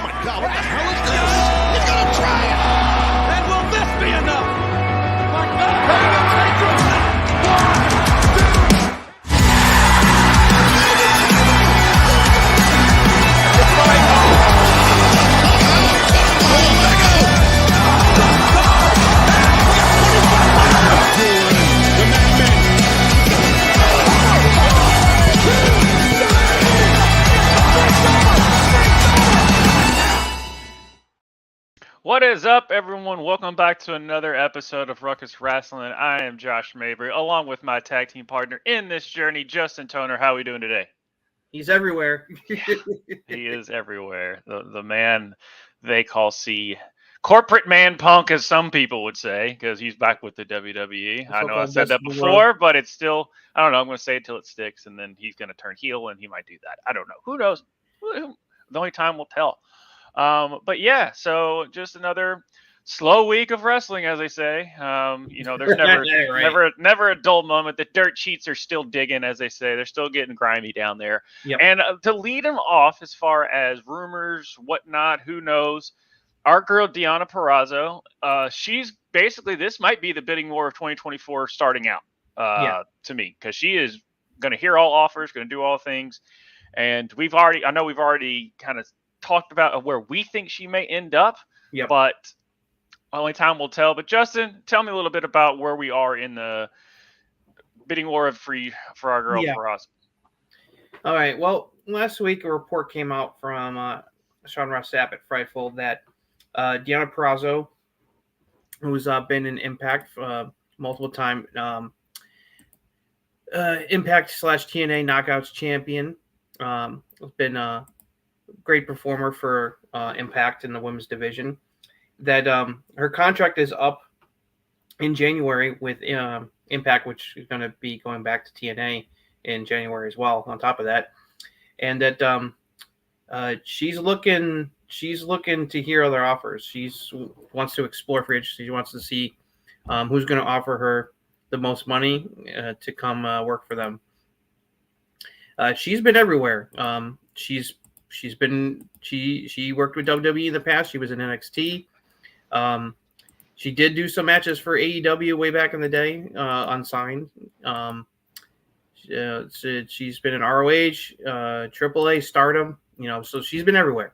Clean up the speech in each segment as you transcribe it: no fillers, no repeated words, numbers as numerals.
Oh my God, what the hell is this? He's gonna try it! And will this be enough? My God! What is up, everyone? Welcome back to another episode of Ruckus Wrastlin. I am Josh Mabry, along with my tag team partner in this journey, Justin Toner. How are we doing today? He's everywhere. He is everywhere. The man they call C. Corporate man punk, as some people would say, because he's back with the WWE. I know I said that before, but it's still, I don't know, I'm going to say it till it sticks, and then he's going to turn heel, and he might do that. I don't know. Who knows? The only time will tell. But yeah, so just another slow week of wrestling, as they say. There's never a dull moment. The dirt sheets are still digging, as they say. They're still getting grimy down there. Yep. And to lead them off, as far as rumors, whatnot, who knows, our girl Deonna Purrazzo, she's basically, this might be the bidding war of 2024 starting out to me, because she is going to hear all offers, going to do all things. And I know we've already kind of talked about where we think she may end up, but only time will tell. But Justin, tell me a little bit about where we are in the bidding war for our girl Purrazzo. All right. Well, last week a report came out from Sean Ross Sapp at Frightful that Deonna Purrazzo, who's been in Impact multiple time, Impact / TNA Knockouts champion, has been a great performer for Impact in the women's division, that her contract is up in January with Impact, which is going to be going back to TNA in January as well, on top of that. And that she's looking to hear other offers. She wants to explore free agency. She wants to see who's going to offer her the most money to come work for them. She's been everywhere. She worked with WWE in the past. She was in NXT. She did do some matches for AEW way back in the day, unsigned. She's been in ROH, AAA, Stardom. So she's been everywhere.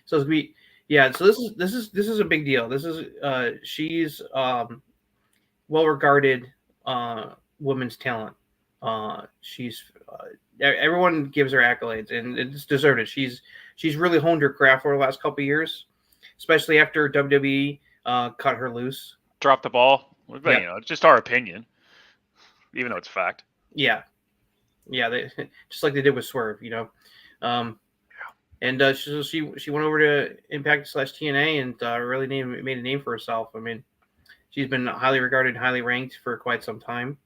So this is a big deal. This is she's well regarded women's talent. She's everyone gives her accolades, and it's deserved. She's really honed her craft for the last couple of years, especially after WWE cut her loose. Dropped the ball. But, it's just our opinion, even though it's fact. Yeah, they, just like they did with Swerve, And she went over to Impact / TNA and really made a name for herself. I mean, she's been highly regarded, highly ranked for quite some time.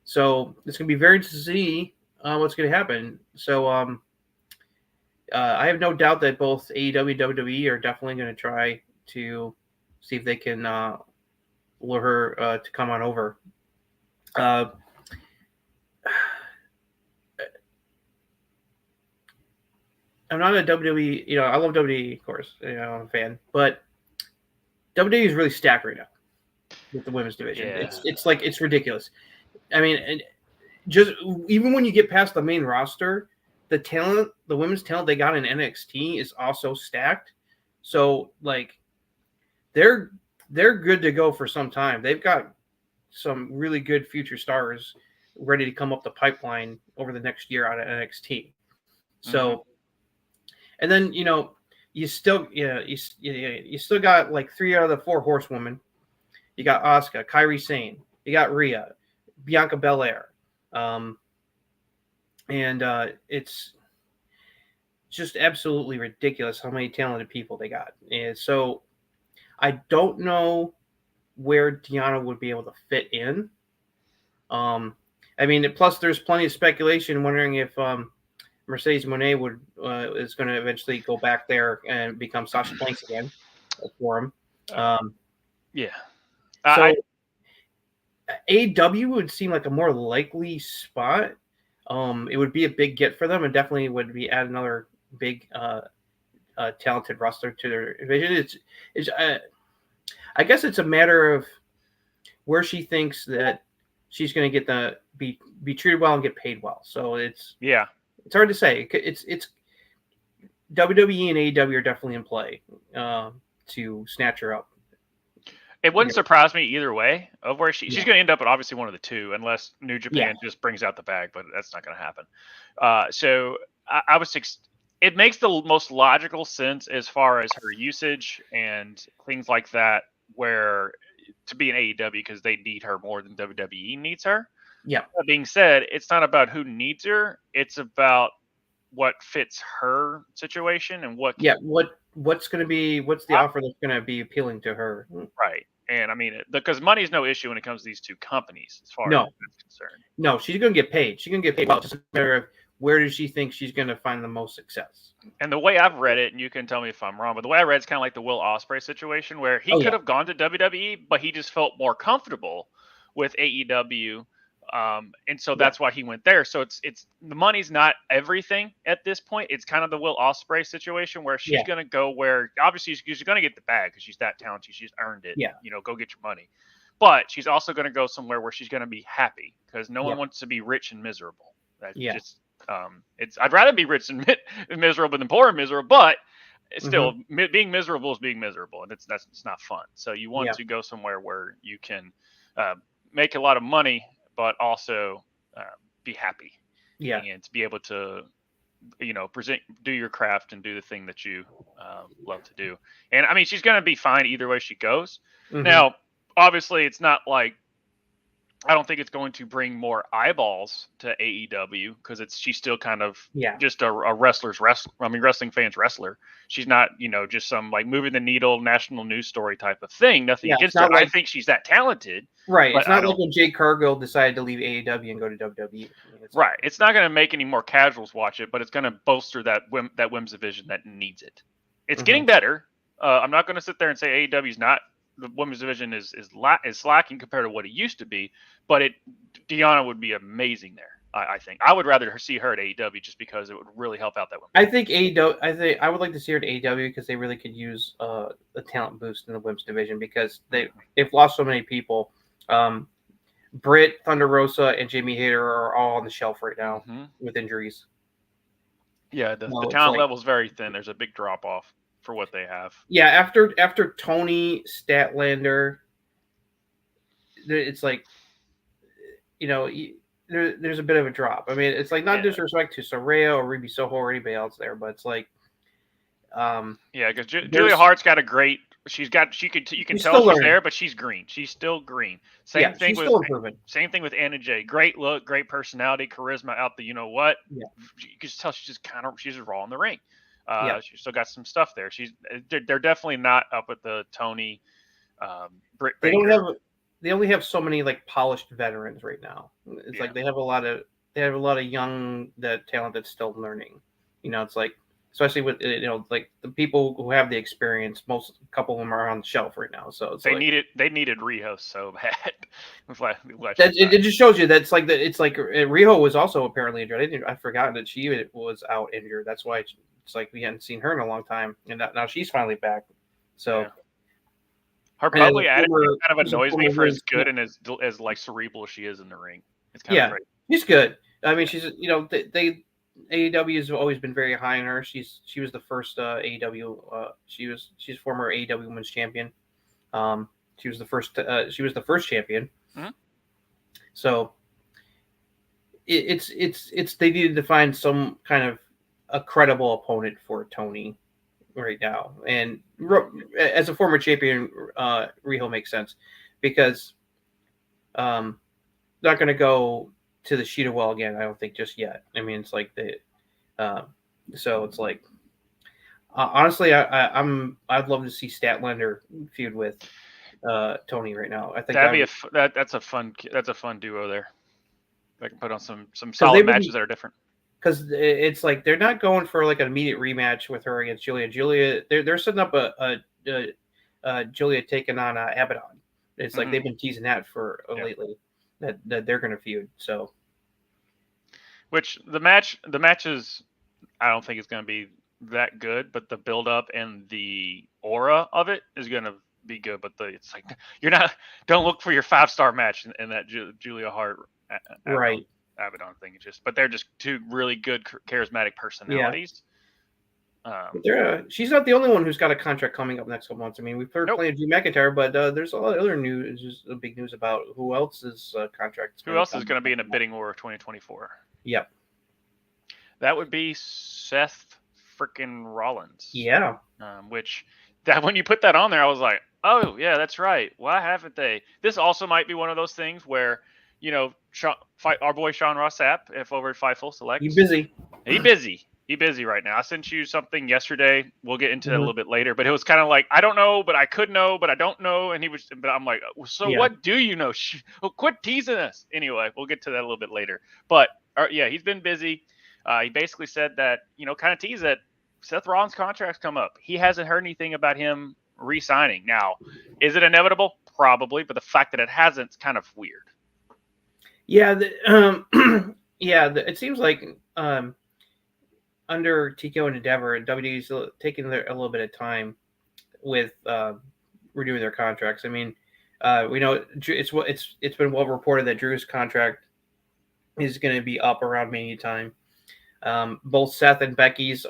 So it's going to be very interesting to see what's going to happen. So I have no doubt that both AEW and WWE are definitely going to try to see if they can lure her to come on over. I'm not a WWE, I love WWE, of course, I'm a fan, but WWE is really stacked right now with the women's division. Yeah. It's ridiculous. I mean, and just even when you get past the main roster, the women's talent they got in NXT is also stacked. So they're good to go for some time. They've got some really good future stars ready to come up the pipeline over the next year out of NXT. So, and then you still got like 3 out of the 4 horsewomen. You got Asuka, Kairi Sane, you got Rhea, Bianca Belair, and it's just absolutely ridiculous how many talented people they got. And so I don't know where Deonna would be able to fit in. Plus there's plenty of speculation wondering if Mercedes Moné is going to eventually go back there and become Sasha Banks again for him. So AEW would seem like a more likely spot. It would be a big get for them, and definitely would be add another big talented wrestler to their division. I guess it's a matter of where she thinks that she's going to get be treated well and get paid well. So it's hard to say. It's WWE and AEW are definitely in play to snatch her up. It wouldn't surprise me either way of where she's going to end up at obviously one of the two, unless New Japan just brings out the bag, but that's not going to happen. So I was it makes the most logical sense as far as her usage and things like that, where to be in AEW because they need her more than WWE needs her. Yeah. That being said, it's not about who needs her; it's about what fits her situation and what. What's the offer that's going to be appealing to her? Right. And I mean, because money is no issue when it comes to these two companies, as far as that's concerned. No, she's going to get paid. She's going to get paid well. It's just a matter of where does she think she's going to find the most success. And the way I've read it, and you can tell me if I'm wrong, but the way I read it's kind of like the Will Ospreay situation, where he could have gone to WWE, but he just felt more comfortable with AEW. And so that's why he went there. So it's the money's not everything at this point. It's kind of the Will Ospreay situation where she's going to go where obviously she's going to get the bag because she's that talented. She's earned it. Yeah. Go get your money. But she's also going to go somewhere where she's going to be happy because no one wants to be rich and miserable. I'd rather be rich and miserable than poor and miserable, but still being miserable is being miserable, and it's not fun. So you want to go somewhere where you can make a lot of money, but also be happy. Yeah. And to be able to, do your craft and do the thing that you love to do. And I mean, she's going to be fine either way she goes. Mm-hmm. Now, obviously, it's not like, I don't think it's going to bring more eyeballs to AEW because she's still kind of just a wrestling fans wrestler. She's not, just some like moving the needle national news story type of thing. Nothing against her. I think she's that talented. Right. It's not like when Jade Cargill decided to leave AEW and go to WWE. Right. It's not going to make any more casuals watch it, but it's going to bolster that women's division that needs it. It's getting better. I'm not going to sit there and say AEW is not. The women's division is lacking compared to what it used to be, but Deonna would be amazing there. I think I would rather see her at AEW just because it would really help out that women. I think AEW. I would like to see her at AEW because they really could use a talent boost in the women's division because they've lost so many people. Britt, Thunder Rosa, and Jamie Hayter are all on the shelf right now with injuries. Yeah, the talent level is very thin. There's a big drop off for what they have. Yeah, after Tony Statlander, it's like, there's a bit of a drop. I mean, it's like not disrespect to Soraya or Ruby Soho or anybody else there, but it's like, because Julia Hart's got a great. You can tell she's there, but she's green. She's still green. Same thing with Anna Jay. Great look, great personality, charisma out the what. Yeah. You can just tell she's just raw in the ring. She's still got some stuff there. They're definitely not up at the Tony, Britt Baker. They only have so many like polished veterans right now. It's like they have a lot of young talent that's still learning. It's like, especially with like the people who have the experience. A couple of them are on the shelf right now. So they needed Riho so bad. It just shows you that it's like Riho was also apparently injured. I forgot that she was out injured. That's why it's like we hadn't seen her in a long time, and now she's finally back. So her public attitude kind of annoys me for as good and as like cerebral as she is in the ring. It's kind of great. She's good. I mean, she's AEW has always been very high on her. She was the first AEW. She's former AEW Women's Champion. She was the first champion. Mm-hmm. So it's they needed to find some kind of a credible opponent for Tony right now, and as a former champion, Riho makes sense because not going to go to the Sheeta well again. I don't think just yet. I mean, it's like so it's like honestly, I'd love to see Statlander feud with Tony right now. I think that's a fun duo there. I can put on some solid matches that are different. Because it's like they're not going for like an immediate rematch with her against Julia. They're setting up a Julia taking on Abaddon. It's like they've been teasing that for lately that they're going to feud. So, which the matches, I don't think it's going to be that good, but the build up and the aura of it is going to be good. But it's like don't look for your 5-star match in that Julia Hart Right. Abaddon thing. But they're just two really good charismatic personalities. She's not the only one who's got a contract coming up next couple months. I mean, we've heard plenty of Drew McIntyre, but there's a lot of other news, just big news about who else's contract. Who else is going to be in a bidding war of 2024? Yep. That would be Seth freaking Rollins. Yeah. When you put that on there, I was like, oh yeah, that's right. Why haven't they? This also might be one of those things where, our boy Sean Ross Sapp, if over at Fightful Select, He's busy. He's busy right now. I sent you something yesterday. We'll get into that a little bit later, but it was kind of like, I don't know, but I could know, but I don't know. But I'm like, so what do you know? Quit teasing us. Anyway, we'll get to that a little bit later. But he's been busy. He basically said that, kind of teased that Seth Rollins' contract's come up. He hasn't heard anything about him re-signing. Now, is it inevitable? Probably, but the fact that it hasn't is kind of weird. Yeah, it seems like under TKO and Endeavor, WWE's taking a little bit of time with renewing their contracts. I mean, we know it's been well reported that Drew's contract is going to be up around Mania time. Both Seth and Becky's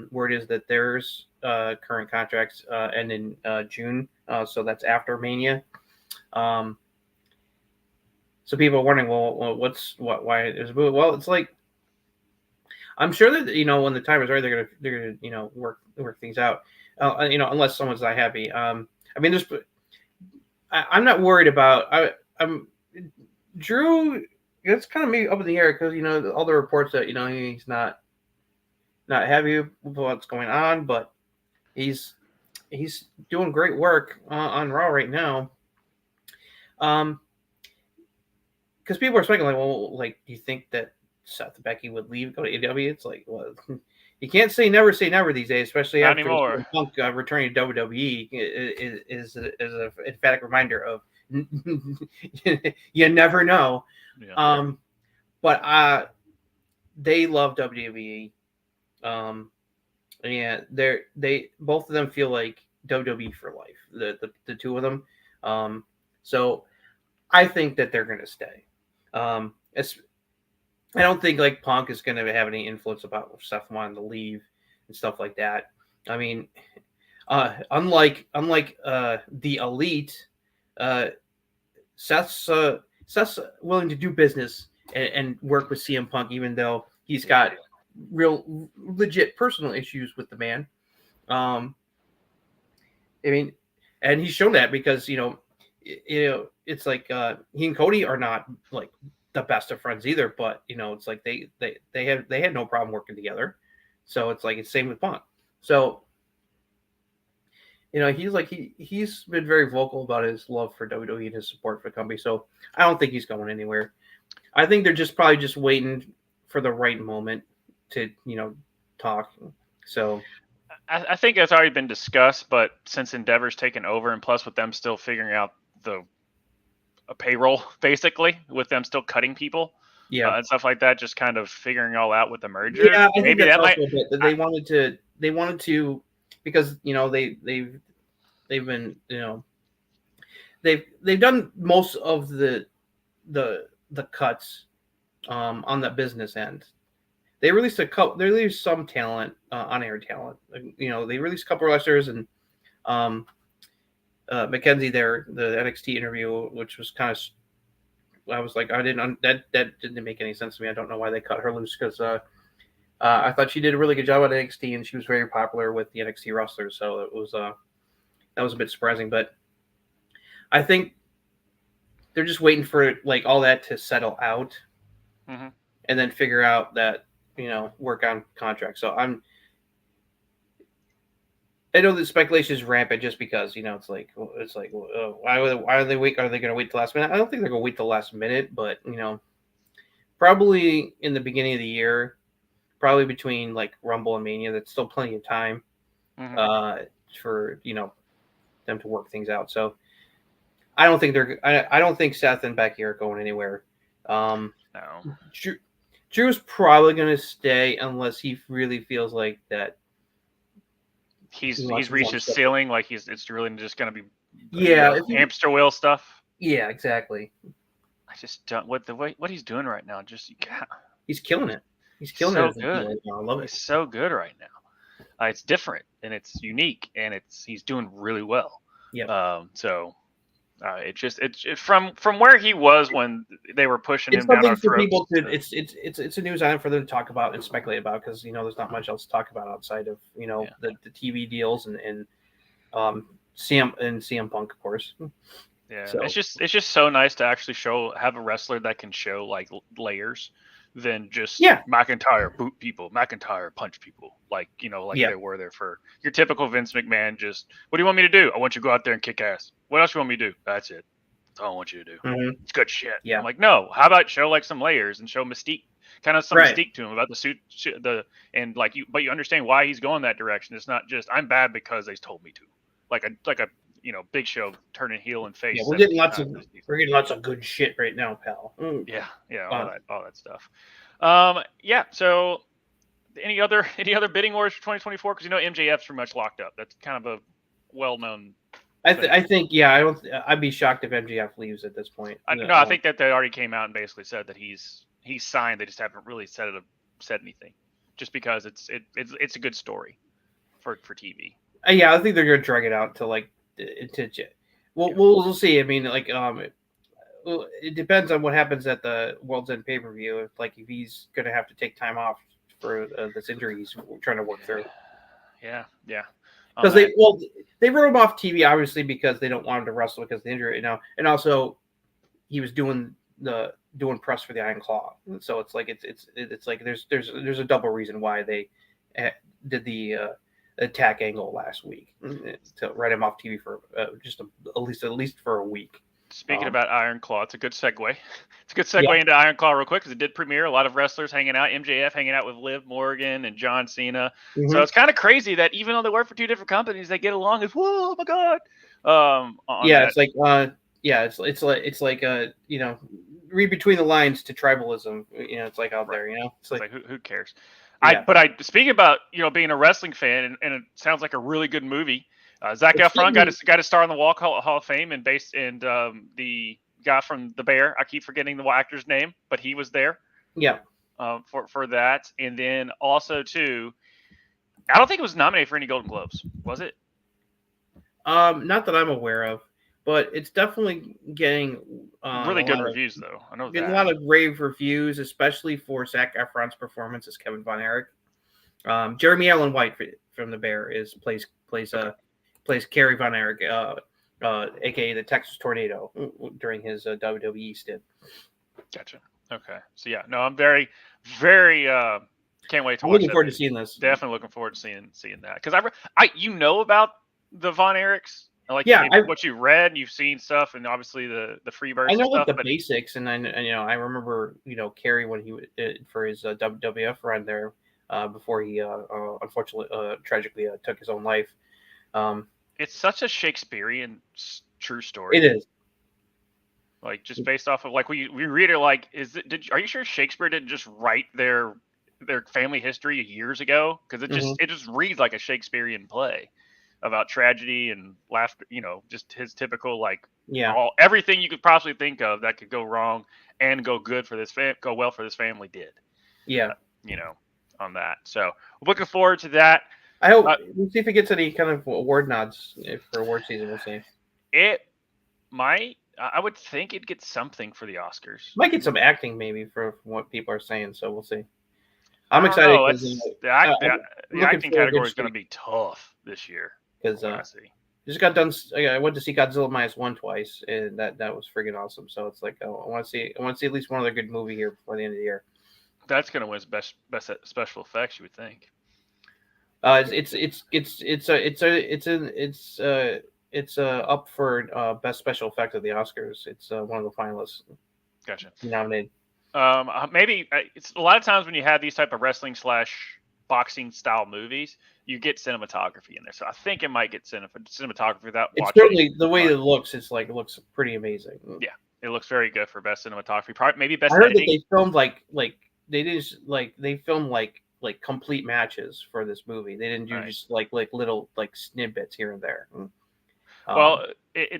word is that theirs current contracts end in June, so that's after Mania. So people are wondering, why is it? Well, it's like, I'm sure that when the time is right, they're gonna work things out. Unless someone's not happy. I mean, I'm not worried about. I'm Drew. It's kind of maybe up in the air because all the reports that he's not happy with what's going on, but he's doing great work on Raw right now. Because people are speculating, do you think that Seth and Becky would leave, go to AEW? It's like, well, you can't say never these days, especially not after anymore. Punk returning to WWE is an emphatic reminder of you never know. Yeah. But they love WWE. They both of them feel like WWE for life. The two of them. So I think that they're going to stay. I don't think like Punk is going to have any influence about Seth wanting to leave and stuff like that. I mean, unlike the Elite, Seth's willing to do business and work with CM Punk, even though he's got real legit personal issues with the man. I mean, and he's shown that because it's like he and Cody are not like the best of friends either, but it's like they had no problem working together. So it's like it's same with Punk. So he's been very vocal about his love for WWE and his support for the company. So I don't think he's going anywhere. I think they're probably just waiting for the right moment to talk. So I think it's already been discussed, but since Endeavor's taken over, and plus with them still figuring out a payroll, basically, with them still cutting people, and stuff like that, just kind of figuring all out with the merger. Yeah, I maybe think that might. They wanted to because they've been they've done most of the cuts on the business end. They released some talent, on-air talent. They released a couple of wrestlers and Mackenzie there, the NXT interview, which was kind of, I was like, that didn't make any sense to me. I don't know why they cut her loose because I thought she did a really good job at NXT and she was very popular with the NXT wrestlers. So it was that was a bit surprising, but I think they're just waiting for like all that to settle out, and then figure out that work on contracts. So I know the speculation is rampant just because it's like why are they wait? Are they going to wait till the last minute? I don't think they're going to wait till the last minute, but probably in the beginning of the year, probably between like Rumble and Mania. That's still plenty of time for them to work things out. So I don't think I don't think Seth and Becky are going anywhere. No. Drew's probably going to stay unless he really feels like that he's reached his ceiling. Like it's really just going to be hamster wheel stuff. Yeah, exactly. I just don't what he's doing right now. Just he's killing it. He's killing so it. Good. Right now. I love it. He's so good right now. It's different and it's unique and he's doing really well. Yeah. It's from where he was when they were pushing him down our throats. People to, it's a news item for them to talk about and speculate about because there's not much else to talk about outside of the TV deals and CM Punk, of course. Yeah, so. It's just so nice to actually have a wrestler that can show like layers than just McIntyre boot people, McIntyre punch people, they were there for your typical Vince McMahon. Just what do you want me to do? I want you to go out there and kick ass. What else you want me to do? That's it. That's all I want you to do. Mm-hmm. It's good shit. Yeah. I'm like, no. How about show like some layers and show mystique, kind of some mystique to him about the suit, but you understand why he's going that direction. It's not just I'm bad because they told me to, like a Big Show turning heel and face. Yeah, we're getting lots of good shit right now, pal. Yeah, all that stuff. So any other bidding wars for 2024? Because MJF's pretty much locked up. That's kind of a well-known. I think I'd be shocked if MJF leaves at this point. I think that they already came out and basically said that he's signed. They just haven't really said anything, just because it's a good story for TV. Yeah, I think they're gonna drag it out to we'll see. I mean, it depends on what happens at the World's End pay-per-view. If he's gonna have to take time off for this injury he's trying to work through. Yeah. Because they wrote him off TV obviously because they don't want him to wrestle because of the injury, and also he was doing press for the Iron Claw, so it's like there's a double reason why they did the attack angle last week to write him off TV for at least for a week. Speaking about Iron Claw, it's a good segue. It's a good segue into Iron Claw real quick because it did premiere. A lot of wrestlers hanging out. MJF hanging out with Liv Morgan and John Cena. Mm-hmm. So it's kind of crazy that even though they work for two different companies, they get along. It's whoa, oh my god. Read between the lines to tribalism. It's like out there. It's like who cares? Yeah. But speaking about being a wrestling fan, and it sounds like a really good movie. Zac Efron got a star on the Walk Hall of Fame, and the guy from The Bear. I keep forgetting the actor's name, but he was there. Yeah. For that, and then also too, I don't think it was nominated for any Golden Globes, was it? Not that I'm aware of, but it's definitely getting really good reviews, though. I know getting a lot of rave reviews, especially for Zac Efron's performance as Kevin Von Erich. Jeremy Allen White from The Bear plays Kerry Von Erich, aka the Texas Tornado, during his WWE stint. Gotcha. Okay. So I'm very, very can't wait to watch. Looking forward to seeing this. Definitely looking forward to seeing that because I about the Von Erichs. What you read, you've seen stuff, and obviously the Freebirds. I know stuff, the basics, and I remember Kerry when he for his WWF run there before he unfortunately tragically took his own life. It's such a Shakespearean true story. It is. Just based off of we read it are you sure Shakespeare didn't just write their family history years ago? Because it just reads like a Shakespearean play about tragedy and laughter. Just his typical everything you could possibly think of that could go wrong and go good for go well for this family did. Yeah. On that. So looking forward to that. I hope we'll see if it gets any kind of award nods for award season. We'll see. It might. I would think it gets something for the Oscars. Might get some acting maybe for what people are saying. So we'll see. I'm excited. The acting category is going to be tough this year. Because just got done. I went to see Godzilla -1 twice, and that was freaking awesome. So it's like I want to see at least one other good movie here before the end of the year. That's going to win best special effects, you would think. It's up for best special effect of the Oscars. It's one of the finalists. Gotcha. Nominated. Maybe it's a lot of times when you have these type of wrestling / boxing style movies, you get cinematography in there. So I think it might get cinematography without it's watching. Certainly the way it looks. It looks pretty amazing. Yeah, it looks very good for best cinematography. Probably maybe best. I heard editing. that they filmed they filmed like complete matches for this movie. They didn't do just like little like snippets here and there. Well,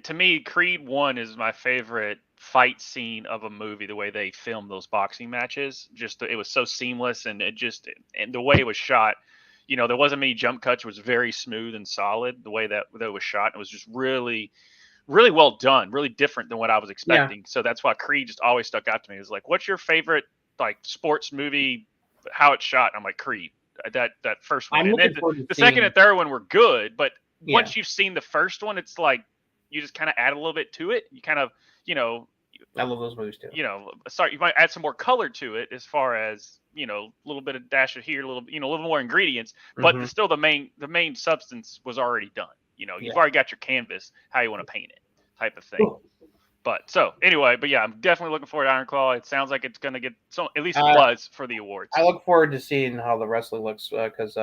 to me, Creed 1 is my favorite fight scene of a movie. The way they filmed those boxing matches, it was so seamless, and and the way it was shot. There wasn't many jump cuts. It was very smooth and solid. The way that it was shot, it was just really, really well done. Really different than what I was expecting. So that's why Creed just always stuck out to me. It was like, what's your favorite like sports movie? How it's shot? And I'm like, Creed. That first one, and then the second and third one were good, but once you've seen the first one, it's like you just kind of add a little bit to it. You kind of, I love those movies too. You might add some more color to it as far as a little bit of dash of here, a little more ingredients, but still the main substance was already done. You've already got your canvas, how you want to paint it, type of thing. Cool. But yeah, I'm definitely looking forward to Iron Claw. It sounds like it's going to get at least buzz for the awards. I look forward to seeing how the wrestling looks because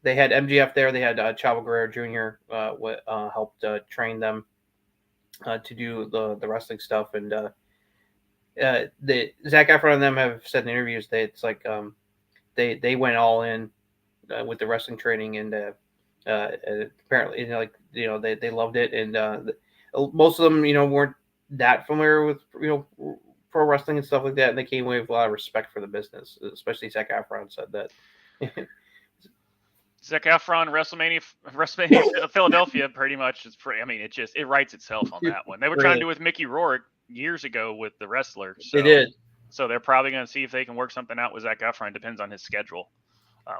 they had MGF there. They had Chavo Guerrero Jr. Helped train them to do the wrestling stuff, and the Zac Efron and them have said in interviews that it's like they went all in with the wrestling training, and apparently they loved it, and most of them weren't that familiar with pro wrestling and stuff like that, and they came away with a lot of respect for the business. Especially Zac Efron said that. Zac Efron, WrestleMania Philadelphia, pretty much is pretty. I mean, it writes itself on that one. They were trying to do with Mickey Rourke years ago with the wrestler. So, they did. So they're probably going to see if they can work something out with Zac Efron. Depends on his schedule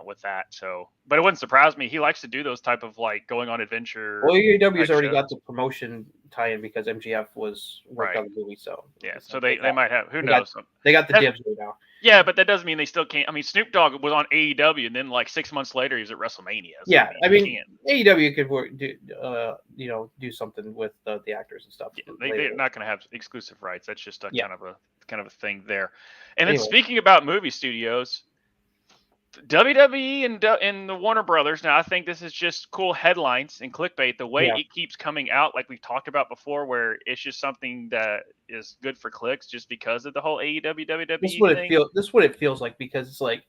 with that. So, but it wouldn't surprise me. He likes to do those type of like going on adventure. Well, AEW's already got the promotion tie-in because MGF was worked on the movie. So yeah, so they might have. Who knows? They got the dibs right now. Yeah, but that doesn't mean they still can't. I mean, Snoop Dogg was on AEW, and then like 6 months later, he was at WrestleMania. So yeah, I mean AEW could do something with the actors and stuff. Yeah, they're not going to have exclusive rights. That's just kind of a thing there. And then speaking about movie studios, WWE and the Warner Brothers. Now, I think this is just cool headlines and clickbait. The way it keeps coming out, like we've talked about before, where it's just something that is good for clicks, just because of the whole AEW WWE This is what it feels like, because it's like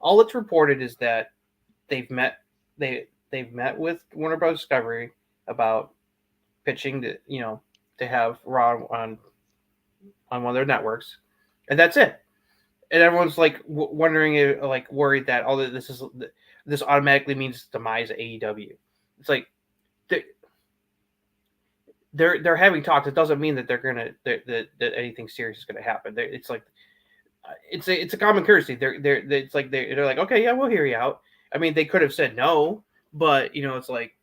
all it's reported is that they've met with Warner Bros. Discovery about pitching to have Raw on one of their networks, and that's it. And everyone's like wondering, like worried that all this automatically means demise of AEW. It's like they're having talks. It doesn't mean that that anything serious is gonna happen. It's like it's a common courtesy. They're like, okay, yeah, we'll hear you out. I mean, they could have said no, but it's like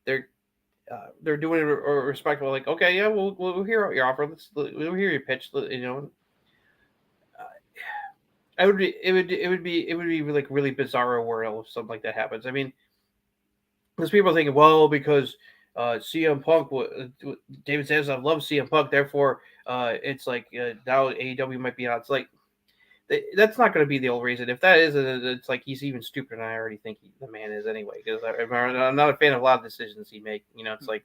they're doing it respectful. Like, okay, yeah, we'll hear out your offer. We'll hear your pitch. It would be like really bizarre world if something like that happens. I mean, because people are thinking, well, because CM Punk, David says, I love CM Punk, therefore it's like now AEW might be out. It's like that's not going to be the old reason. If that is, it's like he's even stupider than I already think the man is anyway. Because I'm not a fan of a lot of decisions he make. It's like.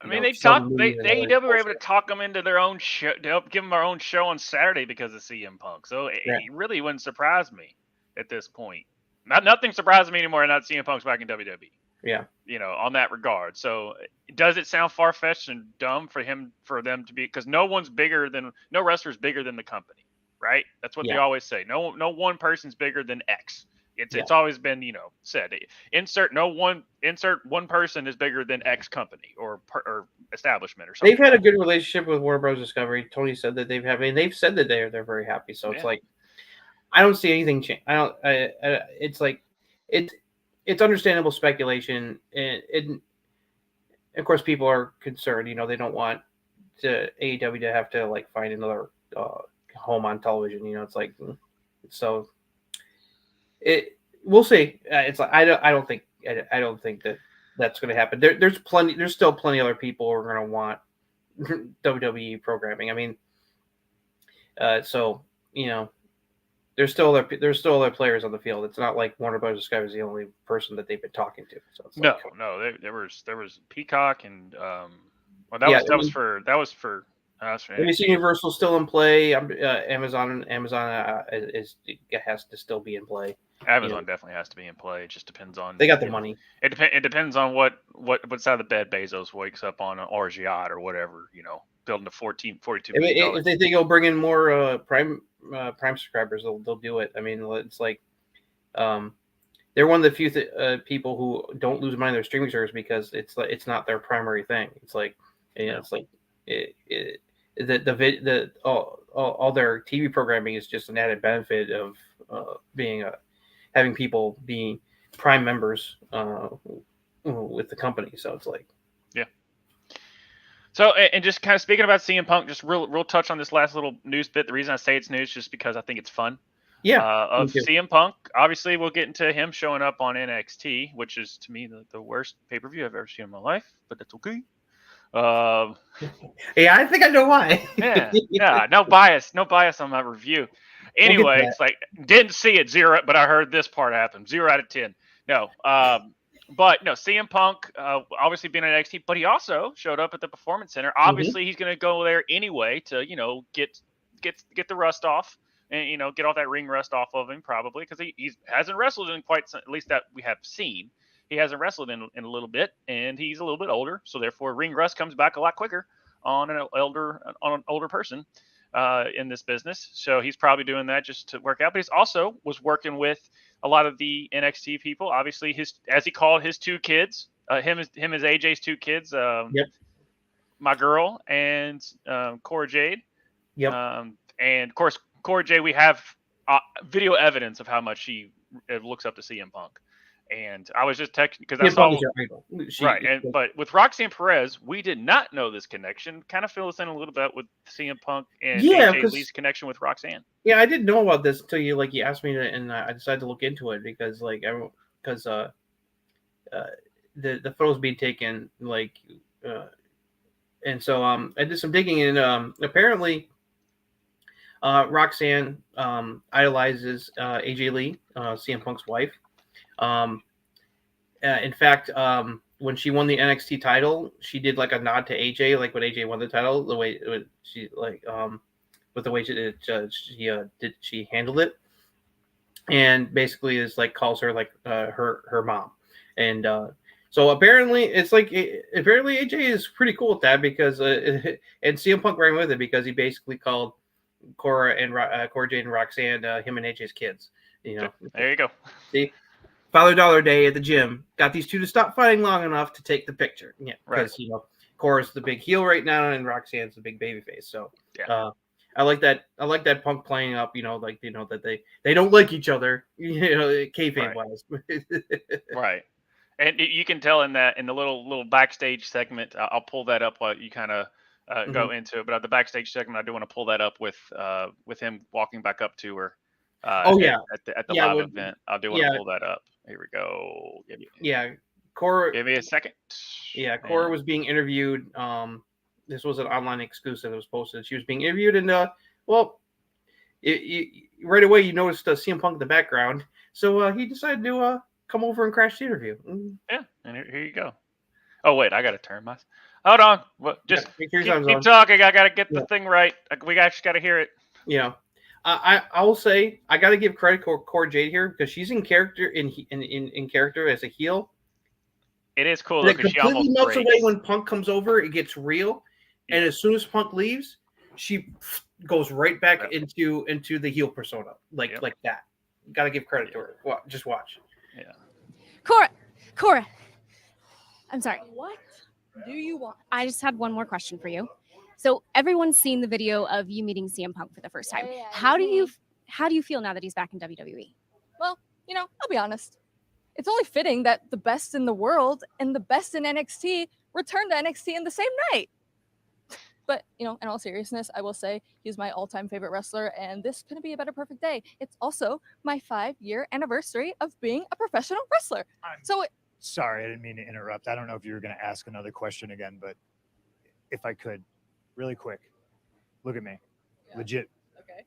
I mean, AEW were able to talk them into their own show, to help give them our own show on Saturday because of CM Punk. So it really wouldn't surprise me at this point. Nothing surprises me anymore. Not CM Punk's back in WWE. Yeah. On that regard. So does it sound far-fetched and dumb for them to be, because no wrestler's bigger than the company, right? That's what they always say. No one person's bigger than X. It's always been, said. Insert one person is bigger than X company or establishment or something. They've had a good relationship with Warner Bros. Discovery. Tony said that they've said that they're very happy. So it's like, I don't see anything change. It's like, it's understandable speculation. And of course, people are concerned. They don't want AEW to have to like find another home on television. It's like, so. We'll see. It's like I don't think that that's going to happen. There's still plenty other people who are going to want WWE programming. I mean, so there's still other players on the field. It's not like Warner Bros. Discovery is the only person that they've been talking to. So it's there was Peacock and that was for That's right. NBC Universal still in play. Amazon has to still be in play. Amazon definitely has to be in play. It just depends on they got the money. It depends on what side of the bed Bezos wakes up on, or his yacht or whatever. Building a $42 million. If they think it'll bring in more Prime subscribers, they'll do it. I mean, it's like they're one of the few people who don't lose money on their streaming service because it's not their primary thing. It's like it's like all their TV programming is just an added benefit of being having people being Prime members with the company. So it's like, yeah. So, and just kind of speaking about CM Punk, just real touch on this last little news bit. The reason I say it's news is just because I think it's fun. Yeah. Of CM Punk. Obviously, we'll get into him showing up on NXT, which is to me the worst pay-per-view I've ever seen in my life, but that's okay. Yeah, I think I know why. yeah, no bias on my review. Anyway, it's like didn't see it 0, but I heard this part happen. 0 out of 10. No, but no, CM Punk obviously being at NXT, but he also showed up at the Performance Center. Obviously, he's going to go there anyway to get the rust off and get all that ring rust off of him probably because he hasn't wrestled in quite some, at least that we have seen. He hasn't wrestled in a little bit, and he's a little bit older, so therefore ring rust comes back a lot quicker on an older person in this business. So he's probably doing that just to work out. But he's also was working with a lot of the NXT people. Obviously, as he called his 2 kids, him as AJ's 2 kids, my girl and Cora Jade. Yep. And of course, Cora Jade, we have video evidence of how much she looks up to CM Punk. And I was just texting because I saw but with Roxanne Perez, we did not know this connection. Kind of fill us in a little bit with CM Punk and AJ Lee's connection with Roxanne. Yeah, I didn't know about this until you asked me to, and I decided to look into it because the photos being taken and so I did some digging and apparently Roxanne idolizes AJ Lee, CM Punk's wife. In fact, when she won the NXT title, she did a nod to AJ, when AJ won the title, the way she with the way she handled it, and basically is calls her her mom, and so apparently it's apparently AJ is pretty cool with that because and CM Punk ran with it because he basically called Cora Jade and Roxanne him and AJ's kids. There you go. See. Father Dollar Day at the gym got these 2 to stop fighting long enough to take the picture. Yeah, because Cora's the big heel right now, and Roxanne's the big baby face. So I like that. I like that Punk playing up. That they don't like each other. Kayfabe wise. Right, and you can tell in the little backstage segment. I'll pull that up while you kind of go into it. But at the backstage segment, I do want to pull that up with him walking back up to her. At the live event. I do want to pull that up. Here we go. Cora. Give me a second. Yeah, Cora was being interviewed. This was an online exclusive that was posted. She was being interviewed, and right away you noticed CM Punk in the background. So he decided to come over and crash the interview. Yeah, and here you go. Oh wait, I got to turn my. Hold on. Just keep talking. I got to get the thing right. We actually got to hear it. Yeah. I will say I got to give credit to Cora Jade here because she's in character in character as a heel. It is cool. It completely melts away when Punk comes over. It gets real, and as soon as Punk leaves, she goes right back into the heel persona like that. Got to give credit to her. Just watch. Yeah. Cora. I'm sorry. What do you want? I just had one more question for you. So everyone's seen the video of you meeting CM Punk for the first time. Yeah. How do you feel now that he's back in WWE? Well, I'll be honest. It's only fitting that the best in the world and the best in NXT return to NXT in the same night. But, in all seriousness, I will say he's my all-time favorite wrestler, and this couldn't be a better perfect day. It's also my 5-year anniversary of being a professional wrestler. Sorry, I didn't mean to interrupt. I don't know if you were going to ask another question again, but if I could. Really quick, look at me. Yeah. Legit. Okay.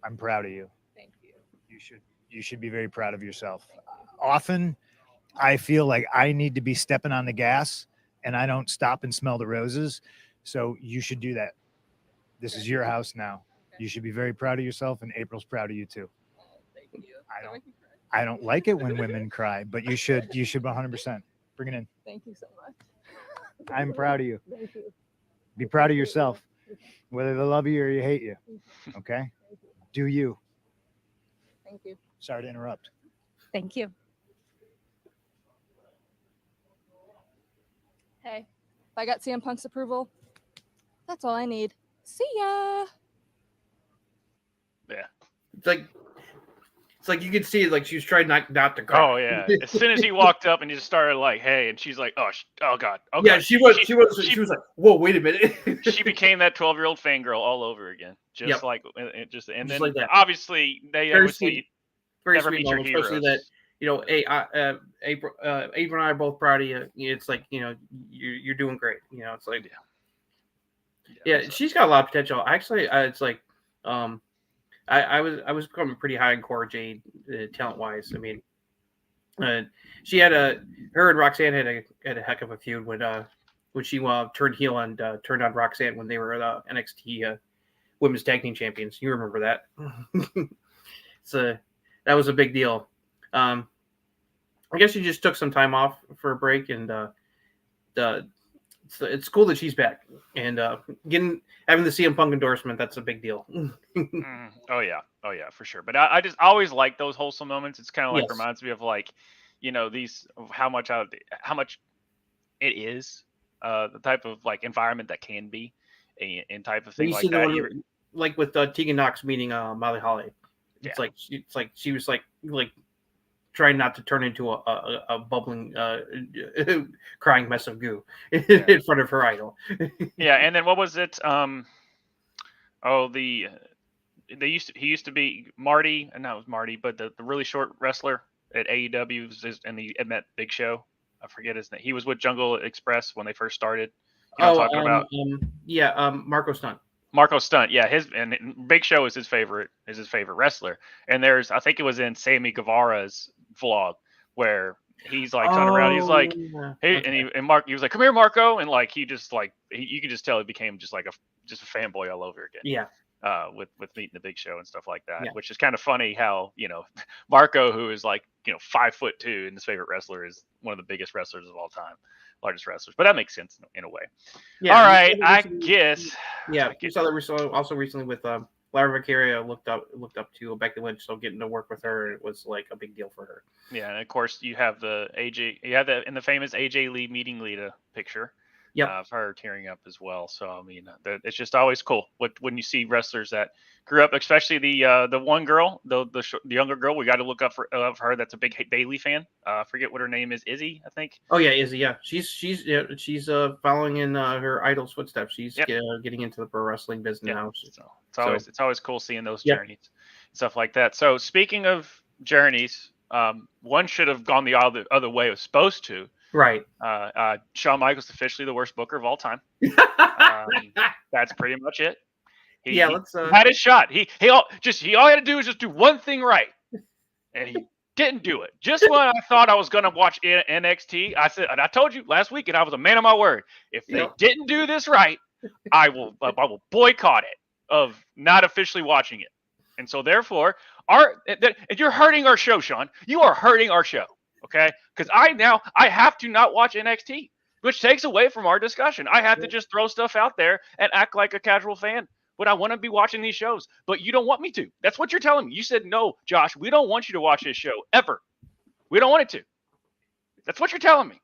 I'm proud of you. Thank you. You should be very proud of yourself. Often, I feel like I need to be stepping on the gas, and I don't stop and smell the roses. So you should do that. This is your house now. You should be very proud of yourself, and April's proud of you too. Thank you. I don't like it when women cry, but you should 100%. Bring it in. Thank you so much. I'm proud of you. Thank you. Be proud of yourself, whether they love you or you hate you. Okay? Do you. Thank you. Sorry to interrupt. Thank you. Hey, if I got CM Punk's approval, that's all I need. See ya. Yeah. It's like you could see like she was trying not to cry. Oh yeah. As soon as he walked up and he just started like, "Hey," and she's like, "Oh, oh God." Oh, Yeah, God. she was like, "Whoa, wait a minute." She became that 12-year-old fangirl all over again. Just Yep. like it just and Just then like that. obviously they Very always sweet. say Very never sweet meet your moment, especially heroes. that hey, April and I are both proud of you. It's like you're doing great. It's like yeah, she's got a lot of potential. Actually, it's like I was becoming pretty high in Cora Jade talent wise. I mean, she had her and Roxanne had a heck of a feud when she turned heel and turned on Roxanne when they were NXT Women's Tag Team Champions. You remember that? So that was a big deal. I guess she just took some time off for a break, and it's cool that she's back and having the CM Punk endorsement. That's a big deal. Oh yeah, for sure. But I just always like those wholesome moments. It's kind of like Yes. reminds me of like, these how much it is the type of like environment that can be and type of thing You like see the that. one, like with Tegan Knox meeting Molly Holly. It's Yeah. like she was like trying not to turn into a bubbling crying mess of goo in front of her idol. Yeah, and then what was it? He used to be Marty, and that was Marty, but the really short wrestler at AEW and he met Big Show. I forget his name. He was with Jungle Express when they first started. You know what I'm talking about? Marco Stunt. Marco Stunt, yeah, and Big Show is his favorite wrestler. And I think it was in Sammy Guevara's vlog where he's like turning around, he's like, "Hey," okay. He was like, "Come here, Marco," and like he just like you could just tell he became just a fanboy all over again. Yeah. With meeting the Big Show and stuff like that, which is kind of funny how Marco, who is like 5'2" and his favorite wrestler is one of the biggest wrestlers of all time, largest wrestlers. But that makes sense in a way. Yeah, all right, I guess. Yeah, you saw that also recently with Lara Vaqueria looked up to Becky Lynch, so getting to work with her was like a big deal for her. Yeah, and of course you have the famous AJ Lee meeting Lita picture. Yep. Of her tearing up as well. So I mean, it's just always cool when you see wrestlers that grew up, especially the one girl, the younger girl. We got to look up for her. That's a big Bailey fan. I forget what her name is. Izzy, I think. Oh yeah, Izzy. Yeah, she's following in her idol's footsteps. She's getting into the pro wrestling business now. So it's always cool seeing those journeys, stuff like that. So speaking of journeys, one should have gone the other way. It was supposed to. Right. Shawn Michaels officially the worst booker of all time. That's pretty much it. He had his shot. He all he had to do was just do one thing right, and he didn't do it. Just when I thought I was going to watch NXT, I said, and I told you last week, and I was a man of my word. If they didn't do this right, I will boycott it of not officially watching it. And so therefore, you're hurting our show, Sean. You are hurting our show. Okay, because I have to not watch NXT, which takes away from our discussion. I have to just throw stuff out there and act like a casual fan. But I want to be watching these shows, but you don't want me to. That's what you're telling me. You said, no, Josh, we don't want you to watch this show ever. We don't want it to. That's what you're telling me.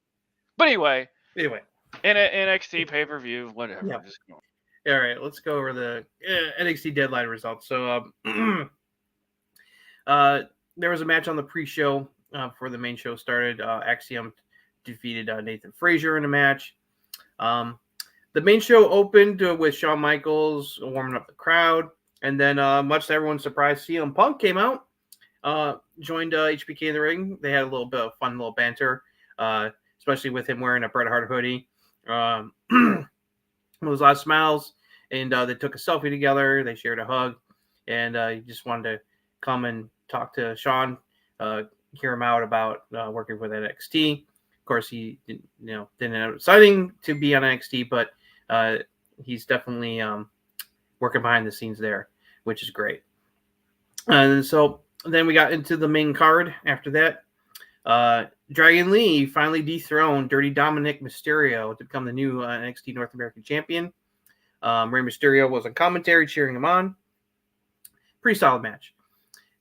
But anyway, NXT pay-per-view, whatever. Yeah. All right, let's go over the NXT Deadline results. So there was a match on the pre-show. Before the main show started, Axiom defeated Nathan Frazier in a match. The main show opened with Shawn Michaels warming up the crowd, and then much to everyone's surprise, CM Punk came out, joined HBK in the ring. They had a little bit of fun little banter, especially with him wearing a Bret Hart hoodie. There was a lot of smiles, and they took a selfie together. They shared a hug, and he just wanted to come and talk to Shawn, hear him out about working with NXT. Of course, he didn't end up deciding to be on NXT, but he's definitely working behind the scenes there, which is great. And so then we got into the main card after that. Dragon Lee finally dethroned Dirty Dominic Mysterio to become the new NXT North American champion. Rey Mysterio was on commentary cheering him on. Pretty solid match.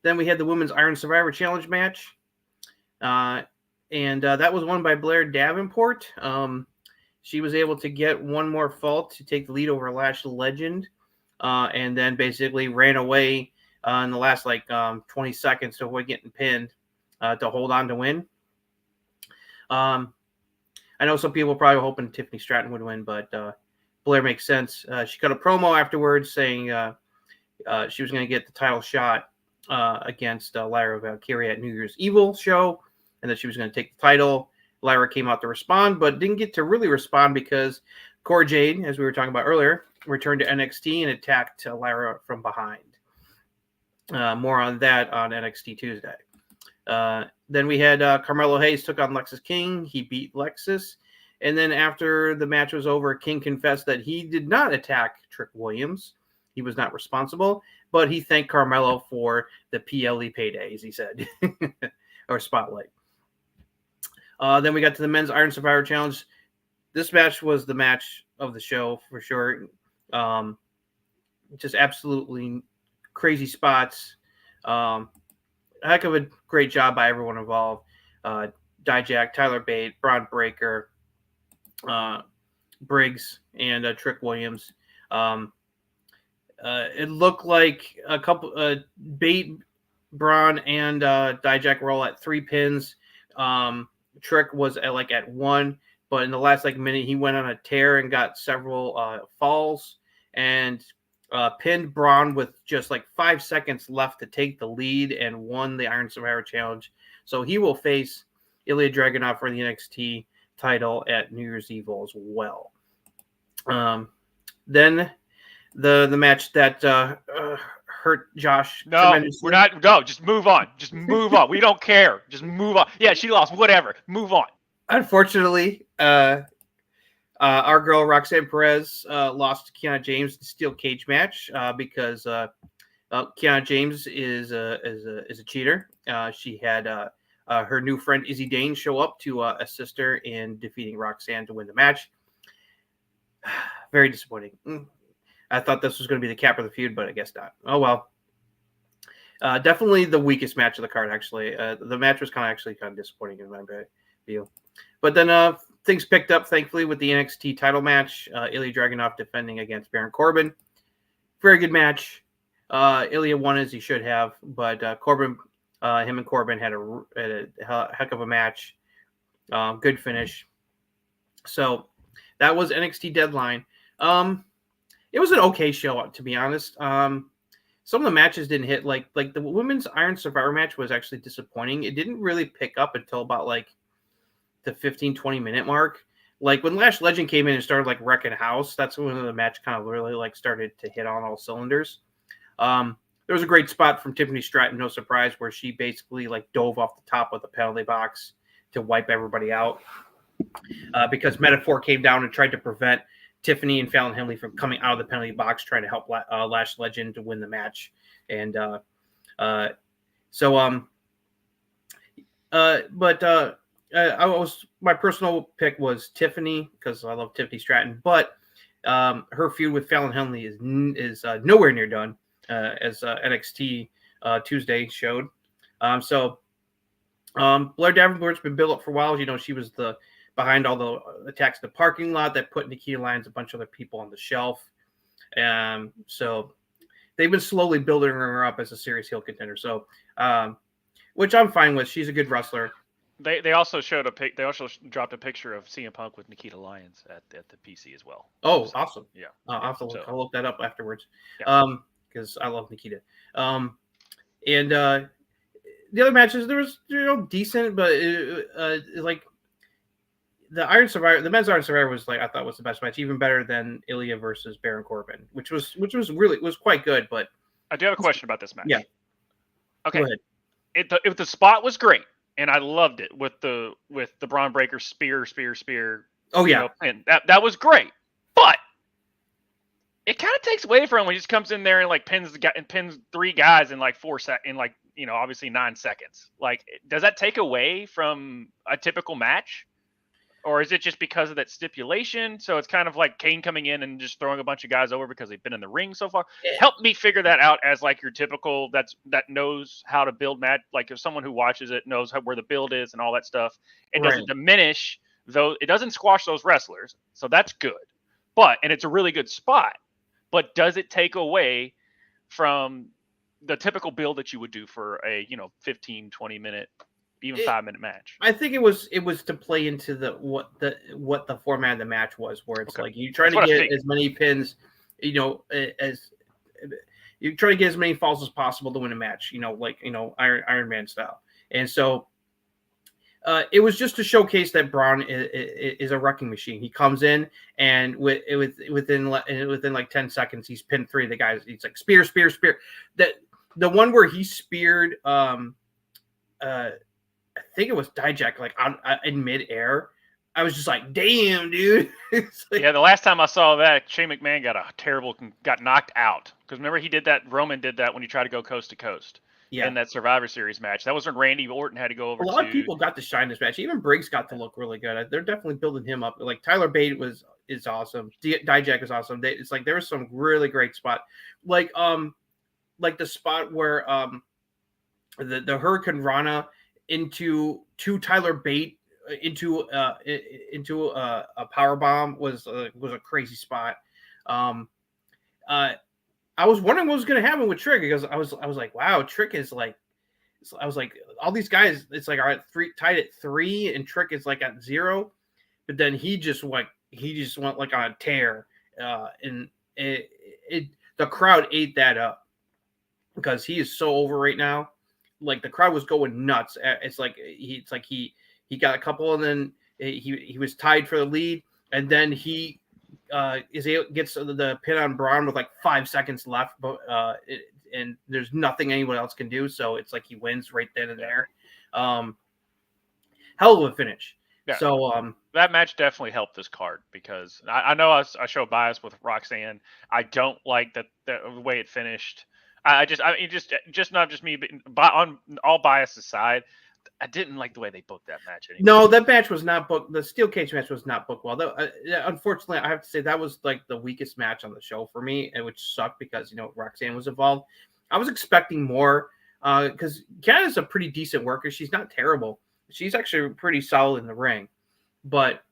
Then we had the Women's Iron Survivor Challenge match. And that was won by Blair Davenport. She was able to get one more fall to take the lead over Lash Legend. And then basically ran away in the last 20 seconds to avoid getting pinned to hold on to win. I know some people probably were hoping Tiffany Stratton would win, but Blair makes sense. She cut a promo afterwards saying she was going to get the title shot against Lyra Valkyria at New Year's Evil show, and that she was going to take the title. Lyra came out to respond, but didn't get to really respond because Cora Jade, as we were talking about earlier, returned to NXT and attacked Lyra from behind. More on that on NXT Tuesday. Then we had Carmelo Hayes took on Lexis King. He beat Lexis. And then after the match was over, King confessed that he did not attack Trick Williams. He was not responsible, but he thanked Carmelo for the PLE payday, as he said, or spotlight. Then we got to the Men's Iron Survivor Challenge. This match was the match of the show for sure. Just absolutely crazy spots. Heck of a great job by everyone involved. Dijak, Tyler Bate, Braun Breaker, Briggs, and Trick Williams. It looked like a couple Bate, Braun, and Dijak were all at 3 pins. Trick was at 1, but in the last minute he went on a tear and got several falls and pinned Braun with just 5 seconds left to take the lead and won the Iron Survivor Challenge. So he will face Ilya Dragunov for the NXT title at New Year's Evil as well. Then the match that hurt Josh tremendously. We're not. No, just move on. Just move on. We don't care. Just move on. Yeah, she lost. Whatever. Move on. Unfortunately, our girl Roxanne Perez lost to Kiana James in a steel cage match because Kiana James is a cheater. She had her new friend Izzy Dane show up to assist her in defeating Roxanne to win the match. Very disappointing. I thought this was going to be the cap of the feud, but I guess not. Oh well. Definitely the weakest match of the card. Actually, the match was kind of disappointing in my view. But then things picked up, thankfully, with the NXT title match. Ilya Dragunov defending against Baron Corbin. Very good match. Ilya won as he should have, but him and Corbin had a heck of a match. Good finish. So that was NXT Deadline. It was an okay show, to be honest. Some of the matches didn't hit. Like the Women's Iron Survivor match was actually disappointing. It didn't really pick up until about the 15-20 minute mark. When Lash Legend came in and started wrecking house, that's when the match kind of really started to hit on all cylinders. There was a great spot from Tiffany Stratton, no surprise, where she basically dove off the top of the penalty box to wipe everybody out because Metaphor came down and tried to prevent Tiffany and Fallon Henley from coming out of the penalty box, trying to help Lash Legend to win the match. And my personal pick was Tiffany because I love Tiffany Stratton, but her feud with Fallon Henley is nowhere near done, as NXT Tuesday showed. Blair Davenport's been built up for a while. She was behind all the attacks in the parking lot that put Nikita Lyons, a bunch of other people on the shelf. So they've been slowly building her up as a serious heel contender. So, which I'm fine with. She's a good wrestler. They also showed They also dropped a picture of CM Punk with Nikita Lyons at the PC as well. Oh, so, awesome! Yeah, I'll have to I'll look that up afterwards. Yeah. Because I love Nikita. And the other matches, there was decent, but the Men's Iron Survivor was I thought was the best match, even better than Ilya versus Baron Corbin, which was quite good. But I do have a question about this match. Yeah. Okay. Go ahead. If the spot was great, and I loved it with the Braun Breaker spear. Oh yeah, and that was great. But it kind of takes away from when he just comes in there and like pins 3 guys in like obviously 9 seconds. Like, does that take away from a typical match? Or is it just because of that stipulation? So it's kind of like Kane coming in and just throwing a bunch of guys over because they've been in the ring so far. Help me figure that out as like your typical that knows how to build match. Like if someone who watches it knows where the build is and all that stuff. It doesn't diminish though. It doesn't squash those wrestlers. So that's good. And it's a really good spot. But does it take away from the typical build that you would do for a 15, 20 minute, even 5-minute match? I think it was to play into what the format of the match was, where it's like you try to get as many pins, as you try to get as many falls as possible to win a match, Iron Man style. And so it was just to showcase that Braun is a wrecking machine. He comes in and within like 10 seconds, he's pinned 3 of the guys. He's like spear. That the one where he speared, I think it was Dijak, like in midair. I was just like, damn, dude. The last time I saw that, Shane McMahon got knocked out. Because remember Roman did that when he tried to go coast to coast. In that Survivor Series match. That was when Randy Orton had to go over. A lot of people got to shine this match. Even Briggs got to look really good. They're definitely building him up. Like Tyler Bate is awesome. Dijak is awesome. It's like there was some really great spot. Like the spot where the Hurricane Rana into Tyler Bate into a power bomb was a crazy spot. I was wondering what was going to happen with Trick, because I was like, wow, Trick is like, I was like, all these guys, it's like, all right, tied at 3 and Trick is like at 0, but then he just went like on a tear, and the crowd ate that up because he is so over right now. Like the crowd was going nuts. It's like he got a couple, and then he was tied for the lead, and then he gets the pin on Braun with like 5 seconds left, but and there's nothing anyone else can do, so it's like he wins right then and there. Hell of a finish. Yeah. So that match definitely helped this card, because I know I show bias with Roxanne. I don't like the way it finished. Just not just me, but on all bias aside, I didn't like the way they booked that match anymore. No, that match was not booked. The steel cage match was not booked well. Unfortunately, I have to say that was like the weakest match on the show for me, and which sucked because Roxanne was involved. I was expecting more because Canada's a pretty decent worker. She's not terrible. She's actually pretty solid in the ring, but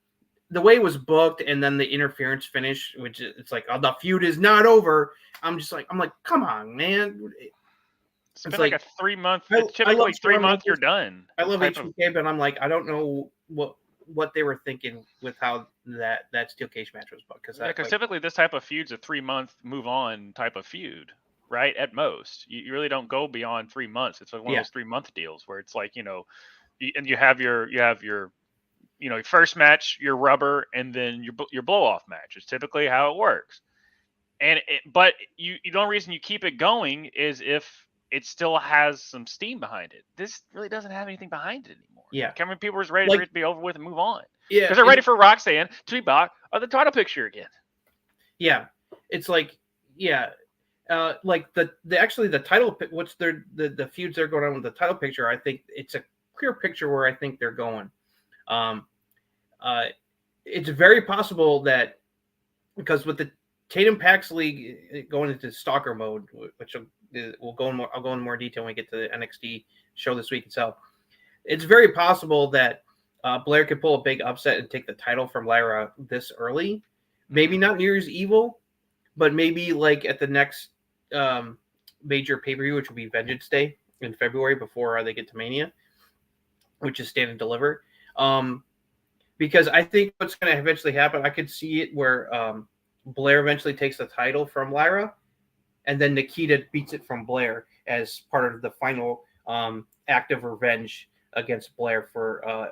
the way it was booked and then the interference finish, which it's like, oh, the feud is not over. I'm like, come on, man. It's been like a 3-month. Typically 3 months, you're done. I love HBK, but I'm like, I don't know what they were thinking with how that steel cage match was booked. Because typically this type of feud's a 3-month move on type of feud, right? At most, you really don't go beyond 3 months. It's like one of those 3-month deals where it's like and you have your first match, your rubber, and then your blow off match. It's typically how it works. But the only reason you keep it going is if it still has some steam behind it. This really doesn't have anything behind it anymore. Yeah. How many people are ready for it to be over with and move on? Yeah. Because they're ready for Roxanne to be back on the title picture again. Yeah. It's like, like the title, what's the feuds they're going on with the title picture. I think it's a clear picture where I think they're going. It's very possible that because with the Tatum Paxley going into stalker mode, which I'll go in more detail when we get to the NXT show this week itself. It's very possible that Blair could pull a big upset and take the title from Lyra this early. Maybe not New Year's Evil, but maybe like at the next major pay-per-view, which will be Vengeance Day in February before they get to Mania, which is Stand and Deliver. Because I think what's going to eventually happen, I could see it where Blair eventually takes the title from Lyra, and then Nikita beats it from Blair as part of the final act of revenge against Blair for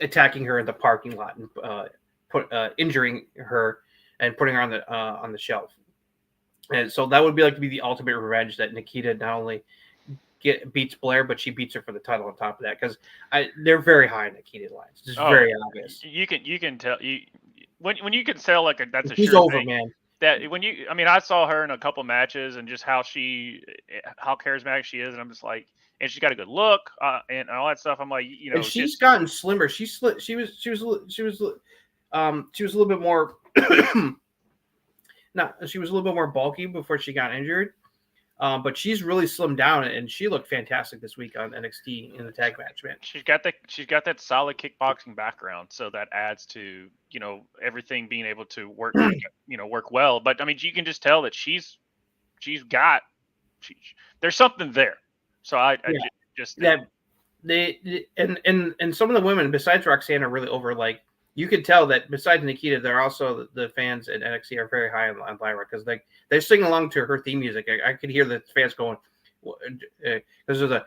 attacking her in the parking lot and injuring her and putting her on the shelf. And so that would be the ultimate revenge, that Nikita not only beats Blair, but she beats her for the title on top of that, because they're very high in Nikita lines. It's just very obvious. You can tell when you can tell that's a He's sure over, thing. man. that when I saw her in a couple matches and just how charismatic she is, and I'm just like, and she's got a good look and all that stuff. I'm like, and she's gotten slimmer. She was a little bit more. She was a little bit more bulky before she got injured. But she's really slimmed down, and she looked fantastic this week on NXT in the tag match, man. She's got that solid kickboxing background, so that adds to everything being able to work work well. But I mean, you can just tell that there's something there. So and some of the women besides Roxanne are really over. Like you can tell that besides Nikita, they're also the fans at NXT are very high on Lyra because they sing along to her theme music. I could hear the fans going because of the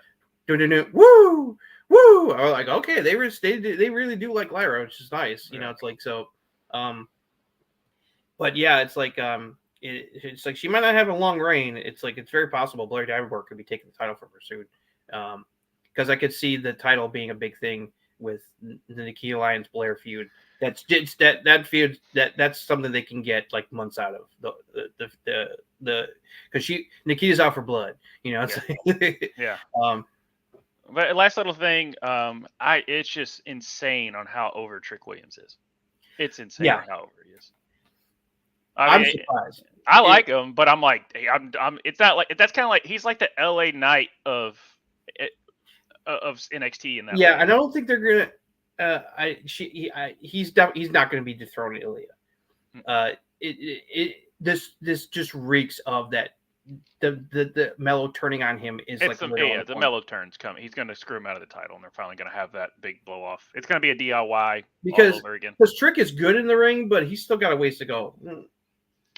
woo woo. I was like, okay, they really do like Lyra, which is nice. It's like so. But yeah, it's like it's like she might not have a long reign. It's like it's very possible Blair Davenport could be taking the title from her soon. Because I could see the title being a big thing with the Nikita Lyons Blair feud. That's that feud that's something they can get like months out of the because Nikita's out for blood, It's yeah. But last little thing, it's just insane on how over Trick Williams is. It's insane how over he is. I'm surprised. I like him, but I'm like, hey, it's not like that's kind of like he's like the LA Knight of NXT in that. Yeah, way. I don't think they're gonna. He's not gonna be dethroned Ilya. This just reeks of that. The Mello turning on him is it's the Mello turn's coming. He's gonna screw him out of the title, and they're finally gonna have that big blow off. It's gonna be a DIY all over again. Because Trick is good in the ring, but he's still got a ways to go.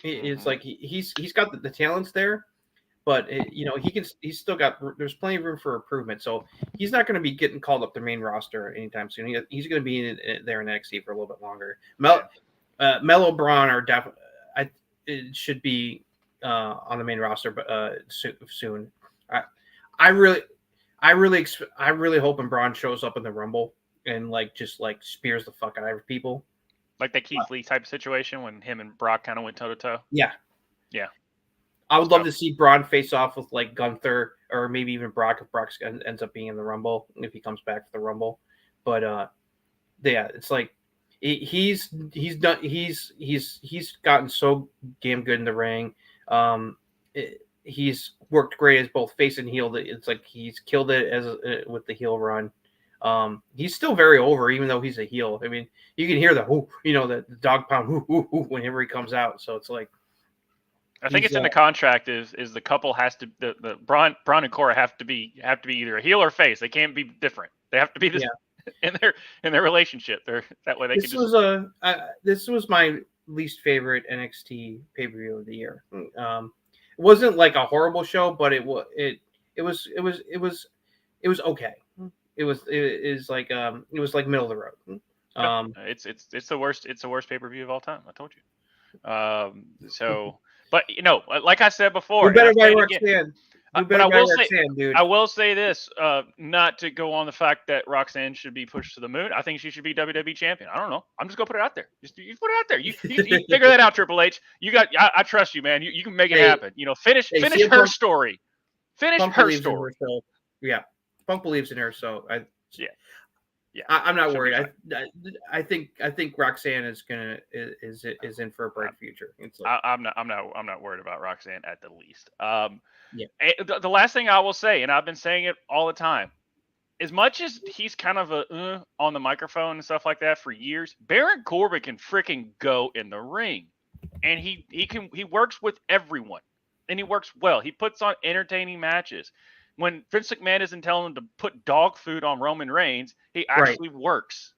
It's like he's got the talents there. But he's still got. There's plenty of room for improvement. So he's not going to be getting called up the main roster anytime soon. He's going to be there in NXT for a little bit longer. Mello Braun are definitely. It should be on the main roster, but soon. I really hope when Braun shows up in the Rumble and just spears the fuck out of people. Like that Keith Lee type of situation when him and Brock kind of went toe to toe. Yeah. Yeah. I would love to see Braun face off with Gunther or maybe even Brock if Brock ends up being in the Rumble if he comes back for the Rumble. But yeah, it's like he's gotten so damn good in the ring. He's worked great as both face and heel. It's like he's killed it with the heel run. He's still very over, even though he's a heel. I mean, you can hear the dog pound whenever he comes out. So it's like. I think it's in the contract is the couple has to the Braun and Cora have to be either a heel or face. They can't be different. They have to be this in their relationship. That way they this was my least favorite NXT pay-per-view of the year. It wasn't like a horrible show, but it was okay. It was like middle of the road. It's the worst pay-per-view of all time. I told you. So. But like I said before, we better buy Roxanne. Dude. I will say this, not to go on the fact that Roxanne should be pushed to the moon. I think she should be WWE champion. I don't know. I'm just gonna put it out there. You put it out there. You figure that out, Triple H. I trust you, man. You can make it happen. Finish her story. Finish her story. Yeah, Punk believes in her, so yeah. I'm not worried. I think Roxanne is in for a bright future. I'm not worried about Roxanne at the least. The last thing I will say, and I've been saying it all the time, as much as he's kind of on the microphone and stuff like that for years, Baron Corbin can freaking go in the ring, and he works with everyone, and he works well. He puts on entertaining matches. When Vince McMahon isn't telling him to put dog food on Roman Reigns, he actually works.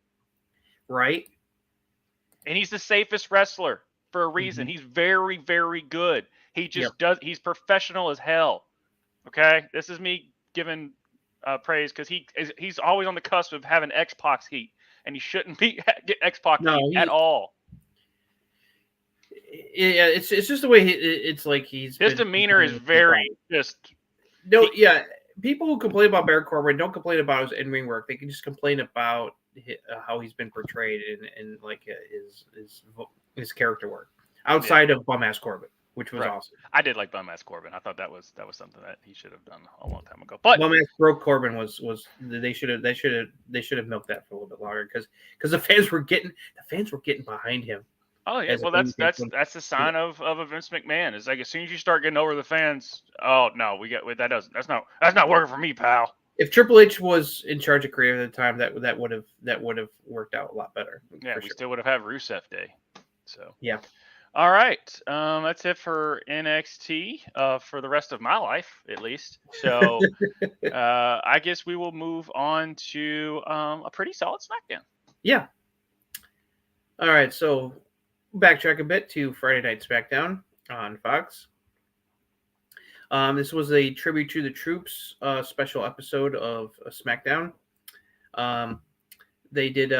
Right. And he's the safest wrestler for a reason. He's very, very good. He just does. He's professional as hell. Okay. This is me giving praise because he's always on the cusp of having X-Pac heat, and he shouldn't get X-Pac heat at all. Yeah, it's just the way it's like his demeanor is very just. No, yeah. People who complain about Baron Corbin don't complain about his in-ring work. They can just complain about how he's been portrayed and like his character work. outside of bum ass Corbin, which was awesome. I did like bum ass Corbin. I thought that was something that he should have done a long time ago. But bum ass broke Corbin was they should have milked that for a little bit longer because the fans were getting behind him. Oh yeah, well that's the sign of a Vince McMahon. It's like as soon as you start getting over the fans, oh no, that's not working for me, pal. If Triple H was in charge of creative at the time, that would have worked out a lot better. Yeah, we still would have had Rusev Day. So yeah. All right, that's it for NXT for the rest of my life, at least. So I guess we will move on to a pretty solid SmackDown. Yeah. All right, so backtrack a bit to Friday Night SmackDown on Fox. This was a tribute to the troops special episode of SmackDown. They did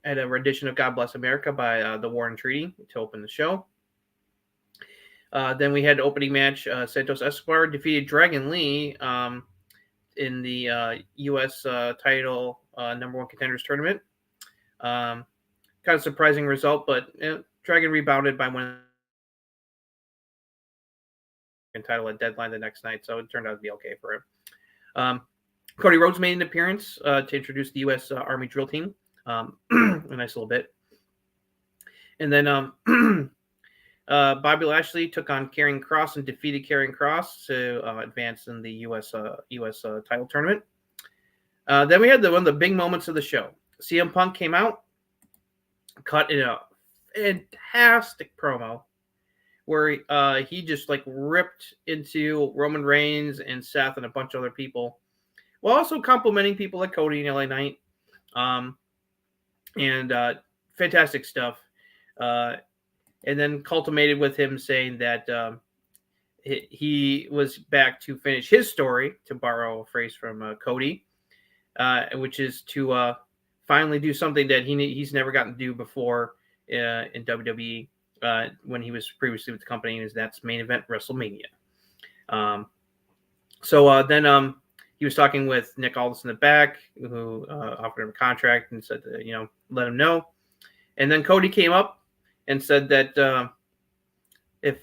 had a rendition of God Bless America by the War and Treaty to open the show. Then we had the opening match. Santos Escobar defeated Dragon Lee in the U.S. title number one contenders tournament. Kind of surprising result, but Dragon rebounded by winning the title at Deadline the next night, so it turned out to be okay for him. Cody Rhodes made an appearance to introduce the U.S. Army drill team. A nice little bit. And then Bobby Lashley took on Karrion Kross and defeated Karrion Kross to advance in the U.S. title tournament. Then we had one of the big moments of the show. CM Punk came out, cut in a fantastic promo where he just like ripped into Roman Reigns and Seth and a bunch of other people, while also complimenting people like Cody and LA Knight. And fantastic stuff. And then culminated with him saying that he was back to finish his story, to borrow a phrase from Cody, which is to finally do something that he's never gotten to do before in WWE when he was previously with the company, and that's main event WrestleMania. So then he was talking with Nick Aldis in the back, who offered him a contract and said, let him know. And then Cody came up and said that if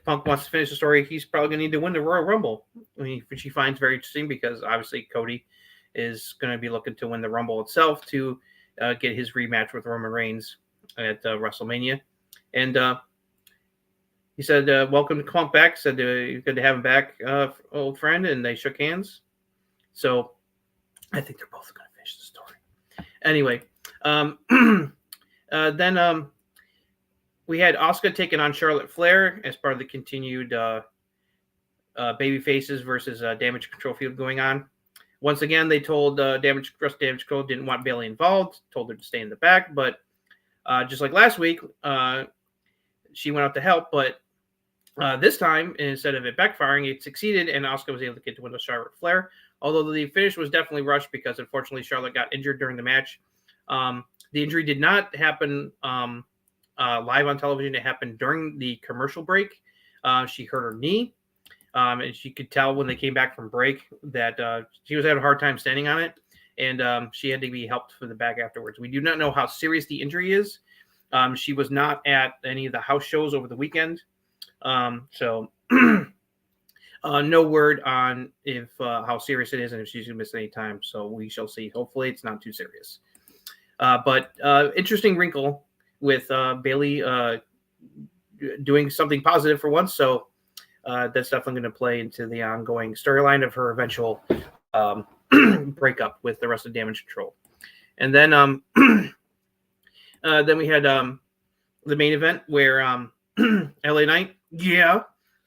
Punk wants to finish the story, he's probably going to need to win the Royal Rumble, which he finds very interesting because obviously Cody is going to be looking to win the Rumble itself to get his rematch with Roman Reigns at WrestleMania. And he said, welcome to Punk back. Said, good to have him back, old friend. And they shook hands. So I think they're both going to finish the story. Anyway, then we had Asuka taking on Charlotte Flair as part of the continued baby faces versus Damage Control feud going on. Once again, they told Damage Control didn't want Bayley involved, told her to stay in the back. But just like last week, she went out to help. But this time, instead of it backfiring, it succeeded, and Asuka was able to get to win with Charlotte Flair. Although the finish was definitely rushed because, unfortunately, Charlotte got injured during the match. The injury did not happen live on television. It happened during the commercial break. She hurt her knee, and she could tell when they came back from break that she was having a hard time standing on it, and she had to be helped for the back afterwards. We do not know how serious the injury is. She was not at any of the house shows over the weekend, so no word on if how serious it is and if she's going to miss any time. So we shall see. Hopefully, it's not too serious. But interesting wrinkle with Bayley doing something positive for once. So that's definitely going to play into the ongoing storyline of her eventual breakup with the rest of Damage Control. And then we had the main event where LA Knight,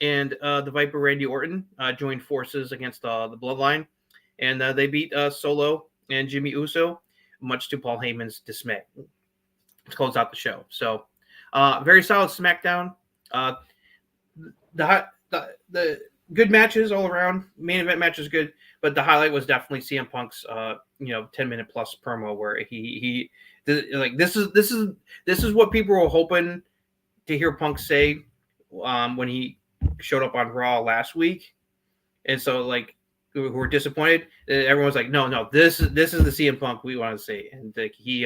and the Viper Randy Orton joined forces against the Bloodline. And they beat Solo and Jimmy Uso, much to Paul Heyman's dismay, to close out the show. So very solid SmackDown. The good matches all around. Main event match is good, but the highlight was definitely CM Punk's 10-minute plus promo where he this is what people were hoping to hear Punk say when he showed up on Raw last week. And so who were disappointed, everyone's like, no, this is the CM Punk we want to see. And he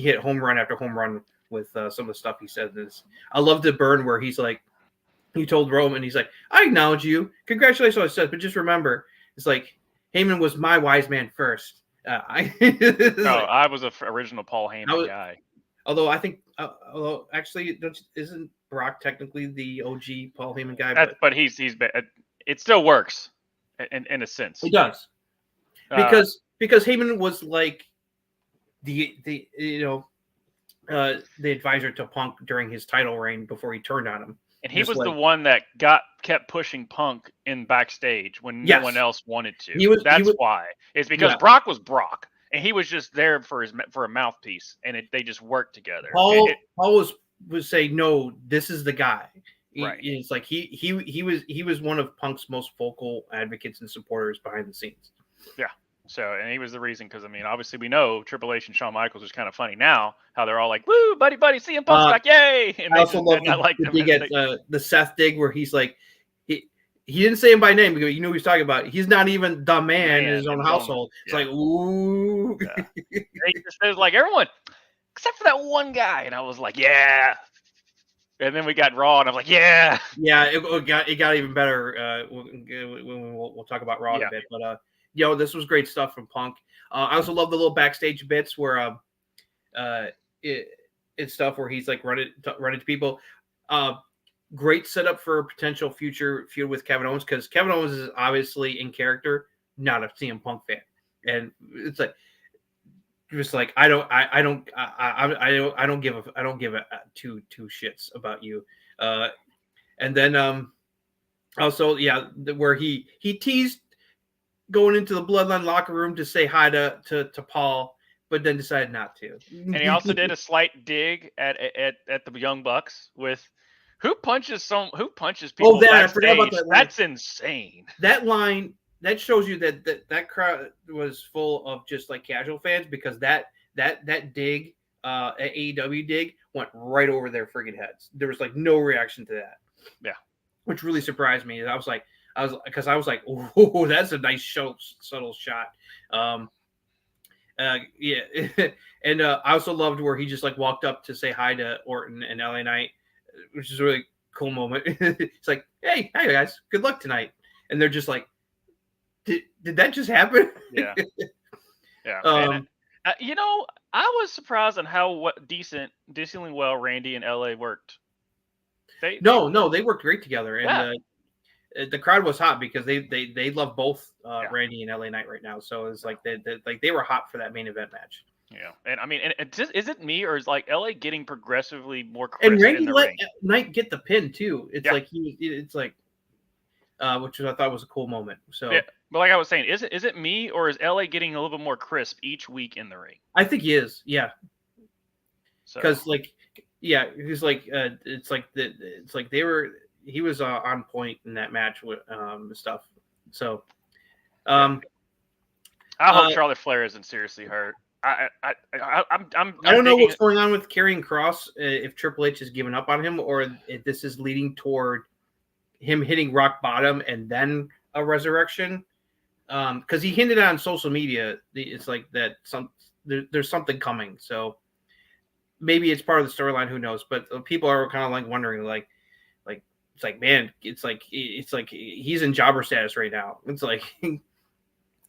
hit home run after home run with some of the stuff he said. I love the burn where he's like, he told Roman, he's like, I acknowledge you. Congratulations on what I said, but just remember, it's like Heyman was my wise man first. I was an original Paul Heyman guy. Although I think, actually, isn't Brock technically the OG Paul Heyman guy? But he's it still works in a sense. It does because Heyman was like the advisor to Punk during his title reign before he turned on him. And he was the one that kept pushing Punk in backstage when no one else wanted to. That's why. It's because Brock was Brock, and he was just there for a mouthpiece, and they just worked together. Paul was saying, no, this is the guy. Right. It's like he was one of Punk's most vocal advocates and supporters behind the scenes. Yeah. So, and he was the reason, because, I mean, obviously we know Triple H and Shawn Michaels is kind of funny now, how they're all like, woo, buddy, CM Punk's back, yay! And I also love the Seth dig where he's like, he didn't say him by name, because you know who he's talking about. He's not even the man in his own household. It's like, ooh. Yeah. It was like, everyone, except for that one guy. And I was like, yeah. And then we got Raw, and I was like, yeah. Yeah, it got even better. We'll talk about Raw in a bit, but this was great stuff from Punk. I also love the little backstage bits where it's stuff where he's like running to people. Great setup for a potential future feud with Kevin Owens, because Kevin Owens is obviously in character not a CM Punk fan, and it's like just like I don't give a two shits about you. And then also where he teased going into the Bloodline locker room to say hi to Paul, but then decided not to. And he also did a slight dig at the Young Bucks with who punches people. Oh, I forgot about that line. That's insane. That line that shows you that crowd was full of just like casual fans, because that dig at AEW dig went right over their friggin' heads. There was like no reaction to that. Yeah, which really surprised me. I was like, oh, that's a nice subtle shot. And I also loved where he just like walked up to say hi to Orton and LA Knight, which is a really cool moment. It's like, hey guys, good luck tonight. And they're just like, did that just happen? Yeah. Yeah. I was surprised on how decently well Randy and LA worked. They worked great together, and the crowd was hot because they love both Randy and LA Knight right now. So it's like they were hot for that main event match. Yeah, and I mean, is it me, or is like LA getting progressively more crisp? And Randy let Knight get the pin too. It's like which I thought was a cool moment. So yeah, but like I was saying, is it me, or is LA getting a little bit more crisp each week in the ring? I think he is. Yeah. Because he's like he was on point in that match with stuff. So I hope Charlotte Flair isn't seriously hurt. I don't know what's going on with Karrion Kross, if Triple H has given up on him, or if this is leading toward him hitting rock bottom and then a resurrection. Because he hinted on social media, it's like that there's something coming. So maybe it's part of the storyline. Who knows? But people are kind of like wondering, like it's like, man, it's like he's in jobber status right now. It's like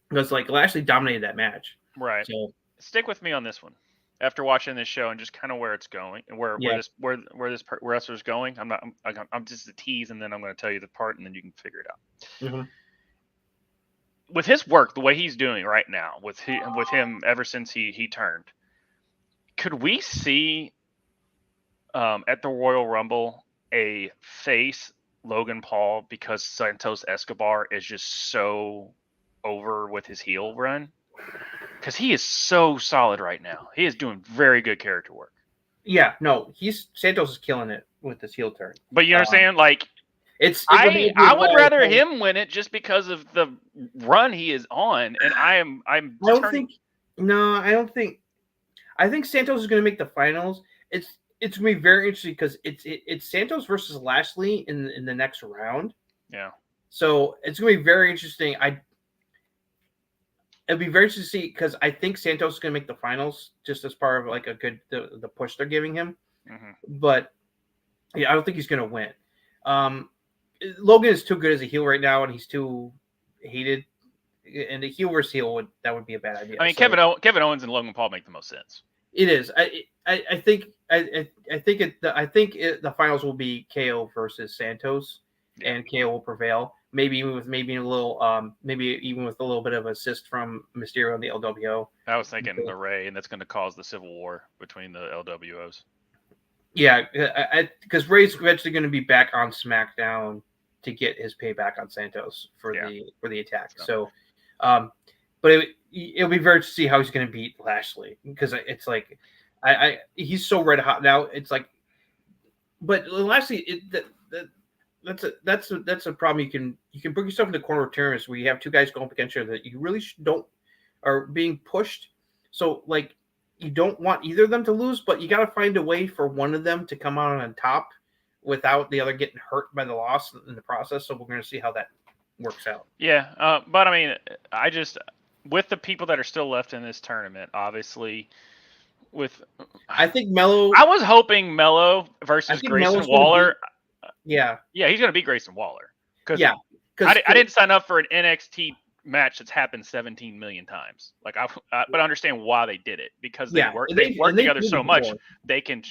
because like Lashley dominated that match. Right. So stick with me on this one after watching this show and just kind of where it's going and where this wrestler's going. I'm just a tease, and then I'm going to tell you the part, and then you can figure it out. Mm-hmm. With his work, the way he's doing right now, with him ever since he turned, could we see at the Royal Rumble a face Logan Paul, because Santos Escobar is just so over with his heel run? Because he is so solid right now. He is doing very good character work. Yeah, no, Santos is killing it with this heel turn. But you understand, like, I would rather him win it just because of the run he is on, and I think Santos is going to make the finals. It's going to be very interesting because it's Santos versus Lashley in the next round. Yeah. So it's going to be very interesting. It'd be very interesting to see, because I think Santos is going to make the finals just as part of like the push they're giving him. But yeah, I don't think he's going to win. Logan is too good as a heel right now, and he's too hated. And a heel versus heel that would be a bad idea. I mean, so, Kevin Owens and Logan Paul make the most sense. It is. I think the finals will be KO versus Santos, and KO will prevail. Maybe even with a little bit of assist from Mysterio and the LWO. I was thinking the Ray, and that's going to cause the civil war between the LWOs. Yeah, because Ray's eventually going to be back on SmackDown to get his payback on Santos for the attack. So, but it'll be very to see how he's going to beat Lashley, because it's like he's so red hot now. It's like, but Lashley, that's a problem. You can put yourself in the corner of terrorists where you have two guys going up against each other that you really are being pushed. So like, you don't want either of them to lose, but you got to find a way for one of them to come out on top without the other getting hurt by the loss in the process. So we're going to see how that works out. Yeah, but I mean, with the people that are still left in this tournament, obviously, I think Mello. I was hoping Mello versus Grayson Waller. Yeah, he's going to beat Grayson Waller. Because I didn't sign up for an NXT match that's happened 17 million times. Like, but I understand why they did it, because they work together so much. They can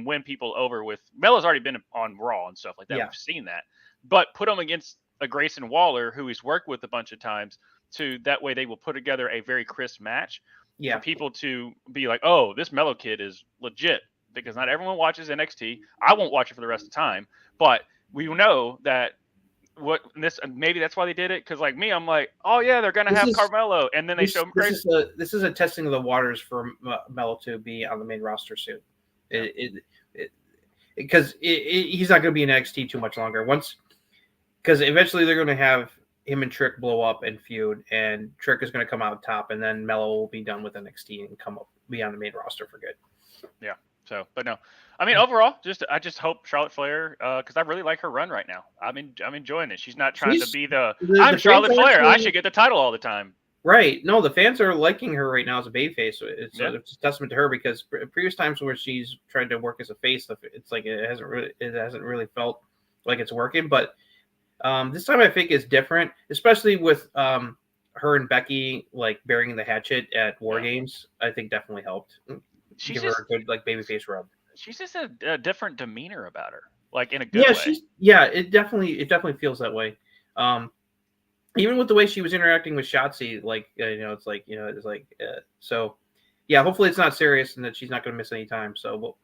win people over with. Mello's already been on Raw and stuff like that. Yeah. We've seen that, but put him against a Grayson Waller who he's worked with a bunch of times. That way they will put together a very crisp match. Yeah. For people to be like, oh, this Mello kid is legit, because not everyone watches NXT. I won't watch it for the rest of the time, but we know that. Maybe that's why they did it, because like me, I'm like, oh yeah, they're gonna have Carmelo, and then they show him crazy. This is a testing of the waters for Mello to be on the main roster soon, because he's not going to be in NXT too much longer. Because eventually they're going to have him and Trick blow up and feud, and Trick is going to come out top, and then Mello will be done with NXT and be on the main roster for good. Yeah. So, but no, I mean, overall, I just hope Charlotte Flair, because I really like her run right now. I'm enjoying it. She's not trying to be I'm Charlotte Flair. I should get the title all the time. Right. No, the fans are liking her right now as a babyface. So it's a testament to her, because previous times where she's tried to work as a face, it's like it hasn't really felt like it's working. But this time I think is different, especially with her and Becky like burying the hatchet at War Games. I think definitely helped. Give her a good like babyface rub. She's just a different demeanor about her, like in a good way. It definitely feels that way. Even with the way she was interacting with Shotzi, so yeah. Hopefully it's not serious and that she's not going to miss any time. So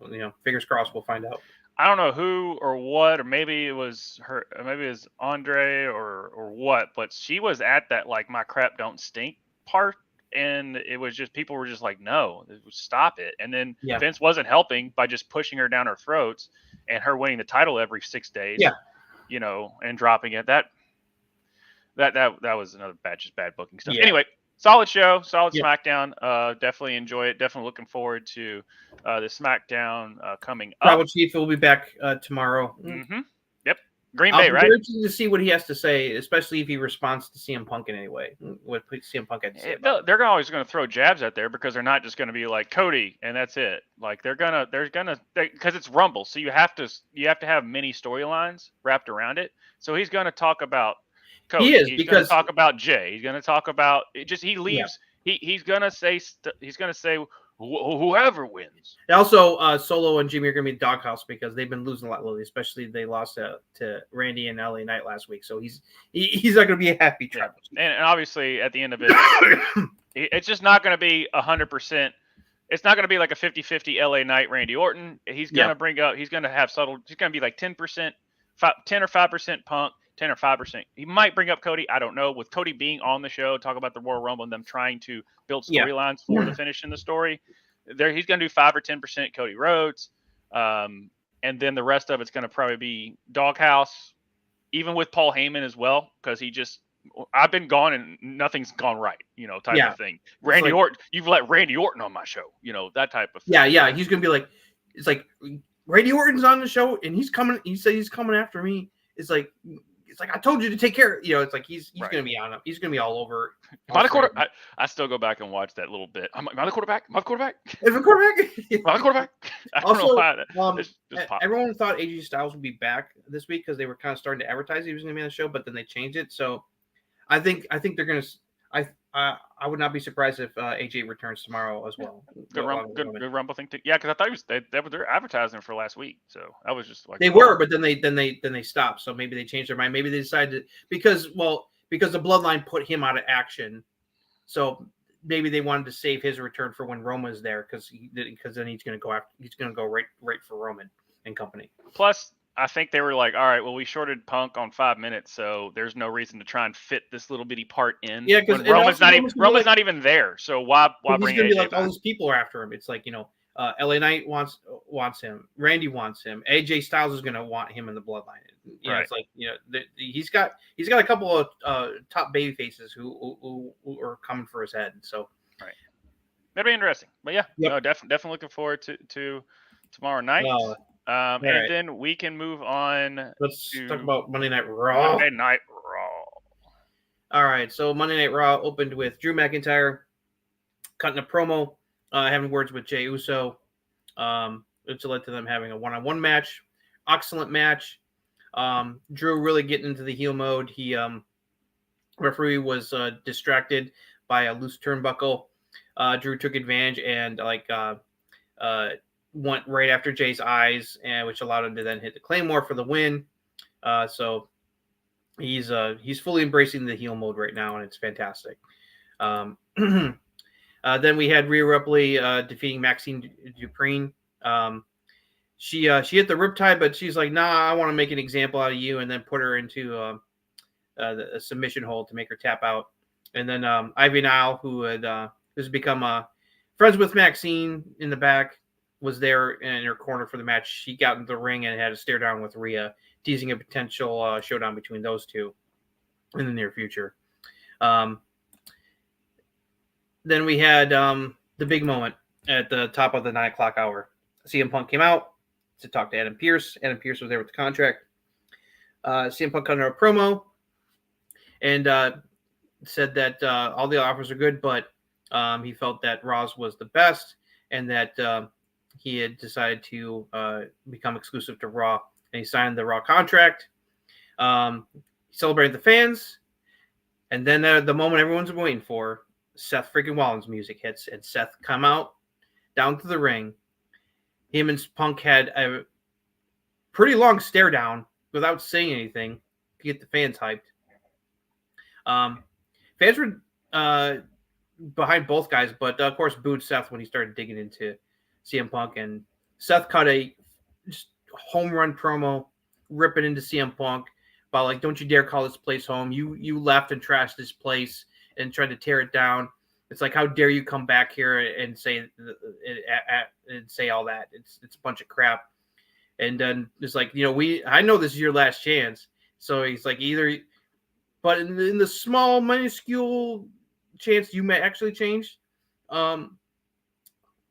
fingers crossed, we'll find out. I don't know who or what, or maybe it was her, or maybe it was Andre or what, but she was at that like my crap don't stink part. And it was just, people were just like, no, stop it. And then Vince wasn't helping by just pushing her down our throats and her winning the title every 6 days, and dropping it. That was another bad booking stuff. Yeah. Anyway, solid show, solid SmackDown. Definitely enjoy it. Definitely looking forward to the SmackDown coming up. Tribal Chief will be back tomorrow. Mm-hmm. Yep. Green Bay, right? I'm interested to see what he has to say, especially if he responds to CM Punk in any way. What CM Punk had to say. They're always going to throw jabs out there, because they're not just going to be like Cody and that's it. Like because it's Rumble, so you have to have many storylines wrapped around it. So he's going to talk about Cody. He's going to talk about Jay. He's going to talk about it. Just he leaves. Yeah. He's going to say whoever wins. And also, Solo and Jimmy are going to be doghouse, because they've been losing a lot lately. Especially they lost to Randy and LA Knight last week, so he's not going to be a happy tribal. And obviously, at the end of it, it's just not going to be 100%. It's not going to be like a 50-50 LA Knight Randy Orton. He's going to bring up. He's going to have subtle. He's going to be like 10%, 10 or 5% Punk. 10 or 5%. He might bring up Cody. I don't know. With Cody being on the show, talk about the Royal Rumble and them trying to build storylines for the finish in the story. He's going to do 5 or 10% Cody Rhodes. And then the rest of it's going to probably be doghouse, even with Paul Heyman as well, because I've been gone and nothing's gone right, type of thing. Randy Orton, you've let Randy Orton on my show, that type of thing. Yeah. He's going to be like, it's like Randy Orton's on the show and he's coming. He said he's coming after me. It's like, It's like I told you to take care. It's like he's Right. gonna be on him. He's gonna be all over. Am I the quarterback? I still go back and watch that little bit. Am I the quarterback? Am I the quarterback? Is the quarterback? Am I the quarterback? I don't know why. Just pop. Everyone thought AJ Styles would be back this week because they were kind of starting to advertise he was going to be on the show, but then they changed it. So I think they're going to. I would not be surprised if AJ returns tomorrow as well. Good Rumble thing too. Yeah, because I thought they're advertising for last week, so I was just like they were, but then they stopped. So maybe they changed their mind. Maybe they decided because the Bloodline put him out of action, so maybe they wanted to save his return for when Roman's there because then he's going to go right for Roman and company. Plus, I think they were like, all right, well, we shorted Punk on 5 minutes, so there's no reason to try and fit this little bitty part in. Yeah, because Roman's not even there, so why bring AJ back? All these people are after him. It's like LA Knight wants him, Randy wants him, AJ Styles is going to want him in the Bloodline. Right. It's like he's got a couple of top baby faces who are coming for his head. So right, that'd be interesting. But yeah, no, definitely looking forward to tomorrow night. And right. then we can move on. Let's talk about Monday Night Raw. Monday Night Raw. All right, so Monday Night Raw opened with Drew McIntyre cutting a promo, having words with Jey Uso, which led to them having a one-on-one match. Excellent match. Drew really getting into the heel mode. He referee was distracted by a loose turnbuckle. Drew took advantage and went right after Jay's eyes, and which allowed him to then hit the Claymore for the win. So he's fully embracing the heel mode right now, and it's fantastic. Then we had Rhea Ripley defeating Maxine Dupree. She hit the riptide, but she's like, nah, I want to make an example out of you, and then put her into a submission hold to make her tap out. And then Ivy Nile, who has become friends with Maxine in the back, was there in her corner for the match. She got into the ring and had a stare down with Rhea, teasing a potential showdown between those two in the near future. Then we had the big moment at the top of the 9 o'clock hour. CM Punk came out to talk to Adam Pearce. Adam Pearce was there with the contract. CM Punk cut a promo and said that all the offers are good, but he felt that Raw's was the best and that he had decided to become exclusive to Raw, and he signed the Raw contract. Celebrated the fans, and then the moment everyone's been waiting for, Seth freaking Rollins music hits, and Seth come out down to the ring. Him and Punk had a pretty long stare down without saying anything to get the fans hyped. Fans were behind both guys, but of course booed Seth when he started digging into CM Punk, and Seth cut a just home run promo, ripping into CM Punk about like, don't you dare call this place home. You left and trashed this place and tried to tear it down. It's like, how dare you come back here and say all that? It's a bunch of crap. And then it's like, I know this is your last chance. So he's like, but in the small, minuscule chance you may actually change, I'd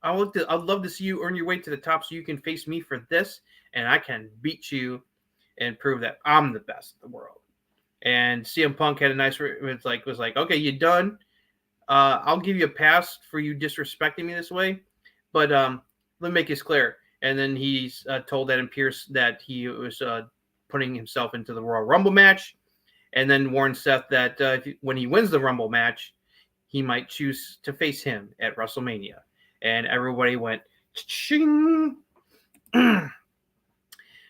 love to see you earn your way to the top so you can face me for this, and I can beat you and prove that I'm the best in the world. And CM Punk had a nice, was like, okay, you done? I'll give you a pass for you disrespecting me this way, but let me make this clear. And then he's told Adam Pearce that he was putting himself into the Royal Rumble match, and then warned Seth that when he wins the Rumble match, he might choose to face him at WrestleMania. And everybody went, ching. Then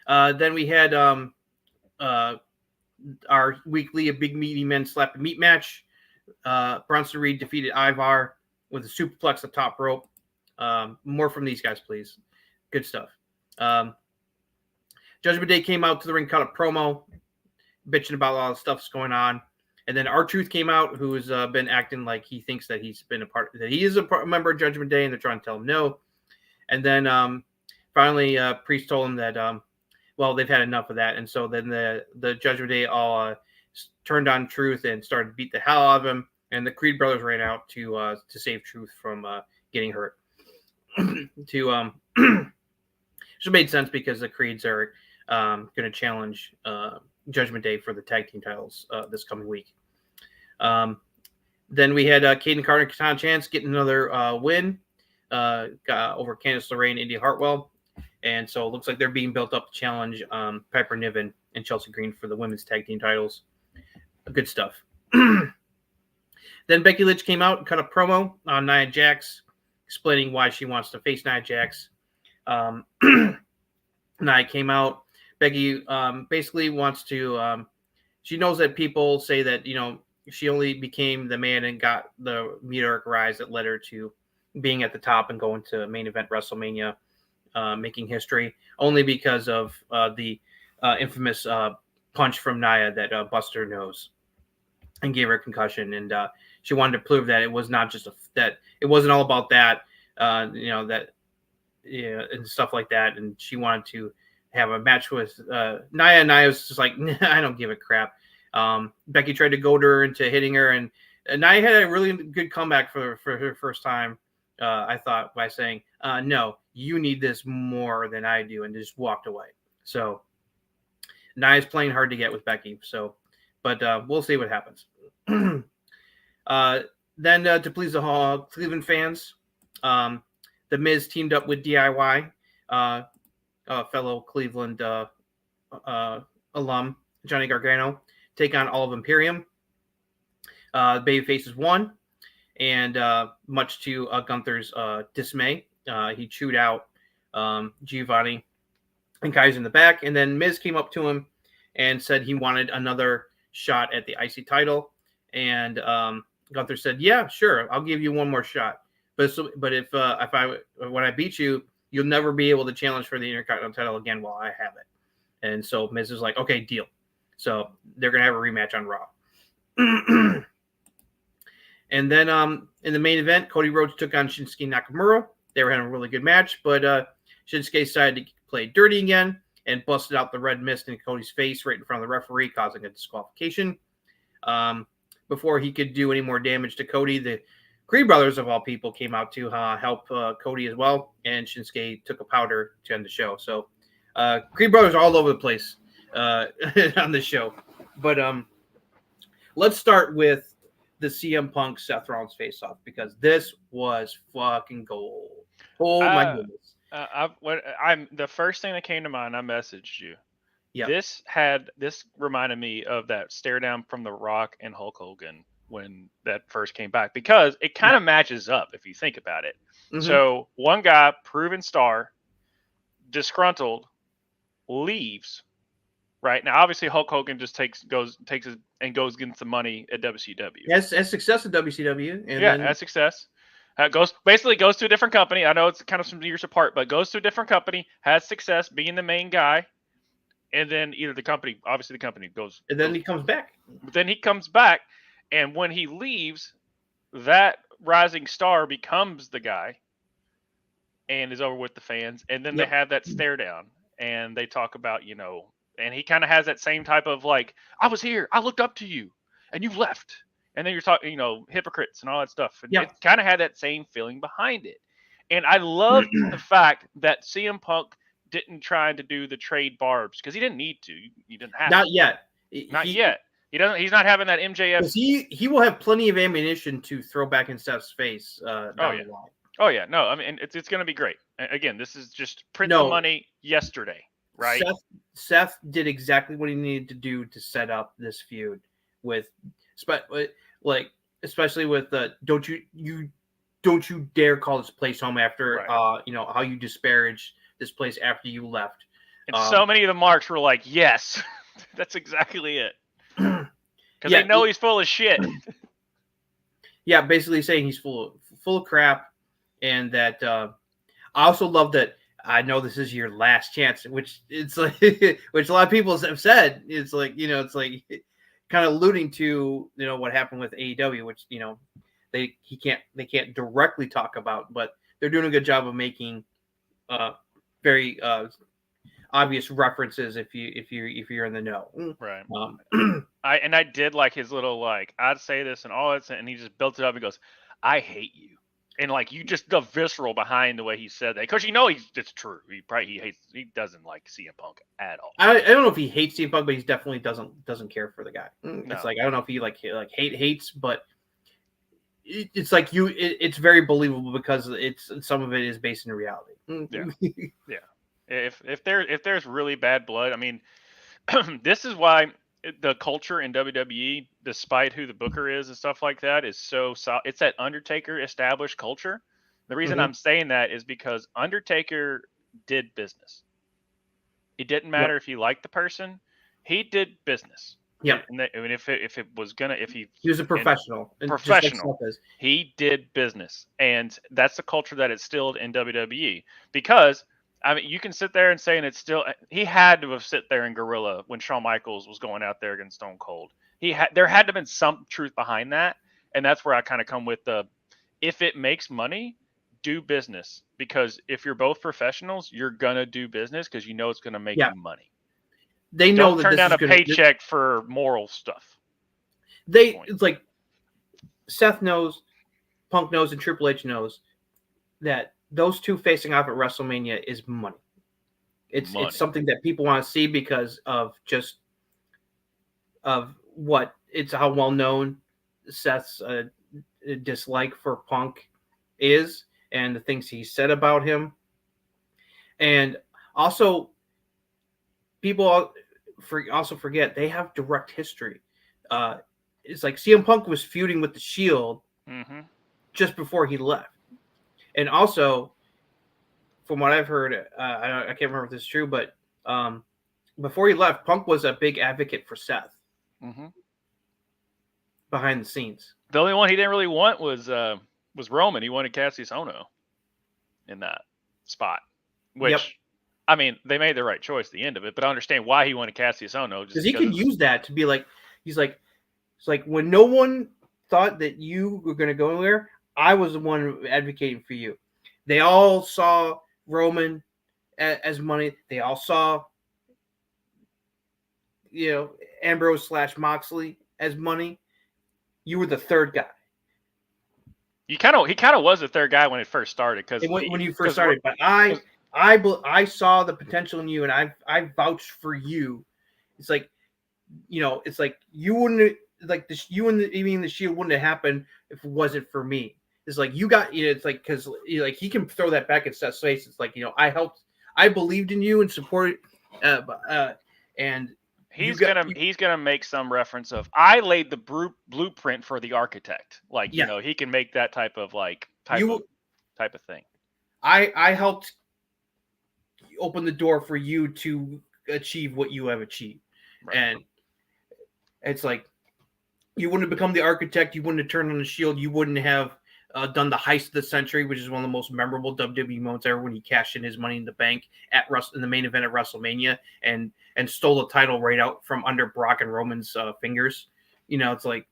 we had our weekly Big Meaty Men Slap the Meat match. Bronson Reed defeated Ivar with a superplex at top rope. More from these guys, please. Good stuff. Judgment Day came out to the ring, cut a promo, bitching about all the stuff that's going on. And then R-Truth came out, who has been acting like he thinks that he's been that he is a member of Judgment Day, and they're trying to tell him no. And then finally, Priest told him that, they've had enough of that. And so then the Judgment Day all turned on Truth and started to beat the hell out of him. And the Creed brothers ran out to save Truth from getting hurt. Which made sense because the Creeds are going to challenge Judgment Day for the tag team titles this coming week. Then we had Caden Carter and Katana Chance getting another win got over Candice LeRae and Indy Hartwell. And so it looks like they're being built up to challenge Piper Niven and Chelsea Green for the women's tag team titles. Good stuff. Then Becky Lynch came out and cut a promo on Nia Jax, explaining why she wants to face Nia Jax. Nia came out. Becky basically wants to she knows that people say that, she only became the man and got the meteoric rise that led her to being at the top and going to main event WrestleMania, making history, only because of the infamous punch from Nia that busted her nose and gave her a concussion. And she wanted to prove that it was not just that it wasn't all about that, and stuff like that. And she wanted to have a match with Nia. Nia was just like, nah, I don't give a crap. Becky tried to goad her into hitting her, and Nia had a really good comeback for her first time, I thought, by saying, no, you need this more than I do, and just walked away. So Nia's playing hard to get with Becky. So, but we'll see what happens. Then to please the Cleveland fans, The Miz teamed up with DIY, fellow Cleveland alum Johnny Gargano, take on all of Imperium. Babyfaces won, and much to Gunther's dismay, he chewed out Giovanni and Kaiser in the back. And then Miz came up to him and said he wanted another shot at the IC title. And Gunther said, "Yeah, sure, I'll give you one more shot. But if when I beat you, you'll never be able to challenge for the Intercontinental title again while I have it." And so Miz is like, "Okay, deal." So they're gonna have a rematch on Raw. And then in the main event, Cody Rhodes took on Shinsuke Nakamura. They were having a really good match, but Shinsuke decided to play dirty again and busted out the red mist in Cody's face right in front of the referee, causing a disqualification. Before he could do any more damage to Cody, the Creed brothers, of all people, came out to help Cody as well, and Shinsuke took a powder to end the show. So Creed brothers are all over the place on this show. But let's start with the CM Punk Seth Rollins face-off, because this was fucking gold. Oh my goodness! I'm the first thing that came to mind. I messaged you. Yeah. This reminded me of that stare down from The Rock and Hulk Hogan when that first came back, because it kind of matches up if you think about it. Mm-hmm. So one guy, proven star, disgruntled, leaves. Right now, obviously Hulk Hogan just goes against the money at WCW. Has success at WCW, and has success. Goes to a different company. I know it's kind of some years apart, but goes to a different company, has success being the main guy, and then the company goes. And then he comes back. Then he comes back, and when he leaves, that rising star becomes the guy, and is over with the fans. And then they have that stare down, and they talk about and he kind of has that same type of like, I was here, I looked up to you, and you left. And then you're talking, hypocrites and all that stuff. And it kind of had that same feeling behind it. And I loved the fact that CM Punk didn't try to do the trade barbs, because he didn't need to. He didn't have Not yet. Not yet. He doesn't. He's not having that MJF. He will have plenty of ammunition to throw back in Seth's face down the line. Oh yeah. No, I mean it's going to be great. Again, this is just print the money yesterday. Right. Seth did exactly what he needed to do to set up this feud with, especially with don't you dare call this place home after how you disparaged this place after you left. And so many of the marks were like, yes, that's exactly it, because they know he's full of shit. Yeah, basically saying he's full of crap, and that I also love that. I know this is your last chance, which it's like, which a lot of people have said. It's like, it's like kind of alluding to, what happened with AEW, which, they can't directly talk about, but they're doing a good job of making very obvious references if you're in the know. Right. I did like his little, like, I'd say this and all that, and he just built it up and goes, I hate you. And like you just the visceral behind the way he said that, because it's true. He doesn't like CM Punk at all. I don't know if he hates CM Punk, but he definitely doesn't care for the guy. No. It's like I don't know if he hates, but it's like it's very believable because some of it is based in reality. Yeah. If there's really bad blood, I mean, this is why the culture in WWE, despite who the booker is and stuff like that, is so solid. It's that Undertaker established culture. The reason I'm saying that is because Undertaker did business. It didn't matter if you liked the person; he did business. Yeah, if he was a professional, he did business, and that's the culture that is still in WWE. Because I mean, you can sit there and say, and it's still, he had to have sit there in Gorilla when Shawn Michaels was going out there against Stone Cold. There had to have been some truth behind that, and that's where I kind of come with if it makes money, do business, because if you're both professionals, you're gonna do business because you know it's gonna make you money. They know Don't that turn down a paycheck for moral stuff. It's like Seth knows, Punk knows, and Triple H knows that those two facing off at WrestleMania is money. It's something that people want to see because of how well known Seth's dislike for Punk is, and the things he said about him, and also people also forget they have direct history. It's like CM Punk was feuding with the Shield just before he left. And also, from what I've heard, I can't remember if this is true, but before he left, Punk was a big advocate for Seth behind the scenes. The only one he didn't really want was Roman. He wanted Cassius Ohno in that spot, which, I mean, they made the right choice at the end of it, but I understand why he wanted Cassius Ohno. Because he can use that to be like, it's like when no one thought that you were going to go anywhere, I was the one advocating for you. They all saw Roman as money. They all saw, Ambrose / Moxley as money. You were the third guy. He kind of was the third guy when it first started, because when you first started. But I saw the potential in you, and I vouched for you. It's like, it's like you wouldn't even the Shield wouldn't have happened if it wasn't for me. It's like you got, it's like, because he can throw that back at Seth's face. It's like, I helped, I believed in you and supported, and he's gonna make some reference of, I laid the blueprint for the architect. Like, he can make that type of thing. I helped open the door for you to achieve what you have achieved, and it's like, you wouldn't have become the architect. You wouldn't have turned on the Shield. You wouldn't have done the heist of the century, which is one of the most memorable WWE moments ever, when he cashed in his Money in the Bank in the main event of WrestleMania and stole the title right out from under Brock and Roman's fingers. It's like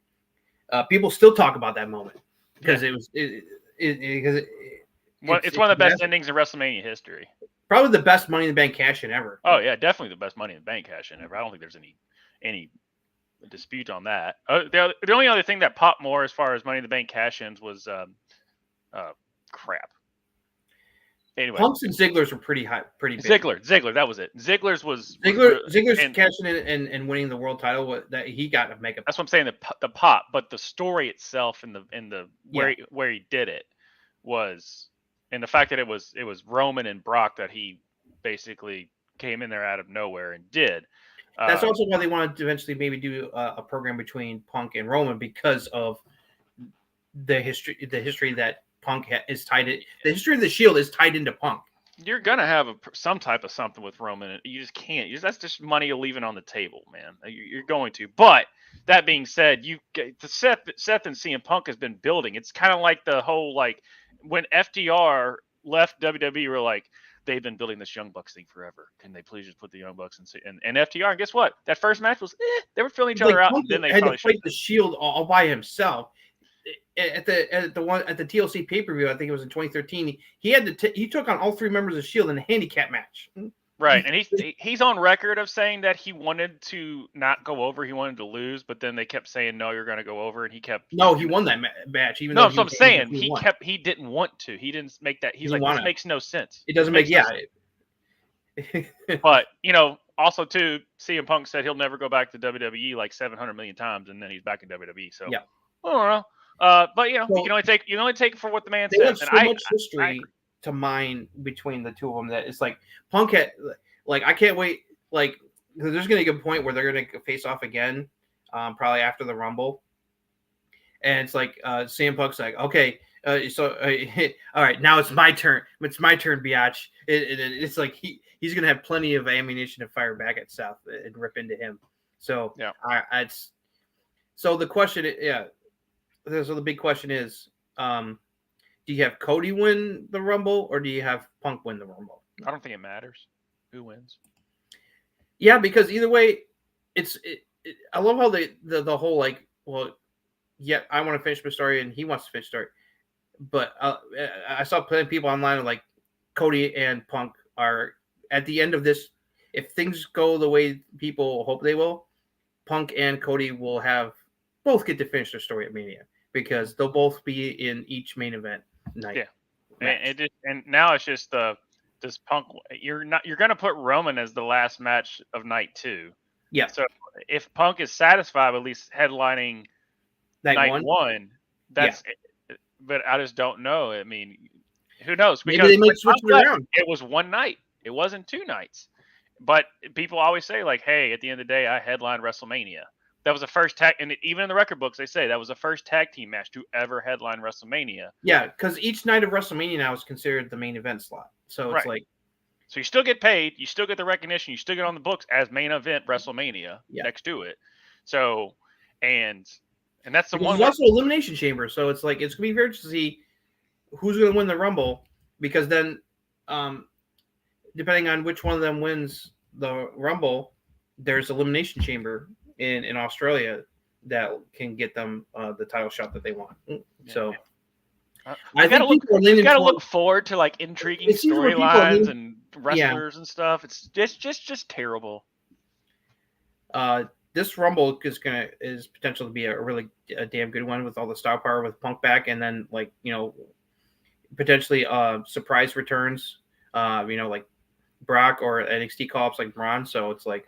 people still talk about that moment because it's one of the best endings in WrestleMania history. Probably the best Money in the Bank cash in ever. Oh yeah, definitely the best Money in the Bank cash in ever. I don't think there's any dispute on that. The only other thing that popped more as far as Money in the Bank cash-ins was crap. Anyway, Punk's and Ziggler's were pretty big. Ziggler, that was it. Ziggler's cashing in and winning the world title that he got to make. That's what I'm saying. The pop, but the story itself and the where he did it was, and the fact that it was Roman and Brock that he basically came in there out of nowhere and did. That's also why they wanted to eventually maybe do a program between Punk and Roman, because of the history that Punk is tied in. The history of the Shield is tied into Punk. You're gonna have some type of something with Roman. You just can't. That's just money you're leaving on the table, man. You're going to. But that being said, Seth and CM Punk has been building. It's kind of like the whole, like, when FTR left WWE, we're like, they've been building this Young Bucks thing forever. Can they please just put the Young Bucks and FTR? And guess what? That first match was they were filling each other out. And then they had to fight the Shield all by himself. At the TLC pay-per-view, I think it was in 2013. He took on all three members of Shield in a handicap match. Right, and he's on record of saying that he wanted to not go over, he wanted to lose, but then they kept saying no, you're going to go over, and he kept. No, he won that match. Even No, though that's what I'm saying. He didn't want to. He didn't make that. He's like, this makes no sense. It doesn't make no sense. But also too, CM Punk said he'll never go back to WWE like 700 million times, and then he's back in WWE. So yeah, I don't know. But you can only take for what the man says. They have so much history to mine between the two of them that it's like Punk had I can't wait. Like there's going to get a point where they're going to face off again, probably after the Rumble, and it's like CM Punk's like, okay, all right, now it's my turn. It's my turn, biatch. It's like he's going to have plenty of ammunition to fire back at Seth and rip into him. So yeah, so the question, So the big question is, do you have Cody win the Rumble or do you have Punk win the Rumble? I don't think it matters who wins. Yeah, because either way, I love how the whole I want to finish my story and he wants to finish the story. But I saw plenty of people online like Cody and Punk are at the end of this. If things go the way people hope they will, Punk and Cody will both get to finish their story at Mania because they'll both be in each main event night. Yeah, and now it's just does Punk? You're going to put Roman as the last match of night 2. Yeah. So if Punk is satisfied with at least headlining night one, that's. Yeah. But I just don't know. I mean, who knows? Because maybe they might switch it around. It was one night. It wasn't 2 nights. But people always say like, "Hey, at the end of the day, I headlined WrestleMania." That was the first tag, and even in the record books, they say that was the first tag team match to ever headline WrestleMania. Yeah, because each night of WrestleMania now is considered the main event slot. So it's like, so you still get paid, you still get the recognition, you still get on the books as main event WrestleMania next to it. So, and that's the one. There's also Elimination Chamber, so it's like it's gonna be very interesting to see who's gonna win the Rumble because then, depending on which one of them wins the Rumble, there's Elimination Chamber in Australia that can get them the title shot that they want. So I think people got to look forward to like intriguing storylines and wrestlers and stuff. It's just terrible. This Rumble is potential to be a damn good one with all the star power with Punk back, and then potentially surprise returns. Like Brock or NXT call-ups like Braun. So it's like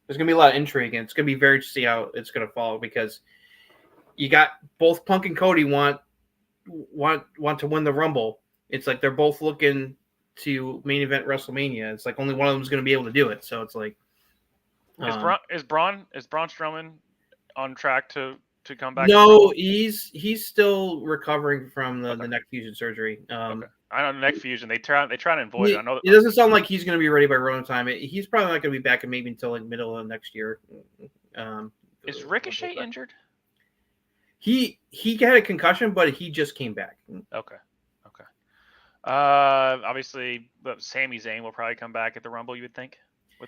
there's gonna be a lot of intrigue, and it's gonna be very to see how it's gonna follow because you got both Punk and Cody want to win the Rumble. It's like they're both looking to main event WrestleMania. It's like only one of them is gonna be able to do it. So it's like is Braun Strowman on track to come back? No, he's still recovering from the neck fusion surgery. Okay. I know the neck fusion. They try to avoid it. I know it doesn't sound like he's going to be ready by Roman time. He's probably not going to be back in maybe until like middle of next year. Is Ricochet injured? He had a concussion, but he just came back. Okay. Obviously, Sami Zayn will probably come back at the Rumble. You would think.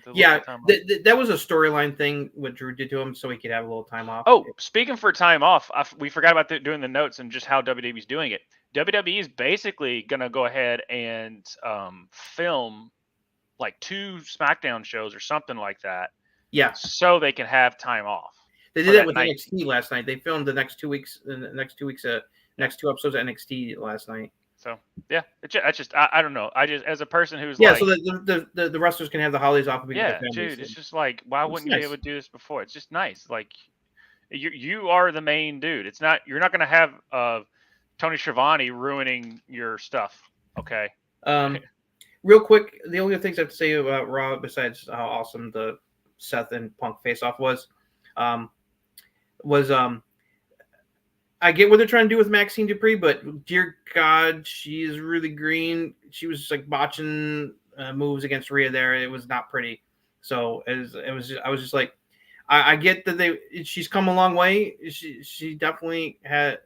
That was a storyline thing what Drew did to him, so he could have a little time off. Oh, speaking for time off, we forgot about doing the notes and just how WWE's doing it. WWE is basically going to go ahead and film like 2 SmackDown shows or something like that. Yeah. So they can have time off. They did that with NXT last night. They filmed the next 2 weeks, next 2 episodes of NXT last night. So yeah, I don't know. I just as a person who's so the wrestlers can have the holidays off. Dude, it's just like why wouldn't you be able to do this before? It's just nice. Like you are the main dude. You're not going to have Tony Schiavone ruining your stuff. Okay. Real quick, the only things I have to say about Raw besides how awesome the Seth and Punk face off was I get what they're trying to do with Maxine Dupree, but dear God, she is really green. She was like botching moves against Rhea there. It was not pretty. So I was just like, I get that she's come a long way. She definitely has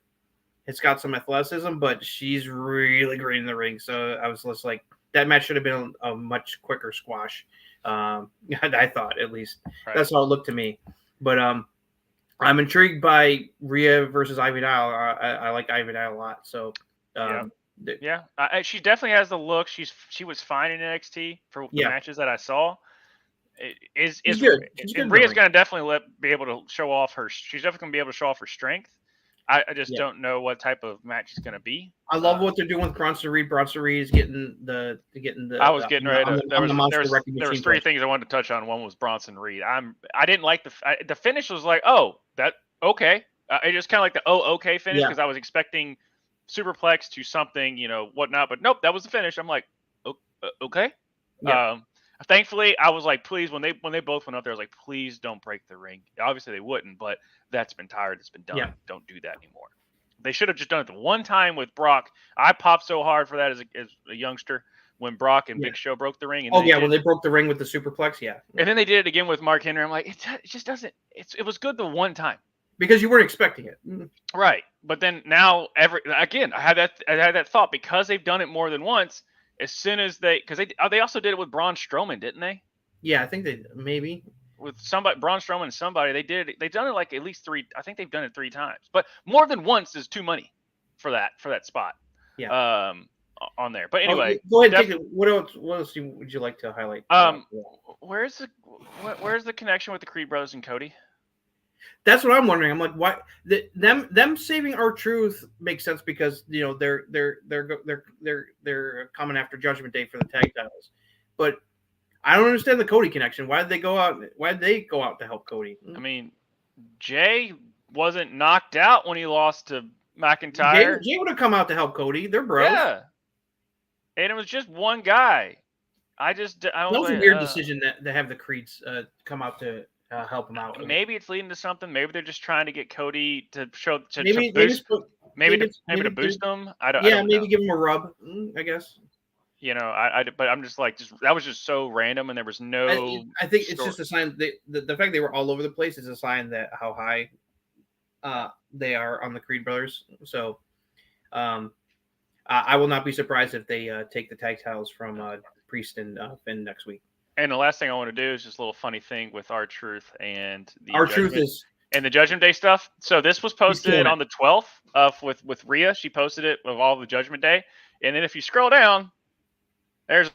got some athleticism, but she's really green in the ring. So I was just like, that match should have been a much quicker squash. I thought at least that's how it looked to me. But I'm intrigued by Rhea versus Ivy Nile. I like Ivy Nile a lot. So Yeah, she definitely has the look. She was fine in NXT for the matches that I saw. She's good. And Rhea's going to definitely be able to show off her. She's definitely going to be able to show off her strength. I just don't know what type of match it's going to be. I love what they're doing with Bronson Reed. Bronson Reed is getting the. I was getting ready to. There was three things I wanted to touch on. One was Bronson Reed. I didn't like the finish. Was like, oh, that okay. It just kind of like the okay finish because I was expecting superplex to something, whatnot. But nope, that was the finish. I'm like, okay. Yeah. Thankfully, I was like, please, when they both went up there, I was like, please don't break the ring. Obviously, they wouldn't, but that's been tired. It's been done. Yeah. Don't do that anymore. They should have just done it the one time with Brock. I popped so hard for that as a youngster when Brock and Big Show broke the ring. And when they broke the ring with the superplex, And then they did it again with Mark Henry. I'm like, it just doesn't. It was good the one time because you weren't expecting it, right? But then now, I had that thought because they've done it more than once. As soon as they also did it with Braun Strowman, didn't they? Yeah, I think they maybe with somebody, Braun Strowman and somebody. They've done it like at least 3. I think they've done it 3 times, but more than once is too many for that spot. Yeah. On there. But anyway, go ahead. Take it. What else would you like to highlight? Where's the connection with the Creed brothers and Cody? That's what I'm wondering. I'm like, why them saving R-Truth makes sense because they're coming after Judgment Day for the tag titles, but I don't understand the Cody connection. Why did they go out? Why did they go out to help Cody? I mean, Jay wasn't knocked out when he lost to McIntyre. Jay would have come out to help Cody. They're bros. Yeah, and it was just one guy. That was a weird decision to have the Creeds come out to. Help them out. Maybe it's leading to something. Maybe they're just trying to get Cody to show to boost them. I don't know. Give him a rub. I guess. But I'm just like, that was just so random, and there was no. I think it's just a sign. The fact they were all over the place is a sign that how high, they are on the Creed brothers. So, I will not be surprised if they take the tag titles from Priest and Finn next week. And the last thing I want to do is just a little funny thing with R-Truth and the Judgment Day stuff. So this was posted on the 12th with Rhea. She posted it of all the Judgment Day. And then if you scroll down, there's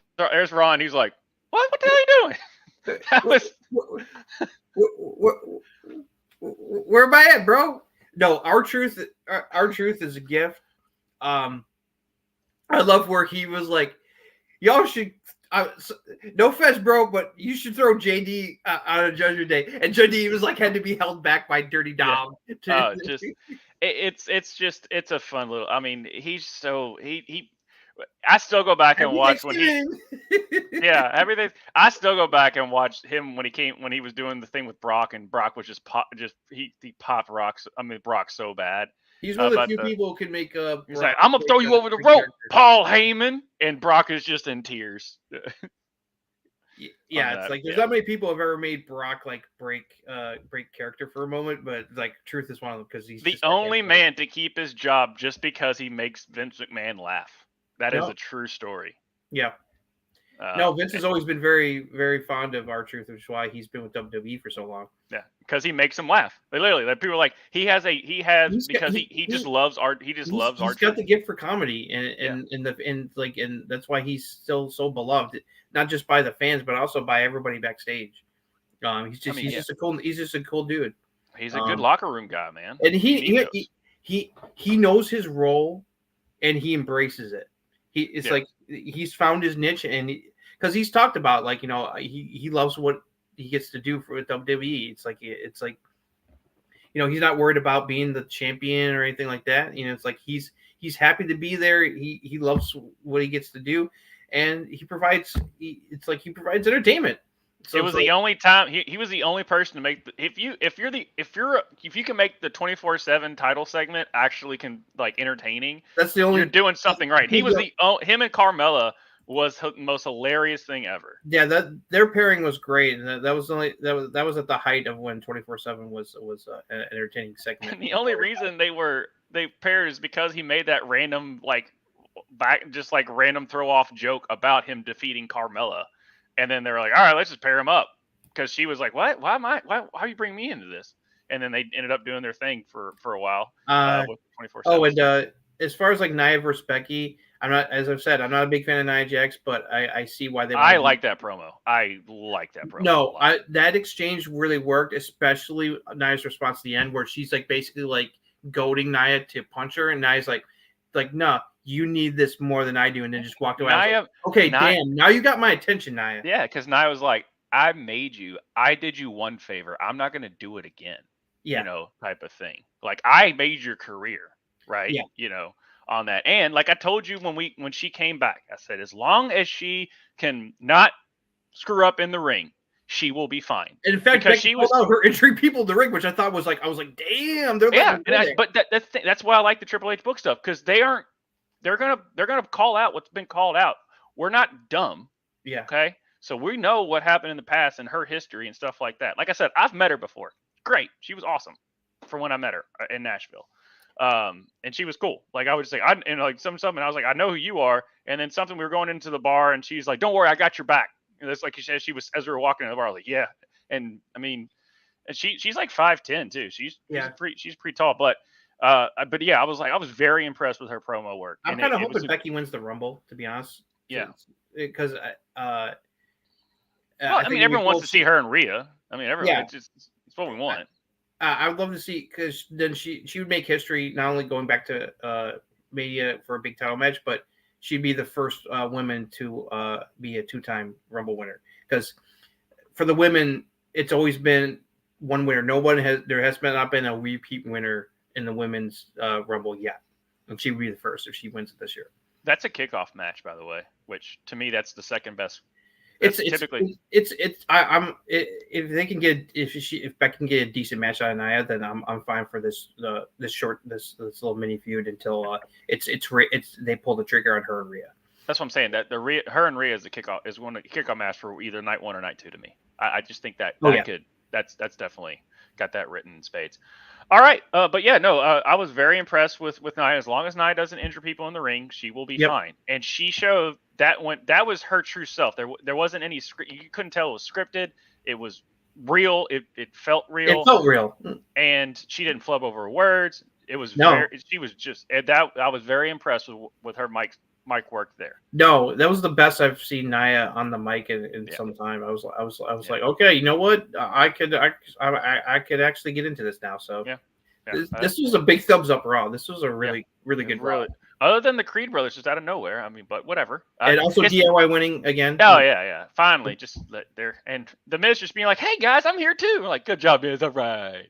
Ron. He's like, what the hell are you doing? That was where am I at, bro? No, R-Truth is a gift. I love where he was like, y'all should. No offense, bro, but you should throw JD out of Judgment Day, and JD was like had to be held back by Dirty Dom. Yeah. It's a fun little. I mean, he's so he. I still go back and watch when everything. I still go back and watch him when he was doing the thing with Brock, and Brock was he popped Brock so bad. He's one of the few people who can make a. He's like, I'm gonna throw you over the rope, Paul Heyman, and Brock is just in tears. Yeah, it's like there's not many people have ever made Brock like break character for a moment, but like Truth is one of them because he's the only man to keep his job just because he makes Vince McMahon laugh. That is a true story. Yeah. No, Vince has always been very, very fond of R-Truth, which is why he's been with WWE for so long. Yeah, because he makes them laugh. Literally, people are like, he just loves art. He just loves art. He's got the gift for comedy, and that's why he's still so beloved, not just by the fans, but also by everybody backstage. He's just a cool dude. He's a good locker room guy, man. And he knows his role, and he embraces it. Like he's found his niche, and because he's talked about like he loves what he gets to do for WWE. It's like he's not worried about being the champion or anything like that. It's like he's happy to be there. He loves what he gets to do, and he provides entertainment. So it was the only time he was the only person to make if you can make the 24/7 title segment actually entertaining. That's the only you're doing something right. He was him and Carmella was the most hilarious thing ever. Yeah, their pairing was great, and that was at the height of when 24/7 was an entertaining segment. And the only reason they paired is because he made that random random throw off joke about him defeating Carmella. And then they're like, all right, let's just pair him up. Because she was like, what? Why are you bringing me into this? And then they ended up doing their thing for a while. With 24/7. Oh, and as far as like Nia versus Becky, I'm not, as I've said, I'm not a big fan of Nia Jax, but I see why they. I like that promo. I like that promo. No, that exchange really worked, especially Nia's response to the end, where she's like basically like goading Nia to punch her, and Nia's like, nah, you need this more than I do, and then just walked away. Nia, like, okay, damn, now you got my attention, Nia. Yeah, because Nia was like, I made you. I did you one favor. I'm not going to do it again. Yeah. You know, type of thing. Like, I made your career, right? Yeah. You know, on that. And like I told you when she came back, I said, as long as she can not screw up in the ring, she will be fine. And in fact, because she was out her injuring people in the ring, which I thought was like, I was like, damn, they're but that's why I like the Triple H book stuff, because they're gonna call out what's been called out. We're not dumb. Yeah. Okay. So we know what happened in the past and her history and stuff like that. Like I said, I've met her before. Great. She was awesome for when I met her in Nashville. And she was cool. Like I would say, and like something, I was like, I know who you are. And then something, we were going into the bar and she's like, don't worry, I got your back. And it's like she was, as we were walking in the bar, I was like, yeah. And I mean, and she's like 5'10" too. She's pretty tall, but yeah, I was very impressed with her promo work. I'm kind of hoping Becky wins the Rumble, to be honest. Yeah. Because I mean, everyone wants to see her and Rhea. I mean, everyone. Yeah. It's what we want. I would love to see, because then she would make history, not only going back to Mania for a big title match, but she'd be the first woman to be a 2-time Rumble winner. Because for the women, it's always been one winner. There has not been a repeat winner in the women's Rumble yet, and she would be the first if she wins it this year. That's a kickoff match, by the way, which to me that's the second best. If they can get if Becky can get a decent match out of Nia, then I'm fine for this little mini feud until they pull the trigger on her and Rhea. That's what I'm saying. That her and Rhea is the kickoff match for either night 1 or night 2 to me. I just think that's definitely got that written in spades. All right, but yeah, no, I was very impressed with Nia. As long as Nia doesn't injure people in the ring, she will be fine. And she showed that that was her true self. There wasn't any script. You couldn't tell it was scripted. It was real. It felt real. It felt real. And she didn't flub over words. It was she was just I was very impressed with her mic work there. No, that was the best I've seen Nia on the mic in some time. I was like, okay, you know what? I could actually get into this now. So this was a big thumbs up Raw. This was a really good Raw. Other than the Creed brothers just out of nowhere. I mean, but whatever. And also DIY winning again. Oh yeah. Finally, just there, and the Miz just being like, "Hey guys, I'm here too." We're like, "Good job, Miz. All right."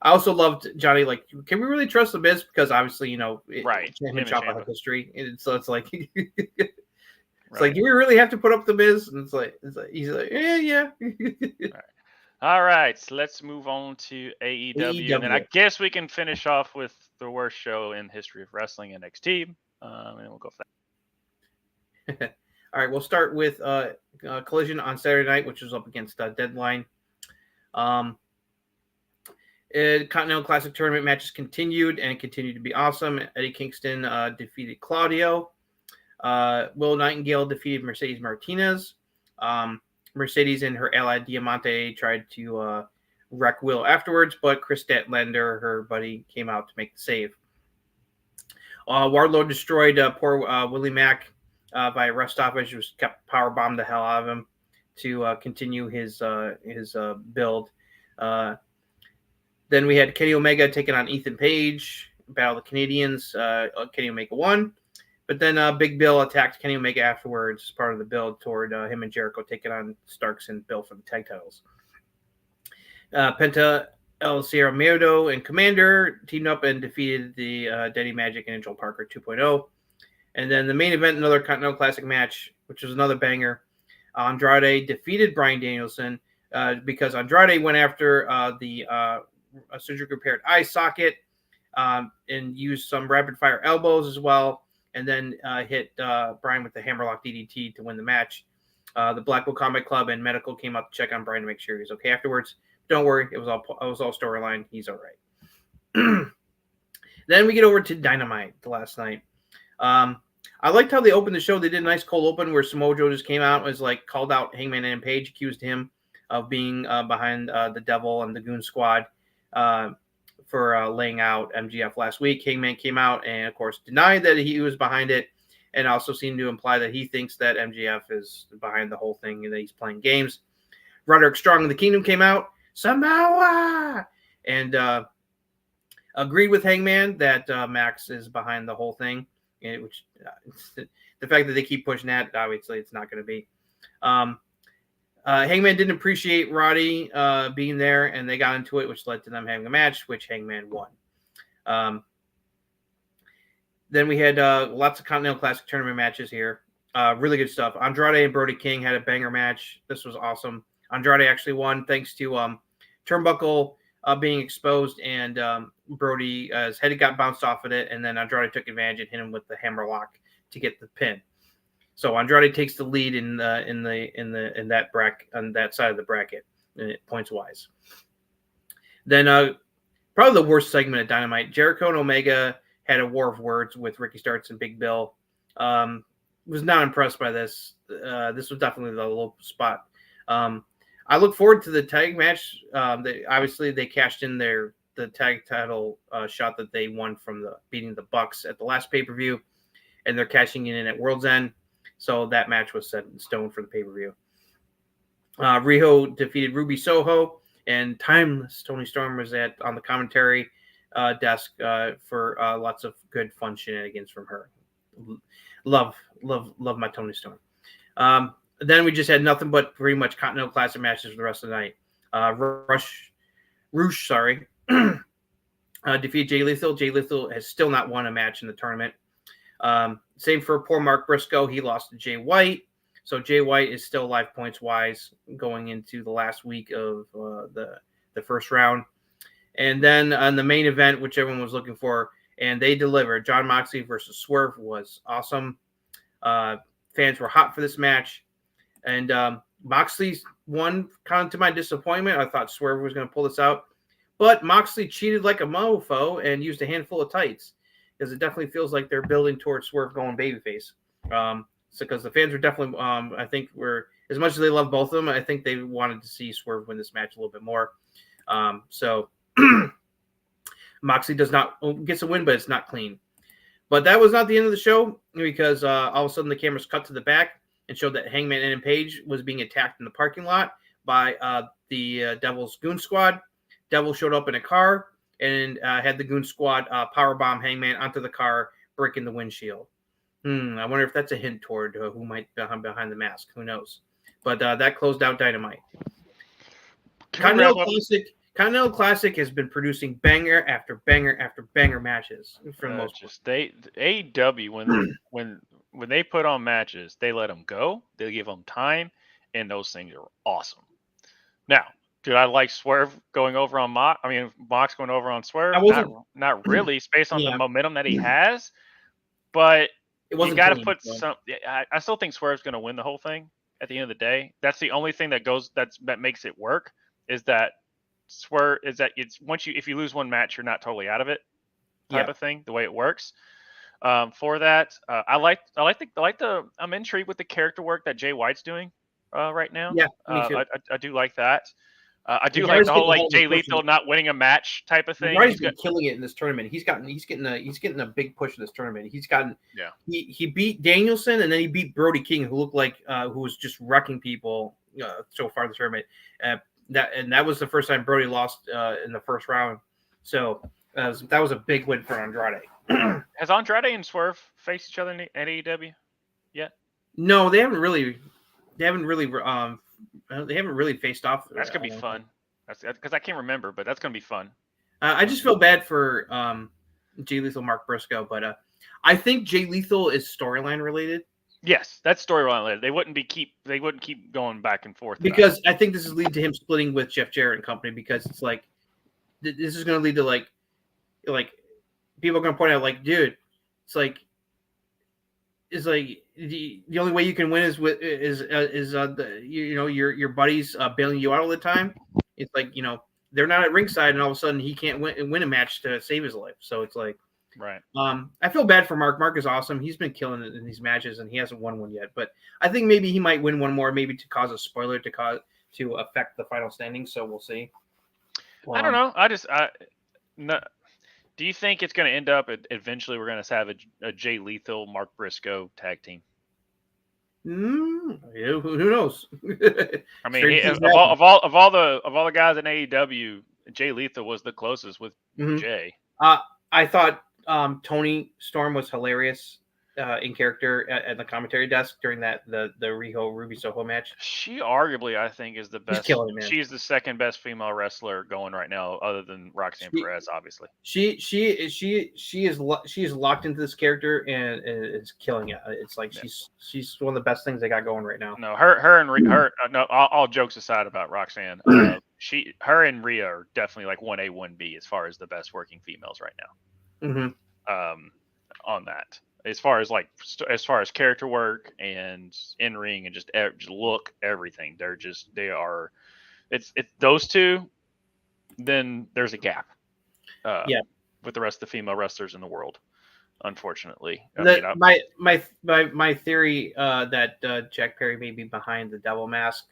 I also loved Johnny. Like, can we really trust the Miz? Because obviously, him and Ciampa have history, and so it's like, like, do we really have to put up the Miz? And it's like he's like, yeah. All right, so let's move on to AEW, and I guess we can finish off with the worst show in history of wrestling, NXT, and we'll go for that. All right, we'll start with Collision on Saturday night, which was up against Deadline. Continental Classic Tournament matches continued, and it continued to be awesome. Eddie Kingston defeated Claudio. Will Nightingale defeated Mercedes Martinez. Mercedes and her ally Diamante tried to wreck Will afterwards, but Chris Statlander, her buddy, came out to make the save. Wardlow destroyed poor Willie Mack by ref stoppage, was kept powerbombed the hell out of him to continue his build. Then we had Kenny Omega taking on Ethan Page, Battle of the Canadians. Kenny Omega won. But then Big Bill attacked Kenny Omega afterwards as part of the build toward him and Jericho taking on Starks and Bill for the tag titles. Penta, El Sierra Miedo, and Commander teamed up and defeated the Daddy Magic and Angel Parker 2.0. And then the main event, another Continental Classic match, which was another banger. Andrade defeated Bryan Danielson because Andrade went after the surgically repaired eye socket and used some rapid-fire elbows as well. And then hit Bryan with the Hammerlock DDT to win the match. The Blackpool Combat Club and Medical came up to check on Bryan to make sure he was okay afterwards. Don't worry, it was all storyline. He's all right. Then we get over to Dynamite the last night. I liked how they opened the show. They did a nice cold open where Samoa Joe just came out and was like called out Hangman and Page, accused him of being behind the Devil and the Goon Squad. for laying out MGF last week. Hangman came out and, of course, denied that he was behind it, and also seemed to imply that he thinks that MGF is behind the whole thing and that he's playing games. Roderick Strong in the Kingdom came out, Samoa, and agreed with Hangman that Max is behind the whole thing, which the fact that they keep pushing that, obviously it's not going to be. Hangman didn't appreciate Roddy being there, and they got into it, which led to them having a match, which Hangman won. Then we had lots of Continental Classic tournament matches here. Really good stuff. Andrade and Brody King had a banger match. This was awesome. Andrade actually won thanks to Turnbuckle being exposed, and Brody his head got bounced off of it, and then Andrade took advantage and hit him with the hammerlock to get the pin. So Andrade takes the lead in that bracket, on that side of the bracket, points wise. Then probably the worst segment of Dynamite. Jericho and Omega had a war of words with Ricky Starks and Big Bill. Was not impressed by this. This was definitely the low spot. I look forward to the tag match. Obviously they cashed in the tag title shot that they won from beating the Bucks at the last pay-per-view, and they're cashing it in at World's End. So that match was set in stone for the pay-per-view. Riho defeated Ruby Soho, and Timeless Tony Storm was on the commentary desk for lots of good fun shenanigans from her. Love my Tony Storm. Then we just had nothing but pretty much Continental Classic matches for the rest of the night. Roosh, defeated Jay Lethal. Jay Lethal has still not won a match in the tournament. Same for poor Mark Briscoe. He lost to Jay White. So Jay White is still live points wise going into the last week of the first round. And then on the main event, which everyone was looking for, and they delivered. Jon Moxley versus Swerve was awesome. Fans were hot for this match. And Moxley won, kind of to my disappointment. I thought Swerve was going to pull this out. But Moxley cheated like a mofo and used a handful of tights, because it definitely feels like they're building towards Swerve going babyface. Because the fans were definitely, I think, as much as they love both of them, I think they wanted to see Swerve win this match a little bit more. So Moxley gets a win, but it's not clean. But that was not the end of the show, because all of a sudden the cameras cut to the back and showed that Hangman Adam Page was being attacked in the parking lot by the Devil's Goon Squad. Devil showed up in a car and had the Goon Squad powerbomb Hangman onto the car, breaking the windshield. I wonder if that's a hint toward who might be behind the mask. Who knows? But that closed out Dynamite. Continental Classic has been producing banger after banger after banger matches for the most part. AEW, when they put on matches, they let them go. They give them time, and those things are awesome. Now, did I like Swerve going over on Mox? I mean, Mox going over on Swerve? Not really. It's based on the momentum that he has, but you got to put some. I still think Swerve's going to win the whole thing at the end of the day. That's the only thing that makes it work, is that Swerve is that it's if you lose one match, you're not totally out of it type of thing. The way it works. For that, I'm intrigued with the character work that Jay White's doing right now. Yeah, me too. I do like that. I do like the whole Jay Lethal not winning a match type of thing. He's been killing it in this tournament. He's getting a big push in this tournament. He beat Danielson, and then he beat Brody King, who looked like who was just wrecking people so far in the tournament. That was the first time Brody lost in the first round. So that was a big win for Andrade. Has Andrade and Swerve faced each other at AEW yet? No, they haven't really faced off. That's gonna be fun. That's because I can't remember, but that's gonna be fun. I just feel bad for Jay Lethal, Mark Briscoe, but I think Jay Lethal is storyline related. Yes, that's storyline related. They wouldn't keep going back and forth because I think this is lead to him splitting with Jeff Jarrett and company, because it's like this is going to lead to like people are going to point out like, dude, it's like the only way you can win is your buddies bailing you out all the time. It's like, they're not at ringside, and all of a sudden he can't win a match to save his life. So it's like, right. I feel bad for Mark. Mark is awesome. He's been killing it in these matches, and he hasn't won one yet. But I think maybe he might win one more, maybe to cause a spoiler to affect the final standings. So we'll see. I don't know. No. Do you think it's going to end up eventually we're going to have a Jay Lethal, Mark Briscoe tag team? Yeah, who knows? I mean, of all the guys in AEW, Jay Lethal was the closest with Jay. I thought Tony Storm was hilarious in character at the commentary desk during the Riho Ruby Soho match. She arguably, I think, is the best. She's killing it, man. She's the second best female wrestler going right now, other than Roxanne Perez, obviously. She is locked into this character and is killing it. It's like she's one of the best things they got going right now. No, all jokes aside about Roxanne, her and Rhea are definitely like 1A, 1B as far as the best working females right now. On that. As far as character work and in ring and just look, everything, it's those two. Then there's a gap. With the rest of the female wrestlers in the world, unfortunately. My theory that Jack Perry may be behind the Devil Mask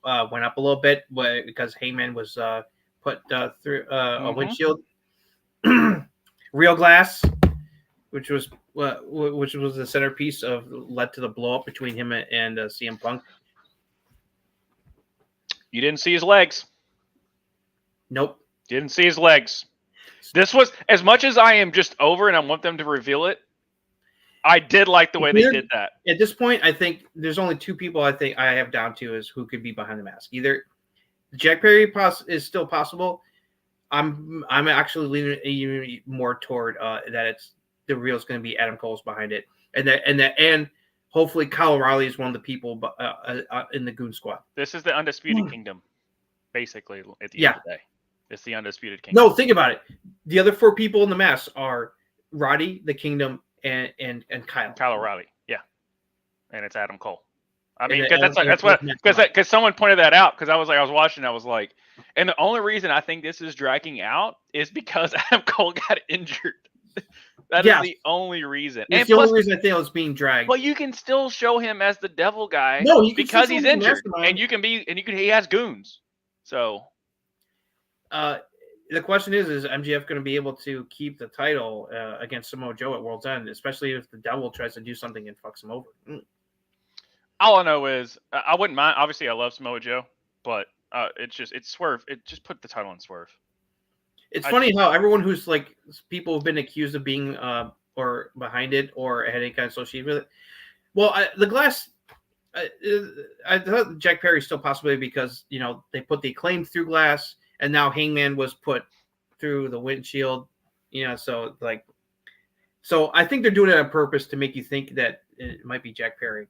went up a little bit because Heyman was put through a windshield, real glass, which was the centerpiece led to the blow up between him and CM Punk. You didn't see his legs. Nope. Didn't see his legs. This was, as much as I am just over and I want them to reveal it, I did like the way they did that. At this point, I think there's only two people I think I have down to is who could be behind the mask. Either Jack Perry is still possible. I'm actually leaning even more toward that it's the real is going to be Adam Cole's behind it, and hopefully Kyle O'Reilly is one of the people in the Goon Squad. This is the Undisputed Kingdom, basically. At the end of the day, it's the Undisputed Kingdom. No, think about it. The other four people in the mask are Roddy, the Kingdom, and Kyle. Kyle O'Reilly, yeah, and it's Adam Cole. I mean, because someone pointed that out. Because I was watching, I was like, and the only reason I think this is dragging out is because Adam Cole got injured. That is the only reason. It's the only reason I think it was being dragged. But you can still show him as the devil guy because he's injured, and he has goons. So, the question is MJF going to be able to keep the title against Samoa Joe at World's End, especially if the devil tries to do something and fucks him over? All I know is I wouldn't mind. Obviously, I love Samoa Joe, but it's Swerve. It just put the title on Swerve. It's funny how everyone who's like people have been accused of being or behind it or had any kind of association with it. Well, the glass. I thought Jack Perry still possibly because they put the Acclaim through glass, and now Hangman was put through the windshield. So I think they're doing it on purpose to make you think that it might be Jack Perry.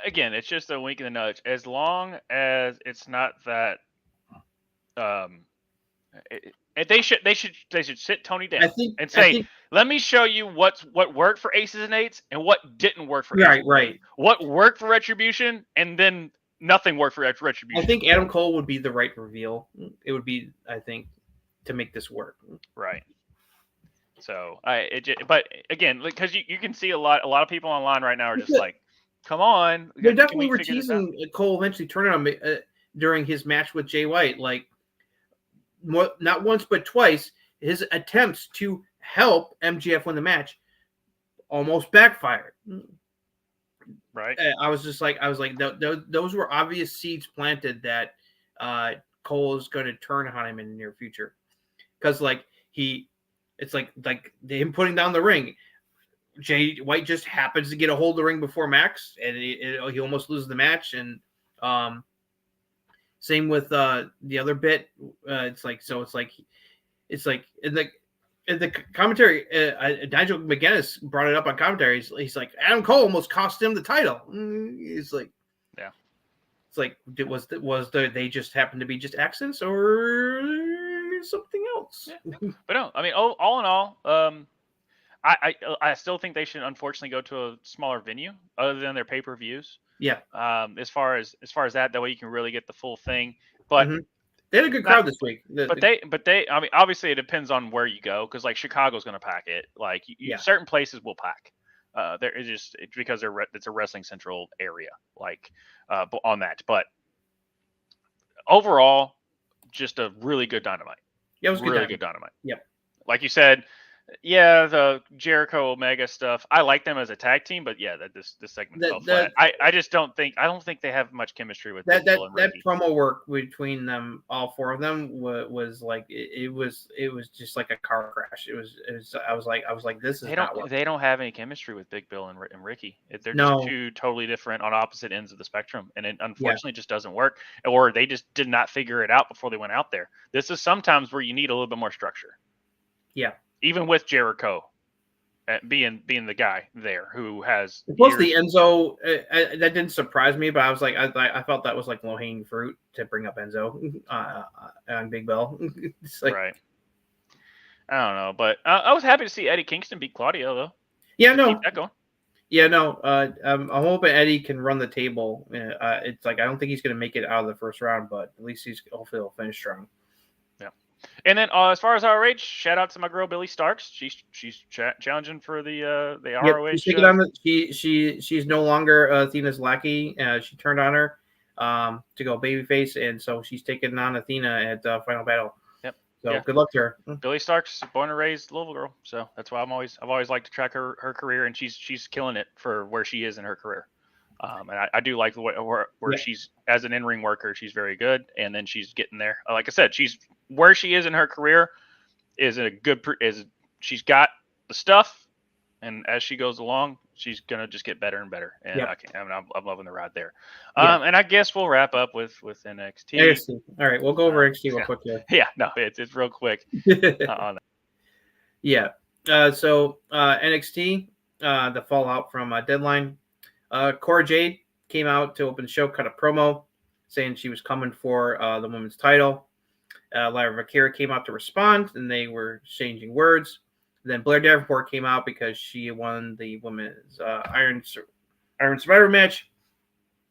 Again, it's just a wink and a nudge. As long as it's not that. They should sit Tony down and say, let me show you what worked for Aces and Eights and what didn't work for Aces. Right. What worked for Retribution and then nothing worked for Retribution. I think Adam Cole would be the right reveal. It would be, I think, to make this work. Right. So but again, because you can see a lot of people online right now are just like, come on. They definitely were teasing Cole eventually turning on during his match with Jay White, like. Not once but twice, his attempts to help MJF win the match almost backfired. Right. I was like, those were obvious seeds planted that Cole is going to turn on him in the near future, because it's like him putting down the ring. Jay White just happens to get a hold of the ring before Max, and he almost loses the match, and same with the other bit. It's like in the commentary. Nigel McGuinness brought it up on commentary. He's like, Adam Cole almost cost him the title. He's like, yeah. It's like, they just happened to be just accents or something else? Yeah. But no, I mean, all in all, I still think they should unfortunately go to a smaller venue other than their pay-per-views. Yeah. As far as that way you can really get the full thing. But they had a good crowd this week. But they I mean, obviously it depends on where you go, because like Chicago's going to pack it. Like certain places will pack. There is just because it's a Wrestling Central area. Like on that, but overall, just a really good Dynamite. Yeah, it was really good. good Dynamite. Yep. Like you said, yeah, the Jericho Omega stuff. I like them as a tag team, but yeah, this segment fell flat. I just don't think they have much chemistry with Big Bill and Ricky. promo work between them, all four of them, was like it was just like a car crash. It was I was like this is not working. They don't have any chemistry with Big Bill and Ricky. They're No. just two totally different on opposite ends of the spectrum, and it unfortunately just doesn't work. Or they just did not figure it out before they went out there. This is sometimes where you need a little bit more structure. Yeah. Even with Jericho being the guy there who has. Plus the Enzo, that didn't surprise me, but I was like, I felt that was like low hanging fruit to bring up Enzo on Big Bill. It's like, right. I don't know, but I was happy to see Eddie Kingston beat Claudio though. Yeah, no. Keep that going. Yeah, no. I'm hoping Eddie can run the table. It's like I don't think he's going to make it out of the first round, but at least hopefully he'll finish strong. And then as far as ROH, shout out to my girl Billy Starks. She's challenging for the ROH. She's no longer Athena's lackey. She turned on her to go babyface, and so she's taking on Athena at Final Battle. Yep. So good luck to her. Billy Starks, born and raised Louisville girl, so that's why I've always liked to track her career, and she's killing it for where she is in her career. And I do like the way where she's as an in-ring worker, she's very good, and then she's getting there. Like I said, she's where she is in her career is she's got the stuff, and as she goes along, she's gonna just get better and better. And I'm loving the ride there. And I guess we'll wrap up with NXT. NXT. All right, we'll go over NXT real quick here. Yeah, no, it's real quick. On that. Yeah. So NXT, the fallout from Deadline. Cora Jade came out to open the show, cut a promo saying she was coming for the women's title. Lyra Valkyria came out to respond, and they were exchanging words. Then Blair Davenport came out because she won the women's Iron Survivor match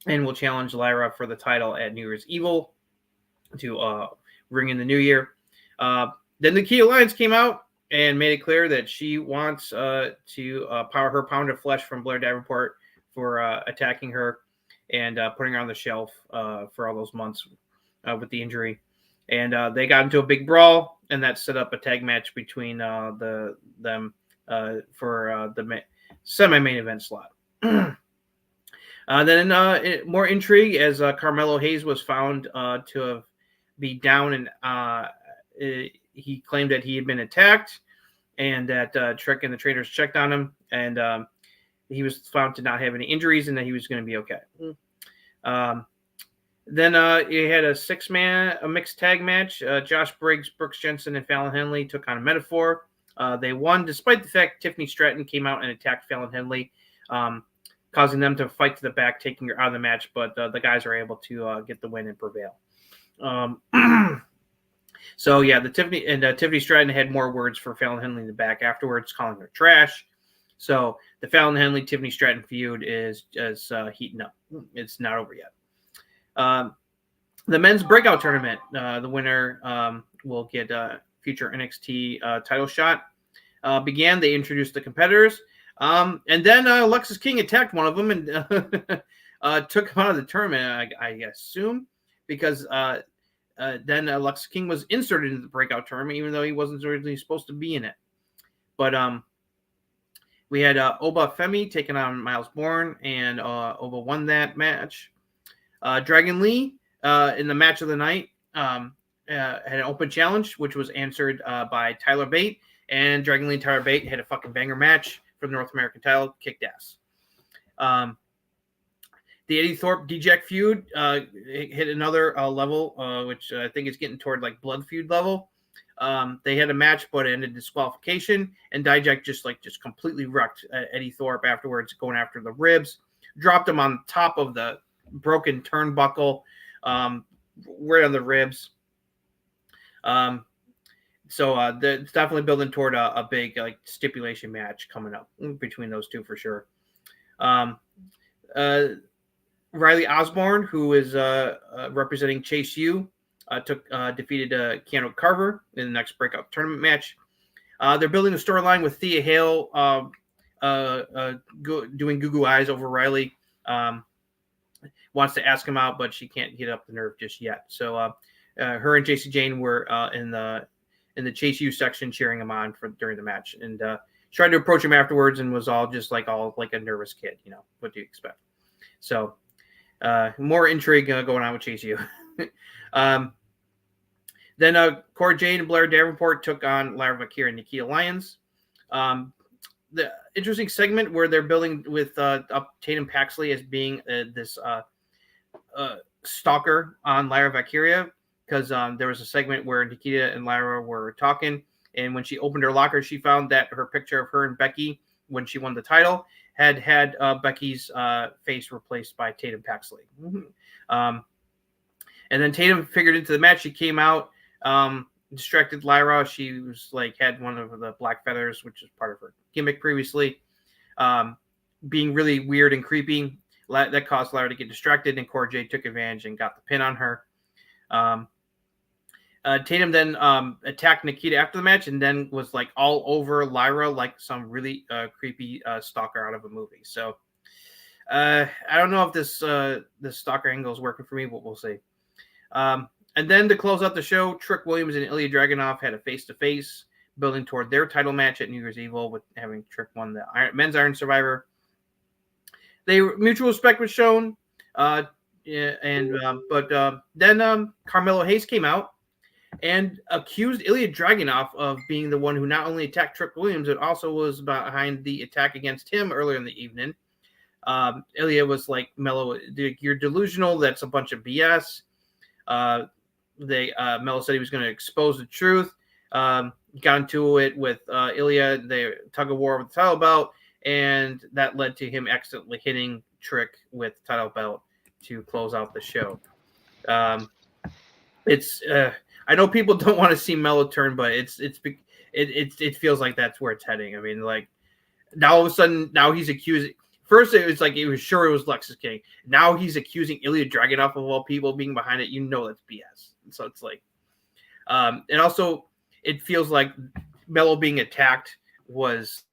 and will challenge Lyra for the title at New Year's Evil to ring in the new year. Then the Key Alliance came out and made it clear that she wants to power her pound of flesh from Blair Davenport for attacking her and putting her on the shelf for all those months with the injury. And they got into a big brawl, and that set up a tag match between them for the semi-main event slot. Then more intrigue as Carmelo Hayes was found to be down, and he claimed that he had been attacked, and that Trick and the Traders checked on him, and he was found to not have any injuries, and that he was going to be okay. Then you had a mixed tag match. Josh Briggs, Brooks Jensen, and Fallon Henley took on a Metaphor. They won despite the fact Tiffany Stratton came out and attacked Fallon Henley, causing them to fight to the back, taking her out of the match. But the guys are able to get the win and prevail. So yeah, Tiffany Stratton had more words for Fallon Henley in the back afterwards, calling her trash. So the Fallon Henley Tiffany Stratton feud is heating up. It's not over yet. The men's breakout tournament, the winner will get a future NXT title shot. Began. They introduced the competitors, and then Alexis King attacked one of them and took him out of the tournament. I assume because then Alexis King was inserted into the breakout tournament, even though he wasn't originally supposed to be in it. But we had Oba Femi taking on Miles Bourne, and Oba won that match. Dragon Lee in the match of the night had an open challenge, which was answered by Tyler Bate, and Dragon Lee and Tyler Bate had a fucking banger match for the North American title, kicked ass. The Eddie Thorpe D-Jack feud hit another level, which I think is getting toward like blood feud level. They had a match, but it ended disqualification, and D-Jack just completely wrecked Eddie Thorpe afterwards, going after the ribs, dropped him on top of the broken turnbuckle, right on the ribs. So it's definitely building toward a big stipulation match coming up between those two for sure. Riley Osborne, who is representing Chase U, defeated Keanu Carver in the next breakout tournament match. They're building a storyline with Thea Hale doing goo eyes over Riley. Wants to ask him out, but she can't get up the nerve just yet. So her and JC Jane were in the in the Chase U section cheering him on during the match, and tried to approach him afterwards and was all like a nervous kid. What do you expect? So more intrigue going on with Chase U. Then Cora Jade and Blair Davenport took on Lyra Valkyria and Nikita Lyons. The interesting segment where they're building with up Tatum Paxley as being this stalker on Lyra Valkyria, because there was a segment where Nikita and Lyra were talking, and when she opened her locker, she found that her picture of her and Becky when she won the title had Becky's face replaced by Tatum Paxley. And then Tatum figured into the match. She came out, distracted Lyra. She was had one of the black feathers, which is part of her gimmick previously, being really weird and creepy. That caused Lyra to get distracted, and Cora Jade took advantage and got the pin on her. Tatum then attacked Nikita after the match, and then was all over Lyra like some really creepy stalker out of a movie. So I don't know if this stalker angle is working for me, but we'll see. And then to close out the show, Trick Williams and Ilya Dragunov had a face-to-face building toward their title match at New Year's Evil, with having Trick won the men's Iron Survivor. Mutual respect was shown, but then Carmelo Hayes came out and accused Ilya Dragunov of being the one who not only attacked Trick Williams, but also was behind the attack against him earlier in the evening. Ilya was like, Melo, you're delusional. That's a bunch of BS. Melo said he was going to expose the truth. Got into it with Ilya. They tug of war with the title belt, and that led to him accidentally hitting Trick with the title belt to close out the show. I know people don't want to see Melo turn, but it feels like that's where it's heading. I mean, now all of a sudden, now he's accusing. First, it was it was sure it was Lexus King. Now he's accusing Ilya Dragunov of all people being behind it. That's BS. So it's and also it feels like Melo being attacked was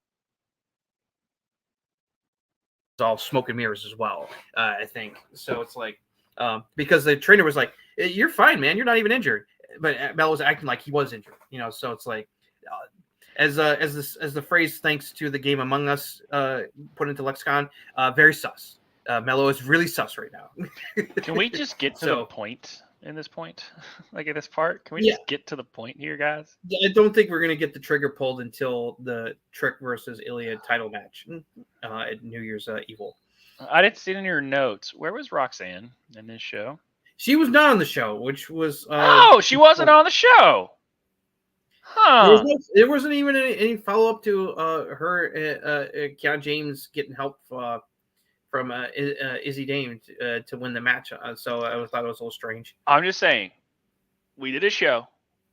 all smoke and mirrors as well. I think so. It's because the trainer was like, "You're fine, man. You're not even injured," but Melo was acting like he was injured. So it's as the phrase "thanks to the game Among Us" put into lexicon, very sus. Melo is really sus right now. Can we just get to the point in this point? At this part? Can we just get to the point here, guys? I don't think we're going to get the trigger pulled until the Trick versus Ilya title match at New Year's Evil. I didn't see it in your notes. Where was Roxanne in this show? She was not on the show, which was... she wasn't on the show! Huh. There wasn't even any follow-up to her, Kiana James getting help from Izzy Dame to win the match. So I thought it was a little strange. I'm just saying, we did a show.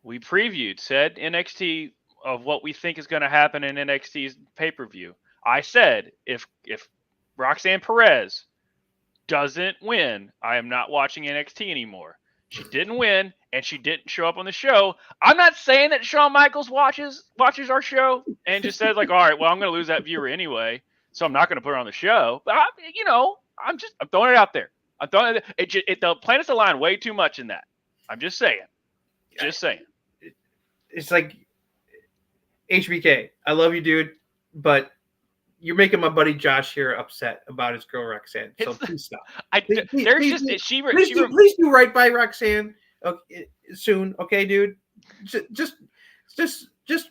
We previewed said NXT of what we think is going to happen in NXT's pay-per-view. I said, if Roxanne Perez doesn't win, I am not watching NXT anymore. She didn't win, and she didn't show up on the show. I'm not saying that Shawn Michaels watches our show and just says all right, well, I'm going to lose that viewer anyway, so I'm not going to put her on the show. But I'm throwing it out there. I'm throwing it. The planets align way too much in that. I'm just saying. Just saying. It's like HBK. I love you, dude, but you're making my buddy Josh here upset about his girl Roxanne. So please stop. Please do right by Roxanne soon, okay, dude. Just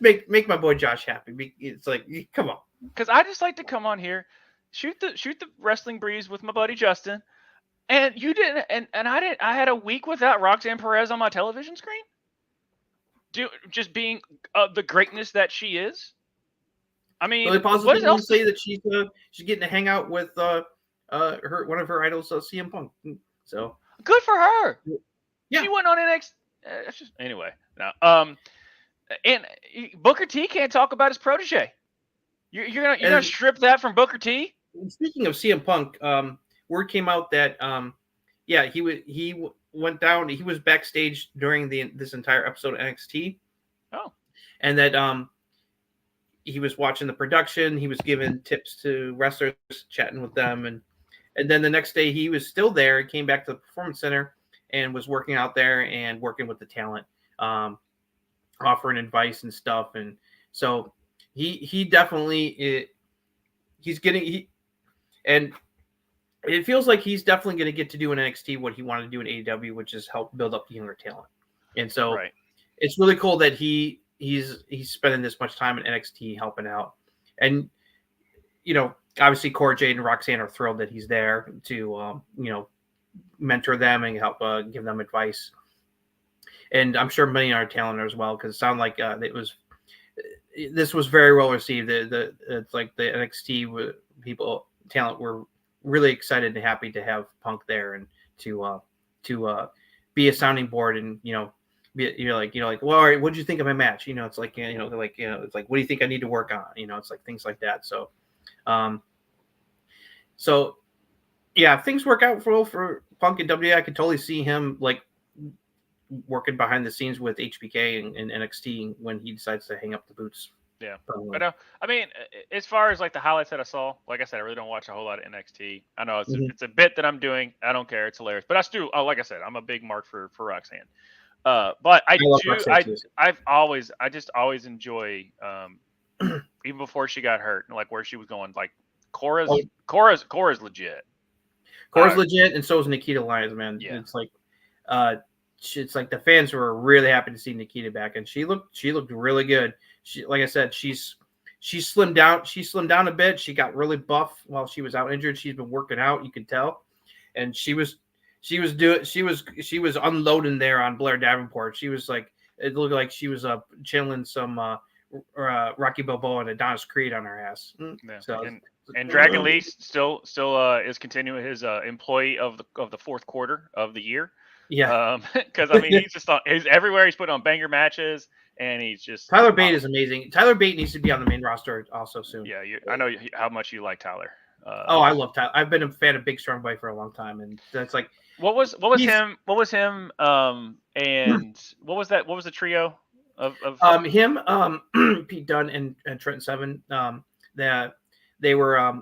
make my boy Josh happy. It's come on. Because I just like to come on here, shoot the wrestling breeze with my buddy Justin, and you didn't, and I didn't. I had a week without Roxanne Perez on my television screen, just being the greatness that she is. I mean, what else? Say that she's getting to hang out with one of her idols, CM Punk. So good for her. Yeah, she went on NXT. Anyway, no. And Booker T can't talk about his protege. You're gonna strip that from Booker T? Speaking of CM Punk, word came out that he went down. He was backstage during this entire episode of NXT. Oh, and that he was watching the production. He was giving tips to wrestlers, chatting with them, and then the next day he was still there. He came back to the Performance Center and was working out there and working with the talent. offering advice and stuff. And so he definitely and it feels like he's definitely going to get to do in NXT what he wanted to do in AEW, which is help build up the younger talent. And so it's really cool that he's spending this much time in NXT helping out. And obviously Cora Jade and Roxanne are thrilled that he's there to mentor them and help give them advice. And I'm sure many are talent as well, because it sounded like this was very well received. It's like the NXT talent were really excited and happy to have Punk there and to be a sounding board and well, all right, what did you think of my match? It's like it's like, what do you think I need to work on? It's like things like that. So yeah, if things work out for Punk and WWE, I could totally see him like working behind the scenes with HBK and NXT when he decides to hang up the boots. Yeah, but I mean, as far as like the highlights that I saw, like I said, I really don't watch a whole lot of NXT. I know it's a bit that I'm doing. I don't care. It's hilarious. But I still, like I said, I'm a big mark for Roxanne. But I just always enjoy, even before she got hurt, like where she was going. Like Cora's legit. Cora's legit, and so is Nikita Lyons, man. Yeah. It's like the fans were really happy to see Nikita back, and she looked really good. She, like I said, she slimmed down. She slimmed down a bit. She got really buff while she was out injured. She's been working out, you could tell, and she was unloading there on Blair Davenport. She was like, it looked like she was channeling some Rocky Balboa and Adonis Creed on her ass. Yeah. So, and Dragon Lee still is continuing his employee of the fourth quarter of the year. Yeah, because I mean he's everywhere. He's put on banger matches, and he's just Tyler Bate is amazing. Tyler Bate needs to be on the main roster also soon. Yeah, I know how much you like Tyler. I love Tyler. I've been a fan of Big Strong Boy for a long time, and that's like what was him? And what was that? What was the trio of him? Pete Dunne and Trenton Seven. They were